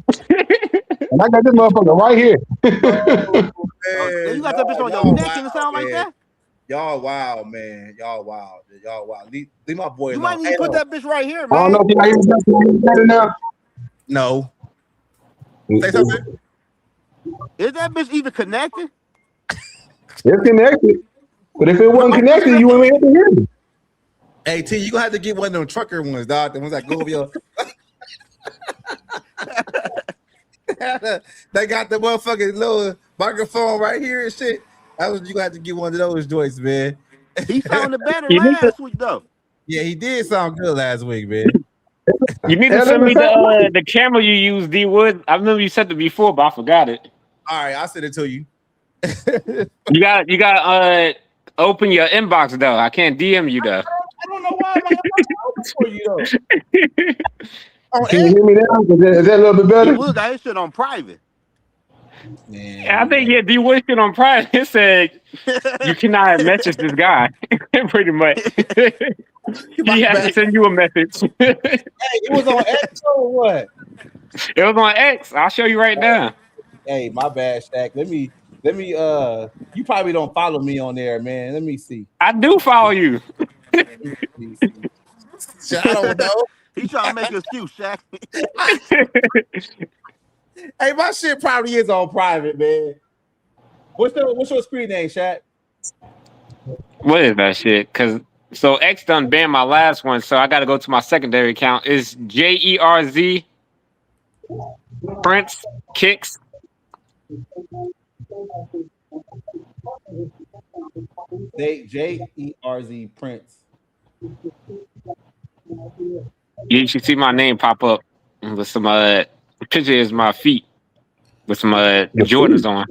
And I got this motherfucker right here. Then you got that bitch on your neck and it sound like that. Y'all wow, man. Y'all wow. Leave my boy You alone. might need to put that bitch right here, I don't man. know if y'all hear me better now. No. Say something. Is that bitch even connected? It's connected. But if it wasn't connected, you wouldn't have to hear me. Hey T, you gonna have to get one of them trucker ones, dog. The ones that go over your they got the motherfucking little microphone right here and shit. That was you gonna have to get one of those joints, man. He sounded better You need to- last week though. Yeah, he did sound good last week, man. You need to send me the camera you use, D Wood. I remember you said it before, but I forgot it. All right, I'll send it to you. You got open your inbox though. I can't DM you though. I don't know why my inbox open for you though. Can you hear me now? Is that a little bit He better? would got his shit on private. I think D Wood shit on private. It said you cannot message this guy. Pretty much. He has to send you a message. Hey, it was on X or what? It was on X. I'll show you right now. Hey, my bad, Shaq. Let me you probably don't follow me on there, man. Let me see. I do follow you. I don't know. He trying to make an excuse, Shaq. Hey, my shit probably is on private, man. What's your screen name, Shaq? What is that shit? So X done banned my last one, so I got to go to my secondary account. It's JERZ Prince Kicks. JERZ Prince. You should see my name pop up with some pictures of my feet with some Jordans on.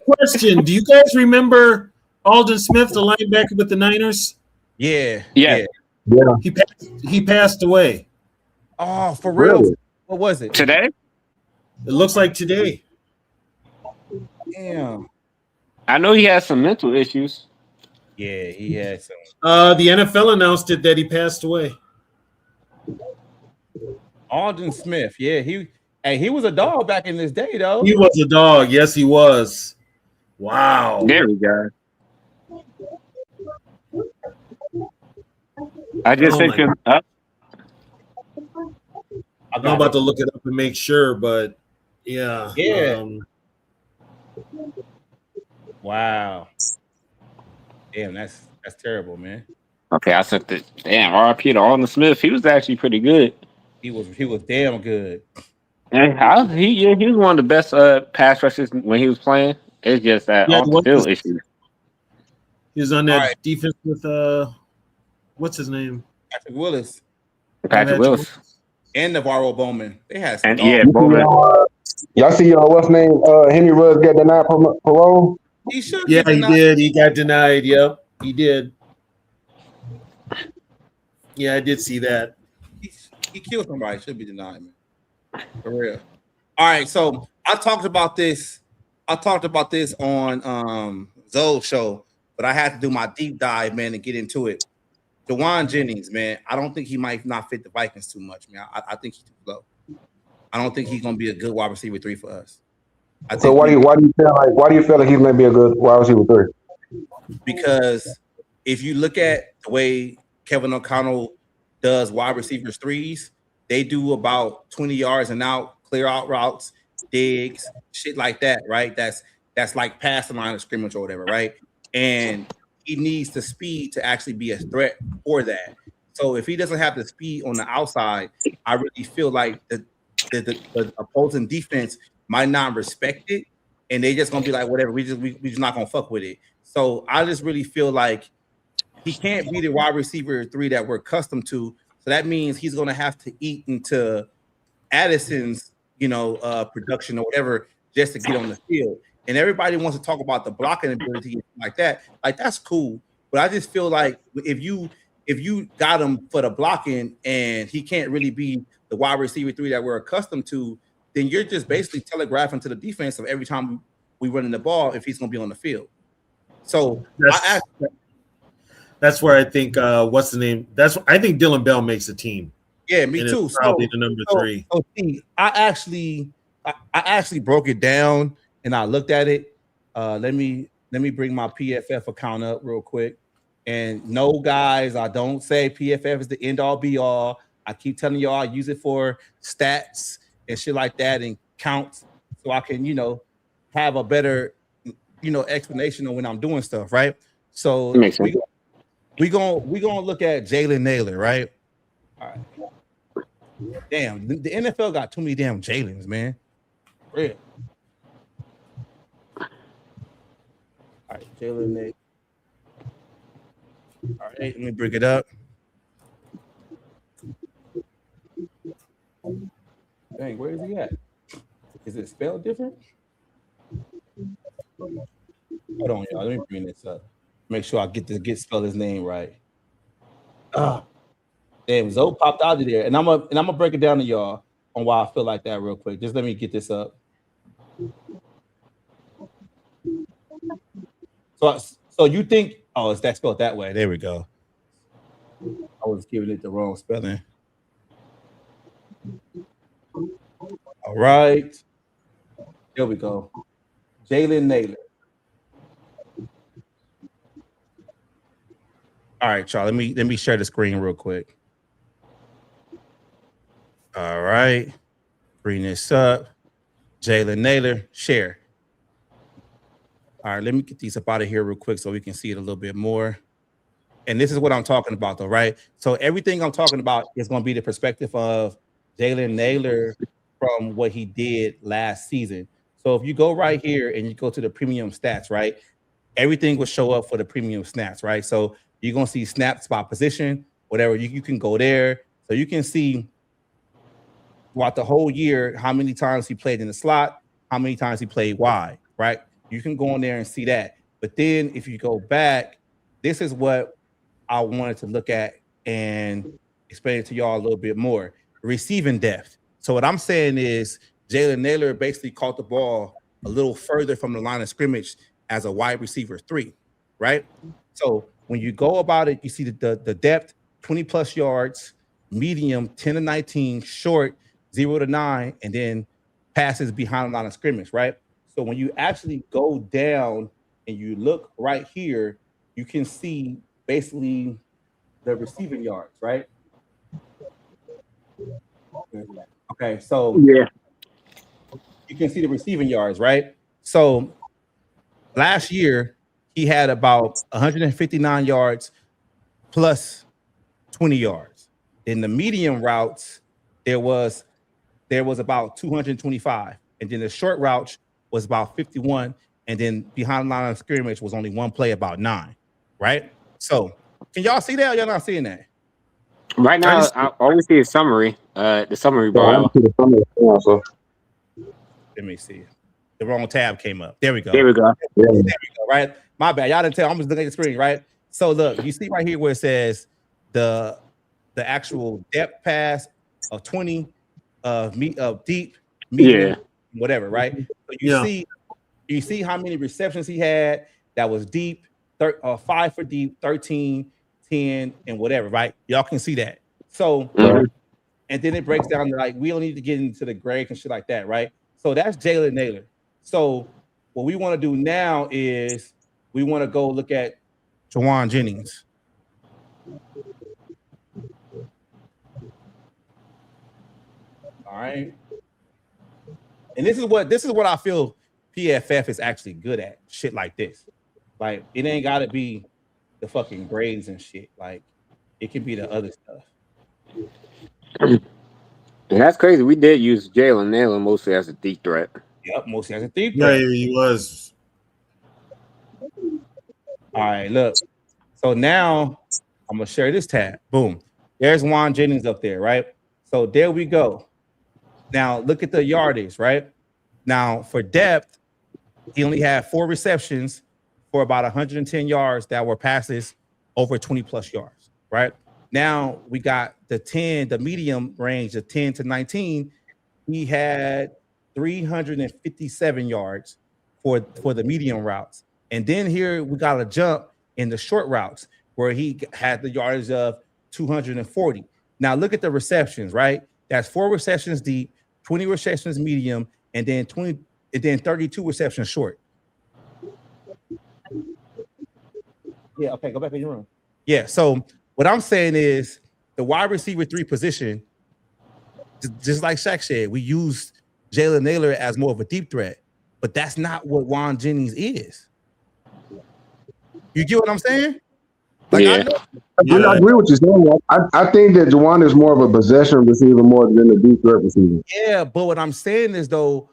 Question: do you guys remember Aldon Smith, the linebacker with the Niners? Yeah. He passed away. Oh, for real? Really? What was it? Today? It looks like today. Damn. I know he has some mental issues. Yeah, he had some. The NFL announced it that he passed away. Aldon Smith. Yeah, he was a dog back in this day, though. He was a dog. Yes, he was. Wow. There we go. I just sent you up. I'm about to look it up and make sure, but yeah. Yeah. Wow. Damn, that's terrible, man. Okay, I sent the damn RP to Aldon Smith. He was actually pretty good. He was damn good. And he was one of the best pass rushers when he was playing. It's just that off the field issue. He was on that defense with what's his name? Patrick Willis. And Navarro Bowman. They had some Bowman. Y'all see what's his name? Henry Ruggs got denied parole? He should. Yeah, he did. He got denied. Yep, he did. Yeah, I did see that. He killed somebody. Should be denied, man. For real. All right, so I talked about this on Zoe's show, but I had to do my deep dive, man, and get into it. Jauan Jennings, man, I don't think he might not fit the Vikings too much, man. I think he's too low. I don't think he's gonna be a good wide receiver 3 for us. So why do you feel like he's gonna be a good wide receiver 3? Because if you look at the way Kevin O'Connell does wide receivers 3s, they do about 20 yards and out, clear out routes, digs, shit like that, right? That's like past the line of scrimmage or whatever, right? And he needs the speed to actually be a threat for that. So if he doesn't have the speed on the outside, I really feel like the opposing defense might not respect it, and they just gonna be like, whatever, we just not gonna fuck with it. So I just really feel like he can't be the wide receiver 3 that we're accustomed to. So that means he's gonna have to eat into Addison's, production or whatever just to get on the field. And everybody wants to talk about the blocking ability like that. Like, that's cool. But I just feel like if you got him for the blocking and he can't really be the wide receiver 3 that we're accustomed to, then you're just basically telegraphing to the defense of every time we run in the ball if he's going to be on the field. So that's where I think what's the name? I think Dylan Bell makes the team. Yeah, me and too. It's probably the number 3. So see, I actually broke it down and I looked at it. Let me bring my PFF account up real quick. And no, guys, I don't say PFF is the end all be all. I keep telling y'all I use it for stats and shit like that and counts, so I can have a better explanation of when I'm doing stuff, right? So we gonna look at Jalen Naylor, right? All right. Damn, the NFL got too many damn Jalens, man. Real. All right, Jalen Naylor. All right, let me bring it up. Dang, where is he at? Is it spelled different? Hold on, y'all. Let me bring this up. Make sure I get spell his name right. Damn, Zoe popped out of there, and I'm gonna break it down to y'all on why I feel like that real quick. Just let me get this up. So you think? Oh, is that spelled that way? There we go. I was giving it the wrong spelling. All right, there we go. Jalen Naylor. All right, y'all. Let me share the screen real quick. All right, bring this up. Jalen Naylor, share. All right, let me get these up out of here real quick so we can see it a little bit more. And this is what I'm talking about, though, right? So everything I'm talking about is going to be the perspective of Jalen Naylor from what he did last season. So if you go right here and you go to the premium stats, right, everything will show up for the premium snaps, right? So you're going to see snaps by position, whatever. You can go there. So you can see throughout the whole year how many times he played in the slot, how many times he played wide, right? You can go in there and see that. But then if you go back, this is what I wanted to look at and explain it to y'all a little bit more. Receiving depth. So what I'm saying is Jalen Naylor basically caught the ball a little further from the line of scrimmage as a wide receiver 3, right? So when you go about it, you see the depth, 20 plus yards, medium, 10 to 19, short, 0 to 9, and then passes behind the line of scrimmage, right? So when you actually go down and you look right here, you can see basically the receiving yards, right? Okay, so yeah, you can see the receiving yards, right? So last year he had about 159 yards plus 20 yards. In the medium routes, there was about 225, and then the short routes was about 51, and then behind the line of scrimmage was only one play, about 9, right? So can y'all see that? Or y'all not seeing that? right now I always see a summary. The summary bar. Let me see. The wrong tab came up. There we go. There we go. There we go. Right. My bad. Y'all didn't tell. I'm just looking at the screen. Right. So look, you see right here where it says the actual depth pass of 20 of deep, medium, whatever. Right. So you see how many receptions he had that was deep, 5 for deep, 13, 10, and whatever. Right. Y'all can see that. So and then it breaks down to like we don't need to get into the grades and shit like that. Right. So that's Jalen Naylor. So what we want to do now is we want to go look at Jauan Jennings. All right. And this is what I feel PFF is actually good at. Shit like this. Like it ain't gotta be the fucking grades and shit. Like it can be the other stuff. And that's crazy. We did use Jalen Naylor mostly as a deep threat. Yep, mostly as a deep threat. Yeah, he was. All right, look. So now I'm gonna share this tab. Boom. There's Jauan Jennings up there, right? So there we go. Now look at the yardage, right? Now for depth, he only had 4 receptions for about 110 yards that were passes over 20 plus yards, right? Now we got the medium range of 10 to 19. He had 357 yards for the medium routes And then here we got a jump in the short routes where he had the yardage of 240. Now look at the receptions, right? That's 4 receptions deep, 20 receptions medium, and then 32 receptions short. Yeah, okay, go back in your room. Yeah, so what I'm saying is the wide receiver 3 position, just like Shaq said, we use Jalen Naylor as more of a deep threat, but that's not what Jauan Jennings is. You get what I'm saying? Like, Yeah. I agree with you saying. I think that Jauan is more of a possession receiver more than a deep threat receiver. Yeah, but what I'm saying is though,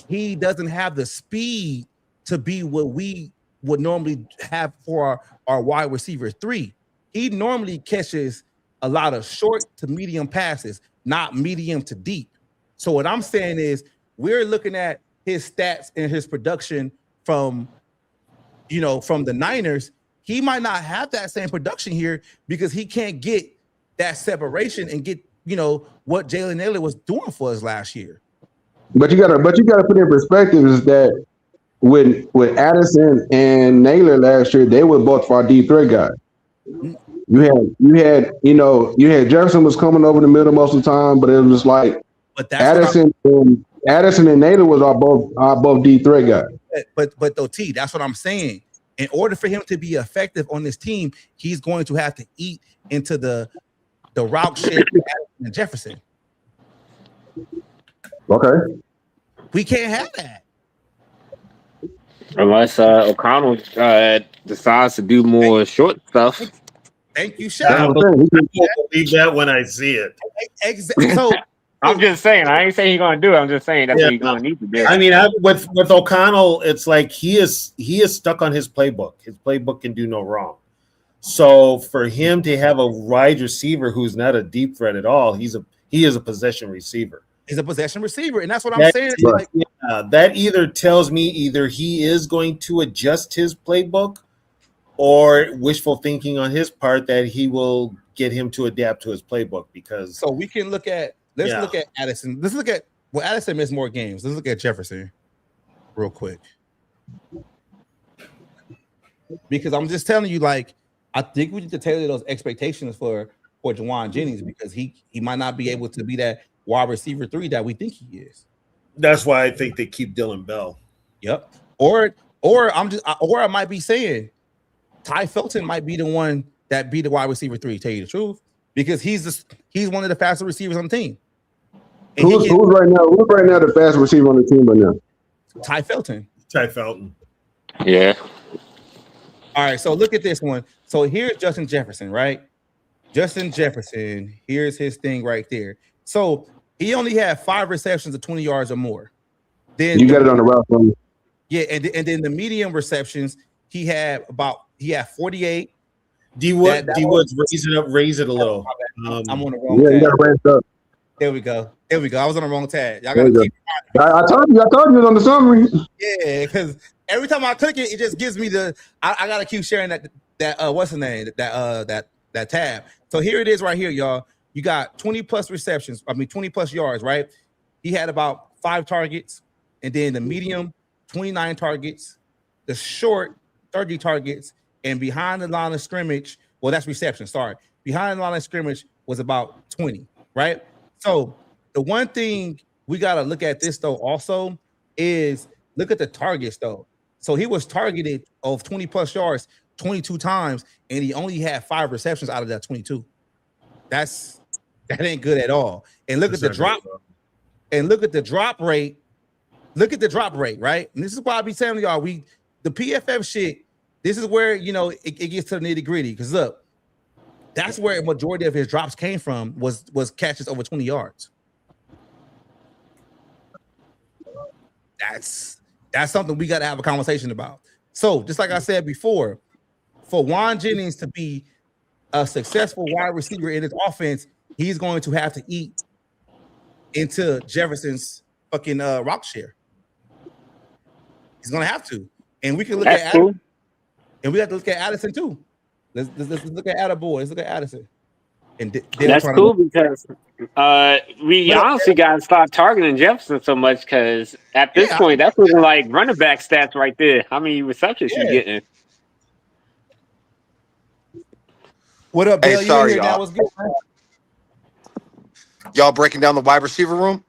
he doesn't have the speed to be what we would normally have for our wide receiver 3. He normally catches a lot of short to medium passes, not medium to deep. So what I'm saying is we're looking at his stats and his production from the Niners. He might not have that same production here because he can't get that separation and get, what Jalen Naylor was doing for us last year. But you gotta put in perspective is that with Addison and Naylor last year, they were both our deep threat guys. You had Jefferson was coming over the middle most of the time, but it was like Addison and Naylor was our both deep threat guys. But though T, that's what I'm saying. In order for him to be effective on this team, he's going to have to eat into the route share and Jefferson. Okay. We can't have that. Unless O'Connell decides to do more short stuff. Thank you, I Shaq. believe that when I see it. So I'm just saying. I ain't saying he's gonna do it. I'm just saying that's what he's gonna need to do. I mean, with O'Connell, it's like he is stuck on his playbook. His playbook can do no wrong. So for him to have a wide receiver who's not a deep threat at all, he is a possession receiver. He's a possession receiver, and that's what I'm saying. Like, that either tells me either he is going to adjust his playbook, or wishful thinking on his part that he will get him to adapt to his playbook. Because so we can look at look at Addison. Let's look at Addison missed more games. Let's look at Jefferson real quick, because I'm just telling you, like, I think we need to tailor those expectations for Jauan Jennings because he might not be able to be that wide receiver 3 that we think he is. that's why I think they keep Dylan Bell. Yep. Or I might be saying Ty Felton might be the one that be the wide receiver 3. Tell you the truth, because he's one of the fastest receivers on the team. Who's right now the fastest receiver on the team right now? Ty Felton. Yeah. All right, so look at this one. So here's Justin Jefferson, right? Justin Jefferson, here's his thing right there. So he only had 5 receptions of 20 yards or more. Then you got it on the route from. Yeah, and then the medium receptions, he had 48. D Woods, raise it a little. I'm on the wrong tab. You got to raise it up. There we go. I was on the wrong tab. Y'all gotta keep I told you it was on the summary. Yeah, because every time I click it, it just gives me I gotta keep sharing that what's the name? That tab. So here it is right here, y'all. You got 20 plus receptions, 20 plus yards, right? He had about 5 targets, and then the medium, 29 targets, the short, 30 targets, and behind the line of scrimmage, well, that's reception, sorry. Behind the line of scrimmage was about 20, right? So the one thing we got to look at this, though, also is look at the targets, though. So he was targeted of 20 plus yards 22 times, and he only had 5 receptions out of that 22. That ain't good at all. And look at the drop. And look at the drop rate. Look at the drop rate, right? And this is why I be telling y'all, the PFF shit, this is where, it gets to the nitty gritty. Because look, that's where a majority of his drops came from was catches over 20 yards. That's something we got to have a conversation about. So just like I said before, for Jauan Jennings to be a successful wide receiver in his offense, he's going to have to eat into Jefferson's fucking rock share. He's gonna have to, and we can look at Addison, and we have to look at Addison too. Let's look at Attaboy. Let's look at Addison. And That's cool because we honestly got to start targeting Jefferson so much because at this point, that's looking like running back stats right there. How many receptions he's getting? What up, Hey, Dale? You in sorry, here now? y'all. What's good, man? Y'all breaking down the wide receiver room?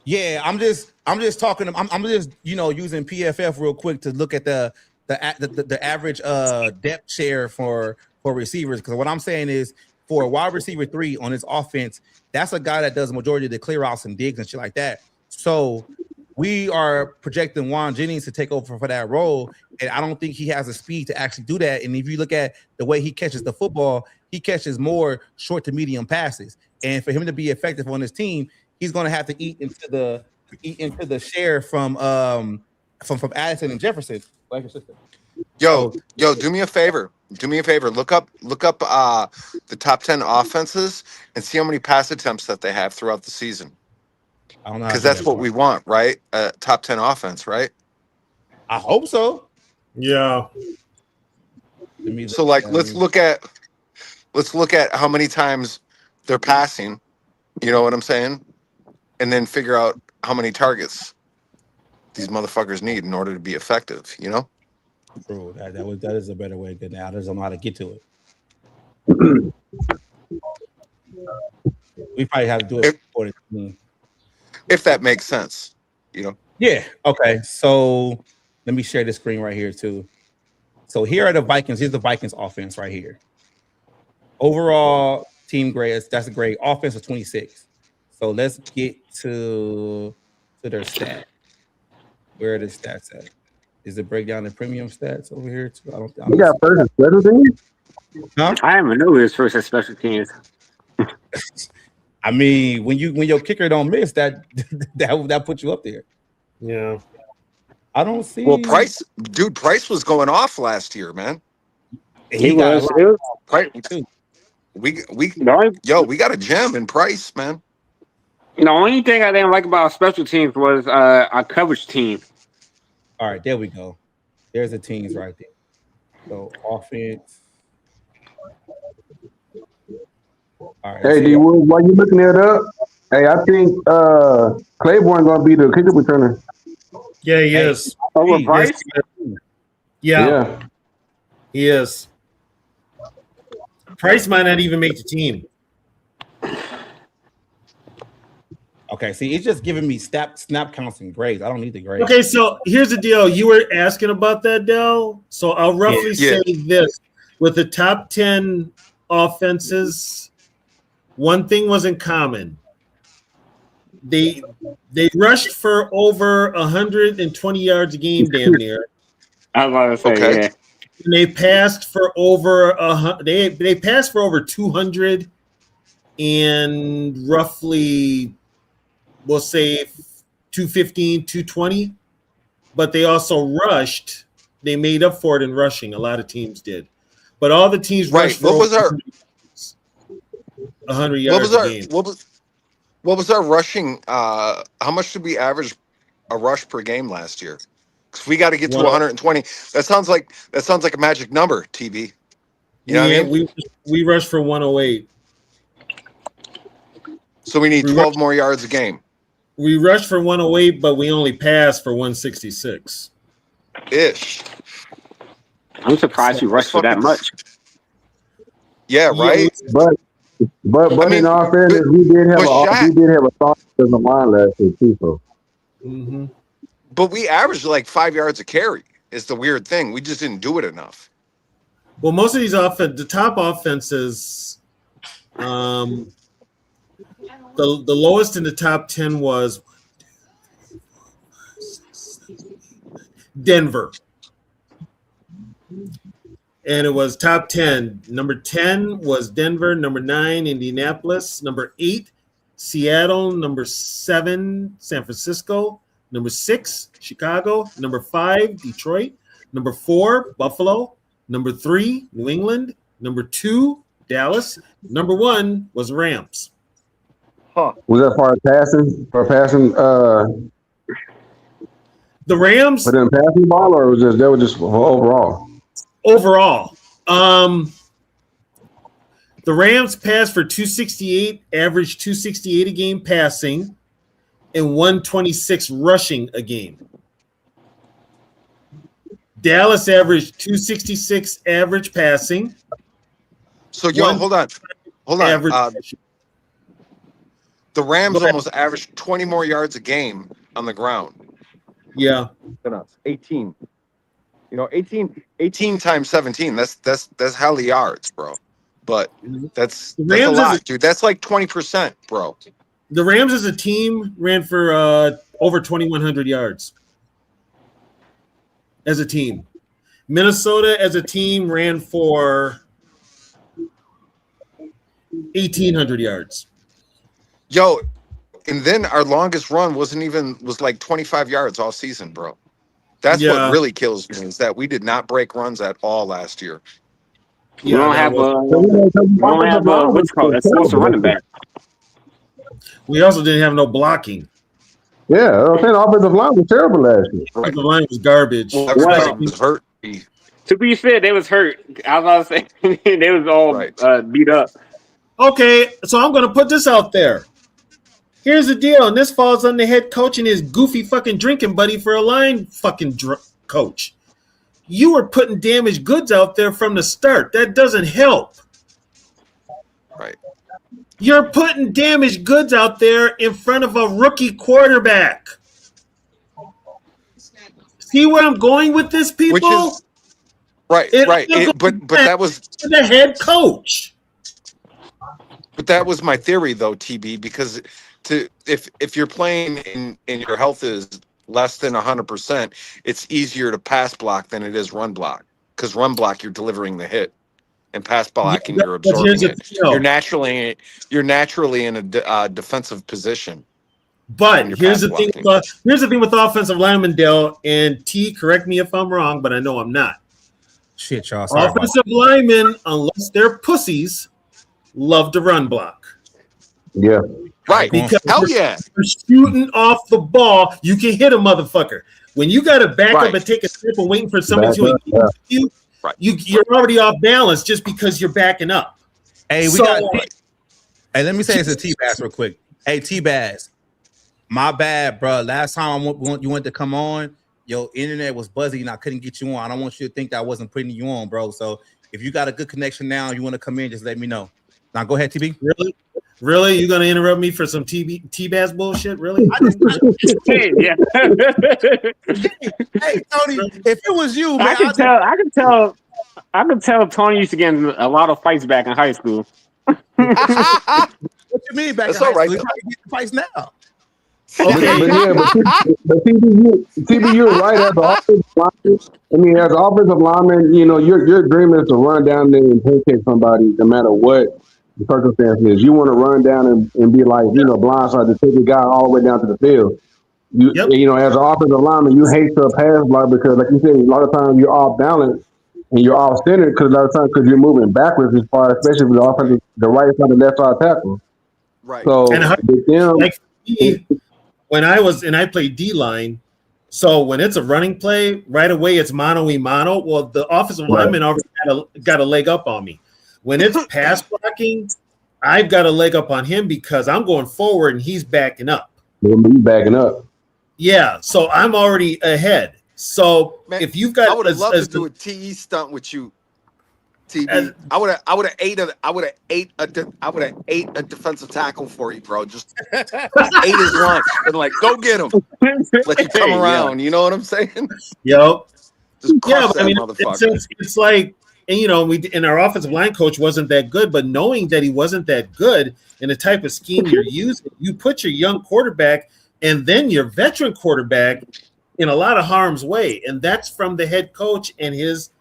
Yeah, I'm just talking. I'm just using PFF real quick to look at the average depth share for receivers. Because what I'm saying is for a wide receiver 3 on his offense, that's a guy that does the majority of the clear outs and digs and shit like that. So we are projecting Jauan Jennings to take over for that role, and I don't think he has the speed to actually do that. And if you look at the way he catches the football, he catches more short to medium passes. And for him to be effective on his team, he's going to have to eat into the share from Addison and Jefferson. Yo, do me a favor. Look up the top 10 offenses and see how many pass attempts that they have throughout the season. I don't know, because that's what we want, right? Top 10 offense, right? I hope so. Yeah. So like, let's look at how many times they're passing. You know what I'm saying? And then figure out how many targets these motherfuckers need in order to be effective. You know? Bro, that is a better way to get now. I just don't know how to get to it. We probably have to do it for the team. If that makes sense, you know? Yeah. Okay. So let me share the screen right here too. So here are the Vikings. Here's the Vikings offense right here. Overall team grades. That's a grade. Offense of 26. So let's get to their stat. Where are the stats at? Is it break down the premium stats over here too? I don't You got first and special teams? Huh? I didn't even know he was first at special teams. I mean, when your kicker don't miss, that puts you up there. Yeah. I don't see. Well, Price was going off last year, man. He was. It was Price. We got a gem in Price, man. The only thing I didn't like about special teams was our coverage team. All right, there we go. There's the teams right there. So offense. All right, hey, D Wood, while you looking it up, hey, I think Claiborne gonna be the kicker returner. Yeah, he is. Over Price? Yeah. He is. Price might not even make the team. Okay, see, it's just giving me snap counts and grades. I don't need the grades. Okay, so here's the deal. You were asking about that, Del. So I'll roughly say this. With the top 10 offenses, one thing was in common. They rushed for over 120 yards a game, damn near. I was about to say, yeah. And they passed for over they passed for over 200 and roughly, we'll say 215, 220. But they also rushed. They made up for it in rushing. A lot of teams did. But all the teams rushed for 100 yards a game. What was our rushing? How much did we average a rush per game last year? Because we got to get to 120. That sounds like a magic number, TB. You know what I mean? We rushed for 108. So we need 12 more yards a game. We rushed for 108, but we only passed for 166. Ish. I'm surprised you rushed for that much. Yeah, right. But in all fairness, we did have a thought in the line last year too. So. Mm-hmm. But we averaged like 5 yards a carry. Is the weird thing. We just didn't do it enough. Well, most of these the top offenses, the lowest in the top 10 was Denver. And it was top 10. Number 10 was Denver. Number 9, Indianapolis. Number 8, Seattle. Number 7, San Francisco. Number 6, Chicago. Number 5, Detroit. Number 4, Buffalo. Number 3, New England. Number 2, Dallas. Number 1 was Rams. Huh. Was that far passing? The Rams. For them passing ball, or was overall? Overall, The Rams passed for 268, averaged 268 a game passing, and 126 rushing a game. Dallas averaged 266 average passing. So, hold on. Average. The Rams almost averaged 20 more yards a game on the ground. Yeah. Than us. 18. 18 times 17. That's hella yards, bro. But that's a lot, dude. That's like 20%, bro. The Rams as a team ran for over 2,100 yards. As a team. Minnesota as a team ran for 1,800 yards. Yo, and then our longest run was like 25 yards all season, bro. That's what really kills me is that we did not break runs at all last year. We don't have what's called a source of running back. We also didn't have no blocking. Yeah, I was saying the offensive line was terrible last year. Right. The line was garbage. Well, everybody was hurt. To be fair, they was hurt. I was about to say they was all beat up. Okay, so I'm going to put this out there. Here's the deal, and this falls on the head coach and his goofy fucking drinking buddy for a line fucking coach. You were putting damaged goods out there from the start. That doesn't help. Right. You're putting damaged goods out there in front of a rookie quarterback. See where I'm going with this, people? Which is, right. But that was the head coach. But that was my theory, though, TB, because if you're playing and your health is less than 100%, it's easier to pass block than it is run block. Because run block, you're delivering the hit, and pass blocking, you're absorbing it. You're naturally in a defensive position. But here's the thing. Here's the thing with offensive linemen, Dell, and T. Correct me if I'm wrong, but I know I'm not. Shit, y'all. Offensive linemen, unless they're pussies, love to run block. Yeah. Right. Because hell yeah. You're shooting off the ball, you can hit a motherfucker. When you got to back up and take a step and waiting for somebody to engage you, you're already off balance just because you're backing up. Hey, hey, let me say this to T-Bass real quick. Hey, T-Bass, my bad, bro. Last time you went to come on, your internet was buzzy and I couldn't get you on. I don't want you to think that I wasn't putting you on, bro. So if you got a good connection now, you want to come in, just let me know. Now go ahead, TB. Really? You gonna interrupt me for some T-Bass bullshit? Really? Yeah. Hey, Tony, if it was you, man, I can tell Tony used to get in a lot of fights back in high school. What you mean back in high school? You probably get the fights now. But TB, you're right. As an offensive lineman, as an offensive lineman, your dream is to run down there and pancake somebody, no matter what the circumstance is. You want to run down and be like, blindside to take the guy all the way down to the field. As an offensive lineman, you hate to pass block because, like you said, a lot of times you're off balance and you're off centered because a lot of times you're moving backwards as far, especially with the offensive, the right side and left side tackle. Right. So when I played D-line, so when it's a running play, right away it's mano-a-mano. Well, the offensive lineman already got a leg up on me. When it's pass blocking, I've got a leg up on him because I'm going forward and he's backing up. He's backing up. Yeah, so I'm already ahead. So Man, if you've got, I would have loved to do a TE stunt with you, TB. I would have ate a defensive tackle for you, bro. Just ate his lunch and like, go get him. Let you come around. You know what I'm saying? Yo. Just crush that motherfucker. It's like, and our offensive line coach wasn't that good, but knowing that he wasn't that good and the type of scheme you're using, you put your young quarterback and then your veteran quarterback in a lot of harm's way, and that's from the head coach and his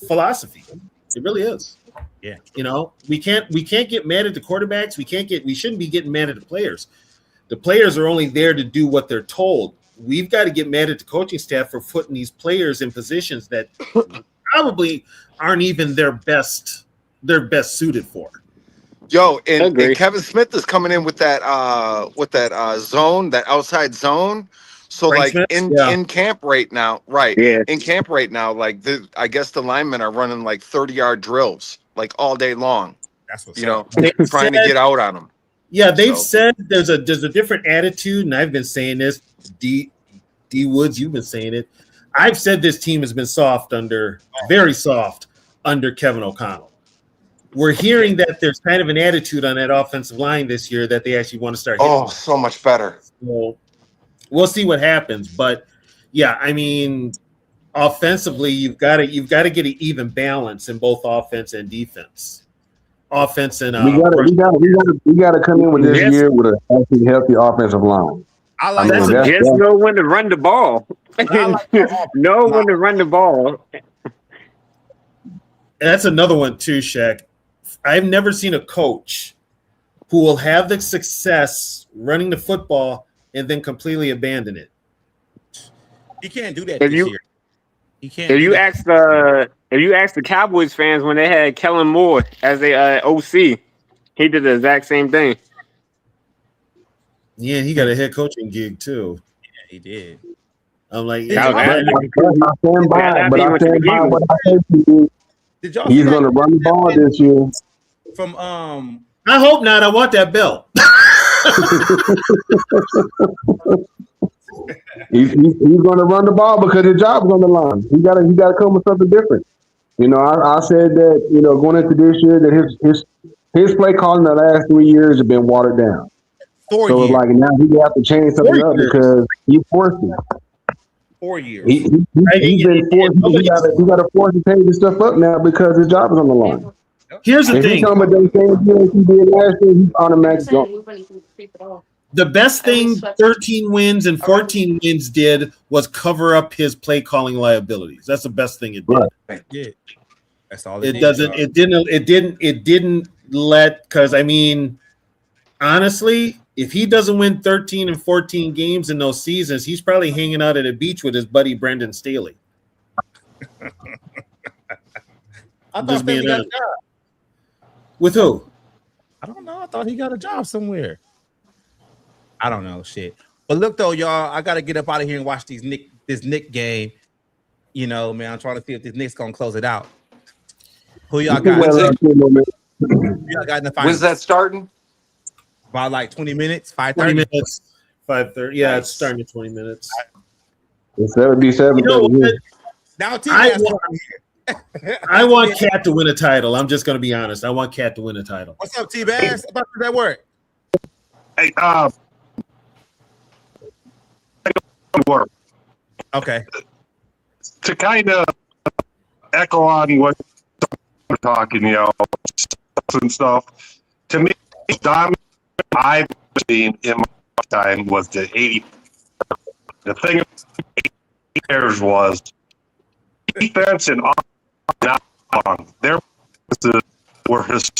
philosophy. It really is. Yeah. We can't get mad at the quarterbacks. We shouldn't be getting mad at the players. The players are only there to do what they're told. We've got to get mad at the coaching staff for putting these players in positions that probably aren't even their best suited for. Yo, and Kevin Smith is coming in with that zone, that outside zone. So Frank like Smith? In camp right now, right? Yeah. In camp right now, like I guess the linemen are running like 30-yard drills like all day long. That's what's you know, up. trying to get out on him. Yeah, they've So- said there's a different attitude, and I've been saying this. D Woods, you've been saying it. I've said this team has been very soft under Kevin O'Connell. We're hearing that there's kind of an attitude on that offensive line this year that they actually want to start hitting. Oh, so much better. So we'll see what happens, but yeah, I mean, offensively, you've got to get an even balance in both offense and defense. Offense and we gotta come in with this year with a healthy offensive line. I like Just know when to run the ball. Know when to run the ball. That's another one too, Shaq. I've never seen a coach who will have the success running the football and then completely abandon it. He can't do that this year. He can't. If you ask the Cowboys fans when they had Kellen Moore as a OC, he did the exact same thing. Yeah, he got a head coaching gig too. Yeah, he did. I'm like, I stand by what I said to you. He's going to run the ball this year. From I hope not. I want that belt. He's going to run the ball because his job's on the line. He got to come with something different. You know, I said that, you know, going into this year that his play calling the last 3 years have been watered down. 4 so years. like now he have to change something up because he's forced it. 4 years. He's been forced. He got to force to change his stuff up now because his job is on the line. Here's the if thing. He's talking about them same years he did last year, he's automatic. The best thing 13 wins and 14 wins did was cover up his play calling liabilities. That's the best thing it did. Right. Yeah. That's all It doesn't. It didn't let, because I mean, honestly, if he doesn't win 13 and 14 games in those seasons, he's probably hanging out at a beach with his buddy Brendan Staley. I thought Staley got a job. With who? I don't know. I thought he got a job somewhere. I don't know. Shit. But look though, y'all, I gotta get up out of here and watch this Nick game. You know, man, I'm trying to see if this Nick's gonna close it out. Who y'all got? When's that starting? About like 20 minutes, 5:30 minutes, 5:30. Yeah, nice. It's starting at 20 minutes. It's 77. Now, I want Cat to win a title. I'm just going to be honest. I want Cat to win a title. What's up, T-Bass? About that work? Hey, work. Okay. To kind of echo on what we're talking, you know, and stuff. To me, dominant I've seen in my time was the 80. The thing was defense and not on. Their were his.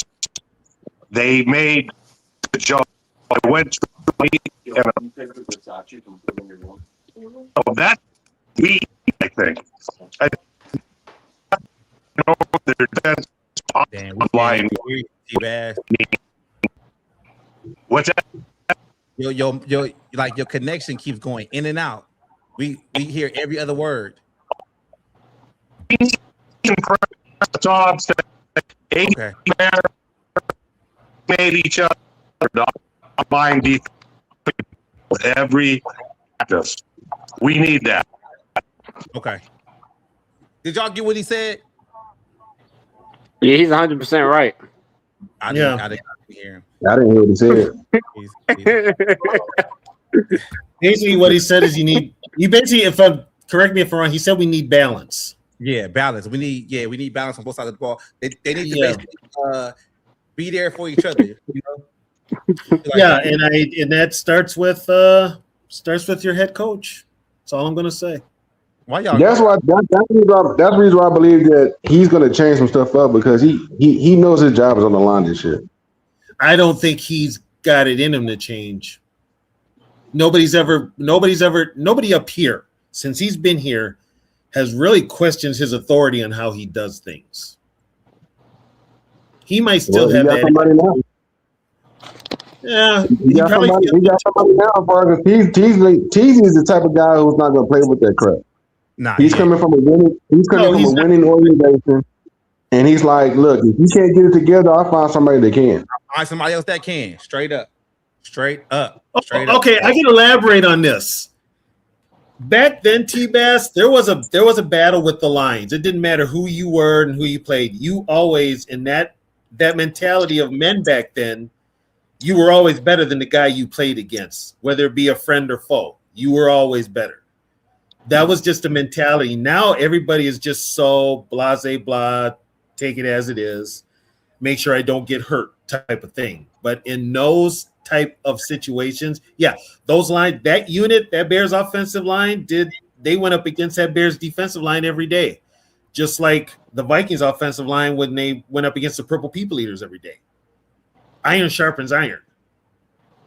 They made the jump. I went to so that we, I think. I know their defense line. What's that? Your like your connection keeps going in and out. We hear every other word. Okay. Made each other combined defense every practice. We need that. Okay. Did y'all get what he said? Yeah, he's 100% right. I didn't hear him. I didn't hear what he said. Basically, what he said is you basically, if I'm correct me if I'm wrong, he said we need balance. Yeah, balance. We need balance on both sides of the ball. They need to basically be there for each other. You know? Like, and that starts with your head coach. That's all I'm gonna say. Why y'all? That's the reason why I believe that he's gonna change some stuff up because he knows his job is on the line this year. I don't think he's got it in him to change. Nobody up here since he's been here has really questioned his authority on how he does things. He might still have that. Now. Yeah, he got somebody now, bro. Teasy is the type of guy who's not gonna play with that crap. Nah, he's coming from a winning. He's coming from a winning organization. And he's like, look, if you can't get it together, I'll find somebody that can. Find somebody else that can. Straight up. Straight up. Okay, I can elaborate on this. Back then, T-Bass, there was a battle with the lines. It didn't matter who you were and who you played. You always, in that mentality of men back then, you were always better than the guy you played against, whether it be a friend or foe. You were always better. That was just a mentality. Now everybody is just so blase blah, take it as it is, make sure I don't get hurt type of thing. But in those type of situations, yeah, those lines, that unit, that Bears offensive line they went up against that Bears defensive line every day, just like the Vikings offensive line when they went up against the Purple People Eaters every day. Iron sharpens iron.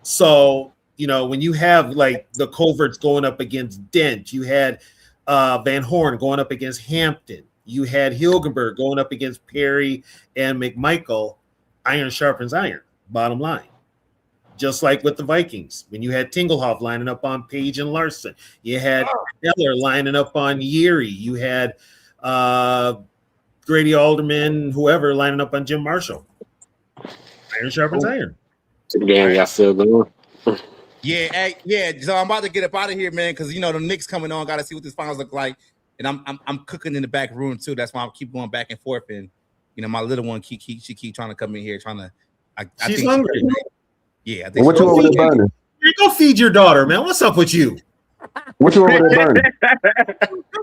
So, when you have like the Coverts going up against Dent, you had Van Horn going up against Hampton, you had Hilgenberg going up against Perry and McMichael, iron sharpens iron, bottom line. Just like with the Vikings, when you had Tingelhoff lining up on Page and Larson, you had Eller lining up on Yeary, you had Grady Alderman, whoever, lining up on Jim Marshall. Iron sharpens iron. Damn, y'all still going. Yeah, so I'm about to get up out of here, man, because the Knicks coming on. Got to see what this finals look like, and I'm cooking in the back room too. That's why I keep going back and forth, and my little one she keep trying to come in here, trying to. She's hungry. Yeah, I think. What you over there burning? Go feed your daughter, man. What's up with you? What you over there burning?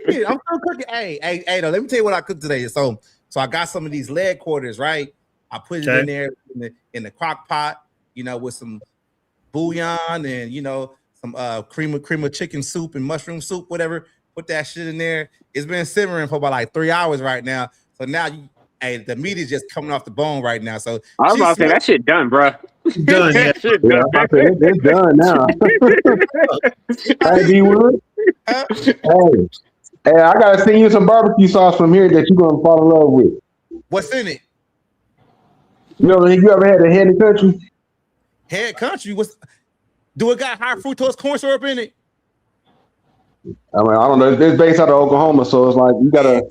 I'm still cooking. Hey, though, let me tell you what I cooked today. So I got some of these leg quarters, right? I put it in there in the crock pot, with some bouillon and some cream of chicken soup and mushroom soup, whatever. Put that shit in there. It's been simmering for about like 3 hours right now. So now the meat is just coming off the bone right now. So I was about to say that shit done, bro. Done. Yeah. It's done now. Hey, D-Wood. Hey, I gotta send you some barbecue sauce from here that you're gonna fall in love with. What's in it? You ever had a Head Country? Head Country? Do it got high fructose corn syrup in it? I don't know. It's based out of Oklahoma, so it's like you gotta.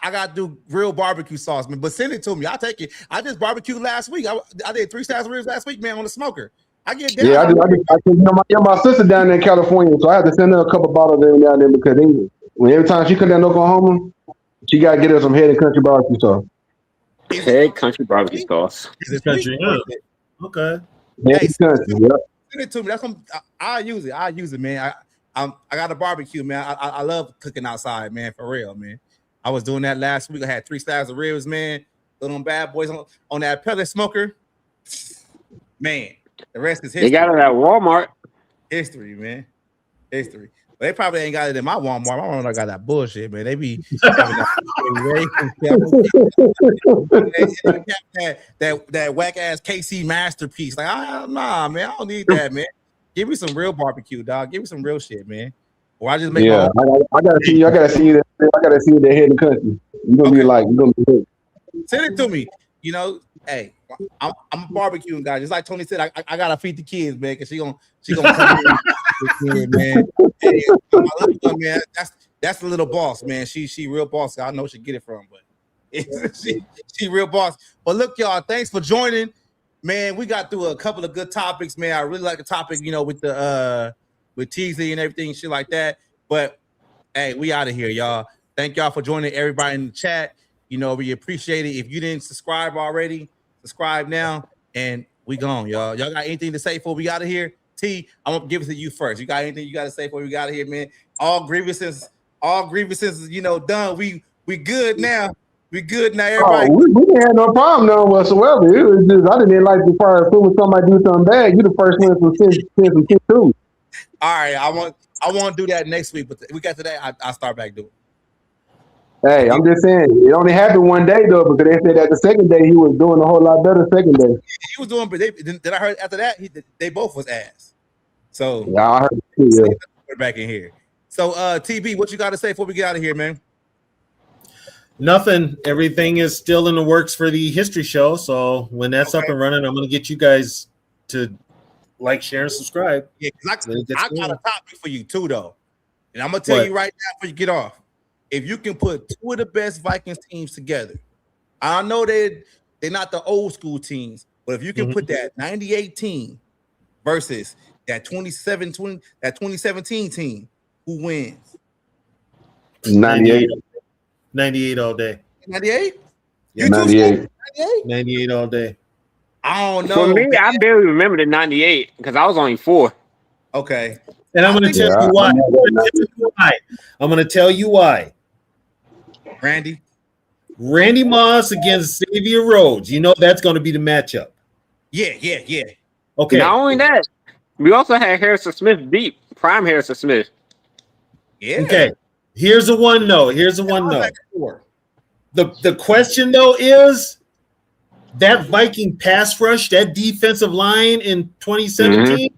I gotta do real barbecue sauce, man. But send it to me. I'll take it. I just barbecued last week. I did 3 stacks of ribs last week, man, on the smoker. I get down. Yeah, my sister down there in California, so I have to send her a couple bottles every now and then because every time she comes down to Oklahoma, she gotta get her some Head Country barbecue sauce. Head Country barbecue sauce. Country, yeah. Okay. Head Country, yeah. Send it to me. That's what I'll use it, man. I got a barbecue, man. I love cooking outside, man, for real, man. I was doing that last week. I had 3 stacks of ribs, man. Little bad boys on that pellet smoker. Man, the rest is history. They got it at Walmart. History, man. History. But they probably ain't got it in my Walmart. My Walmart got that bullshit, man. They be having that whack ass KC masterpiece. Like, nah, man, I don't need that, man. Give me some real barbecue, dog. Give me some real shit, man. Or I just make I gotta see you. I gotta see you that Head Country. You're gonna be like, send it to me. Hey, I'm a barbecuing guy. Just like Tony said, I gotta feed the kids, man, because she gonna come in, man. Hey, my little one, man, that's the little boss, man. She real boss. I know she get it from, but she real boss. But look, y'all, thanks for joining, man. We got through a couple of good topics, man. I really like the topic, with the with TZ and everything, shit like that. But hey, we out of here, y'all. Thank y'all for joining everybody in the chat. We appreciate it. If you didn't subscribe already, subscribe now, and we gone, y'all. Y'all got anything to say before we out of here? T, I'm gonna give it to you first. You got anything you gotta say before we got out of here, man? All grievances, done. We good now. We good now, everybody. We didn't have no problem none whatsoever. It was just I didn't like the part when somebody do something bad. You the first one to send some shit too. All right, I want to do that next week, but we got today. I start back doing. Hey, I'm just saying it only happened one day though, because they said that the second day he was doing a whole lot better. Second day he was doing, but then I heard after that they both was ass. So yeah, I heard it too, yeah. We're back in here. So TB, what you got to say before we get out of here, man? Nothing. Everything is still in the works for the history show. So when that's up and running, I'm gonna get you guys to like, share, and subscribe. Yeah, because I got a topic for you too, though, and I'm gonna tell you right now before you get off. if you can put two of the best Vikings teams together, I know they're not the old school teams, but if you can put that 98 team versus that 2017 team, who wins? 98. 98 all day. 98? Yeah, 98. 98 all day. I don't know. For me, I barely remember the 98 because I was only 4. Okay. And I'm going to tell you why. I'm going to tell you why. Randy Moss against Xavier Rhodes. You know that's going to be the matchup. Yeah. Okay. Not only that, we also had Harrison Smith beat prime Harrison Smith. Yeah. Okay. Here's the one note. The question though is that Viking pass rush, that defensive line in 2017.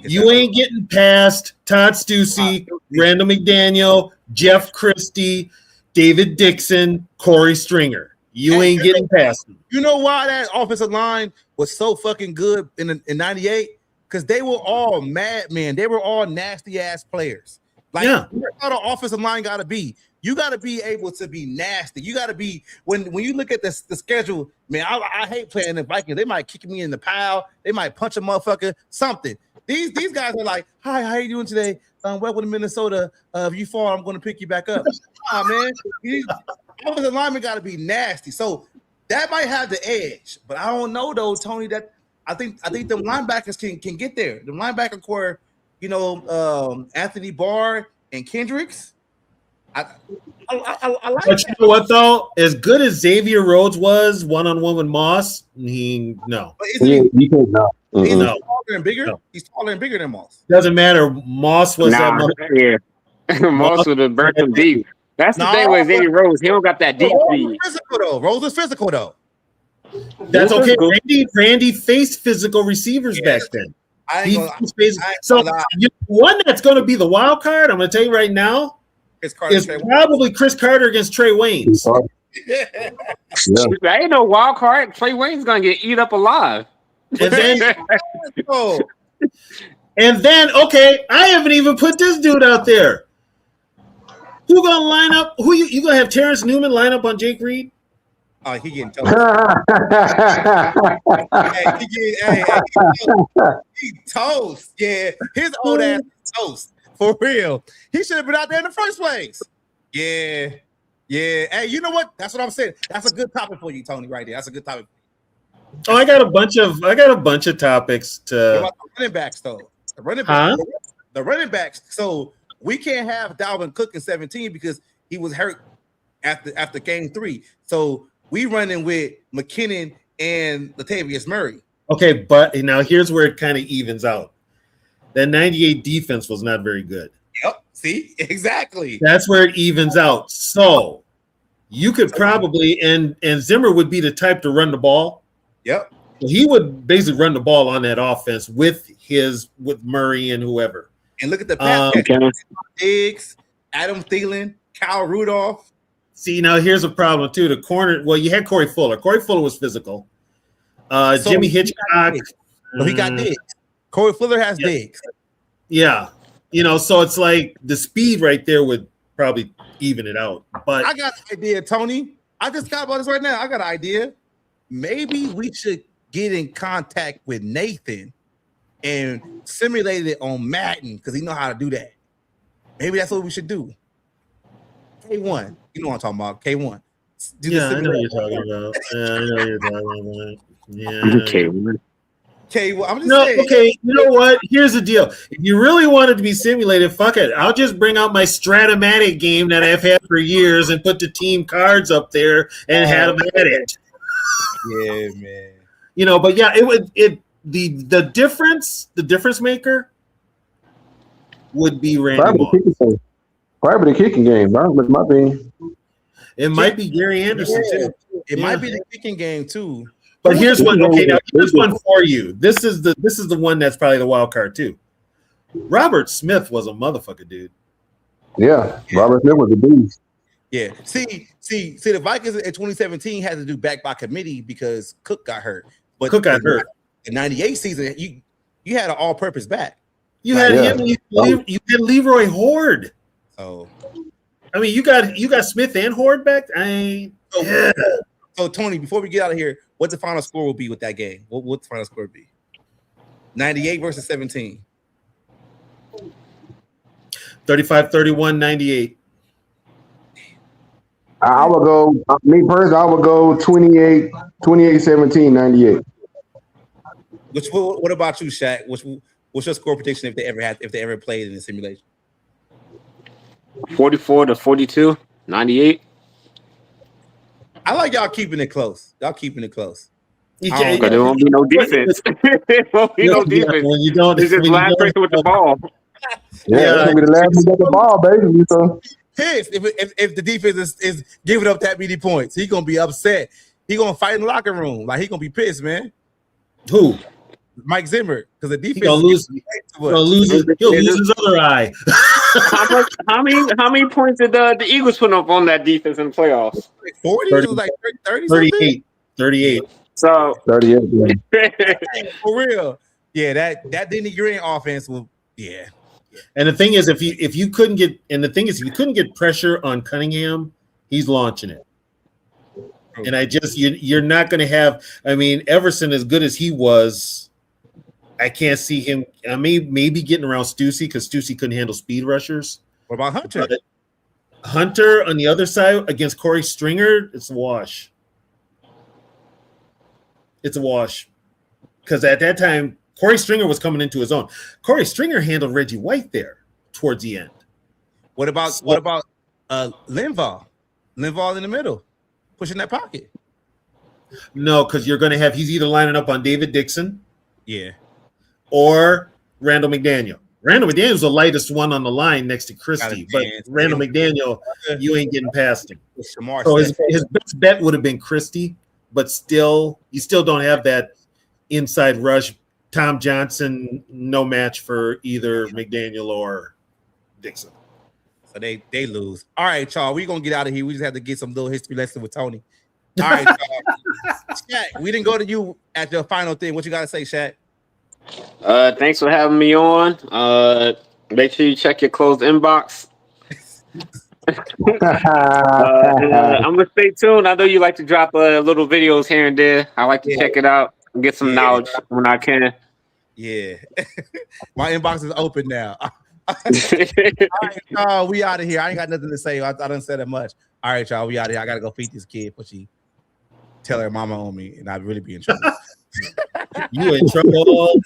You ain't getting past Todd Stussy, Randall McDaniel, Jeff Christie, David Dixon, Corey Stringer. You ain't getting past them. You know why that offensive line was so fucking good in 98? Because they were all madmen. They were all nasty ass players. Like, that's how the offensive line got to be. You got to be able to be nasty. You got to be when you look at the schedule, man. I hate playing the Vikings. They might kick me in the pile. They might punch a motherfucker. Something. These guys are like, hi, how you doing today? Welcome to Minnesota. If you fall, I'm going to pick you back up. Man. Offensive linemen got to be nasty. So that might have the edge, but I don't know though, Tony. That I think the linebackers can get there. The linebacker core, Anthony Barr and Kendricks. I like. But you know what though? As good as Xavier Rhodes was one-on-one with Moss, he no. He's No. taller and bigger. No. He's taller and bigger than Moss. Doesn't matter. Moss was Yeah. Moss would have burnt him deep. That's the thing with Xavier Rhodes. He don't got that deep speed. Rose was physical though. That's okay. Randy faced physical receivers back then. One that's going to be the wild card, I'm going to tell you right now, is probably Chris Carter against Trey Waynes. That ain't no wild card. Trey Wayne's going to get eat up alive. And then, okay, I haven't even put this dude out there. Who going to line up? Who you going to have Terrence Newman line up on Jake Reed? Oh, he getting toast. He toast. Yeah, his old ass toast. For real. He should have been out there in the first place. Yeah. Hey, you know what? That's what I'm saying. That's a good topic for you, Tony, right there. That's a good topic. Oh, I got a bunch of topics to. What about the running backs, though? The running backs. So we can't have Dalvin Cook in 17 because he was hurt after game 3. So we running with McKinnon and Latavius Murray. Okay, but now here's where it kind of evens out. That 98 defense was not very good. Yep. See, exactly. That's where it evens out. So you could probably and Zimmer would be the type to run the ball. Yep. So he would basically run the ball on that offense with Murray and whoever. And look at the pass Diggs, Adam Thielen, Kyle Rudolph. See, now here's a problem too. The corner, well, you had Corey Fuller. Corey Fuller was physical. Jimmy Hitchcock. He got Diggs. Corey Fuller has Diggs. Yeah. So it's like the speed right there would probably even it out. But I got an idea, Tony. I just got about this right now. I got an idea. Maybe we should get in contact with Nathan and simulate it on Madden because he know how to do that. Maybe that's what we should do. K1. You know what I'm talking about. K1. I know what you're talking about. Yeah. K1. I'm just saying. Okay, you know what? Here's the deal. If you really wanted to be simulated, fuck it. I'll just bring out my Stratomatic game that I've had for years and put the team cards up there and have them at it. Yeah, man. But yeah, the difference maker would be Randy Moss. Probably the kicking game, bro. With my being. It might be Gary Anderson too. It might be the kicking game too. But here's one. Okay, now here's one for you. This is the one that's probably the wild card too. Robert Smith was a motherfucker, dude. Yeah, Robert Smith was a beast. Yeah. See, the Vikings in 2017 had to do back by committee because Cook got hurt. But Cook got hurt. The 98 season, you had an all-purpose back. You had him. You had Leroy Horde. Oh. I mean, you got Smith and Horde back. So Tony, before we get out of here, what the final score will be with that game? What the final score be? 98 versus 17. 35-31, 98. I would go, me personally, I would go 28-17, 98. What about you, Shaq? What's your score prediction if they ever played in the simulation? 44-42, 98. I like y'all keeping it close. Y'all keeping it close. Because there won't be no defense. There won't be no defense. When you don't, it's just last person with the ball. Yeah, that's gonna be the last one get the ball, baby. So pissed if the defense is giving up that many points. He gonna be upset. He gonna fight in the locker room. Like he gonna be pissed, man. Who? Mike Zimmer, because the defense he'll lose his other eye. How many points did the Eagles put up on that defense in the playoffs? Like 40? 30, it was like 30 38. So 38. For real. Yeah, that Denny Green offense will And the thing is, if you couldn't get pressure on Cunningham, he's launching it. And you're not going to have. I mean, Everson, as good as he was, I can't see him. I maybe getting around Stussy because Stussy couldn't handle speed rushers. What about Hunter? Hunter on the other side against Corey Stringer, it's a wash. It's a wash because at that time Corey Stringer was coming into his own. Corey Stringer handled Reggie White there towards the end. What about Linval? Linval in the middle, pushing that pocket. No, because you're going to have he's either lining up on David Dixon, or Randall McDaniel. Randall McDaniel's the lightest one on the line next to Christie, but Randall McDaniel, you ain't getting past him. So his best bet would have been Christie, but you still don't have that inside rush. Tom Johnson, no match for either McDaniel or Dixon. So they lose. All right, y'all. We're gonna get out of here. We just have to get some little history lesson with Tony. All right, y'all. Shaq, we didn't go to you at the final thing. What you gotta say, Shaq? Thanks for having me on. Make sure you check your closed inbox. I'm gonna stay tuned. I know you like to drop little videos here and there. I like to check it out and get some knowledge when I can. Yeah, my inbox is open now. All right, y'all, we out of here. I ain't got nothing to say. I done said it much. All right, y'all, we out of here. I gotta go feed this kid before she tell her mama on me, and I'd really be in trouble. You in trouble.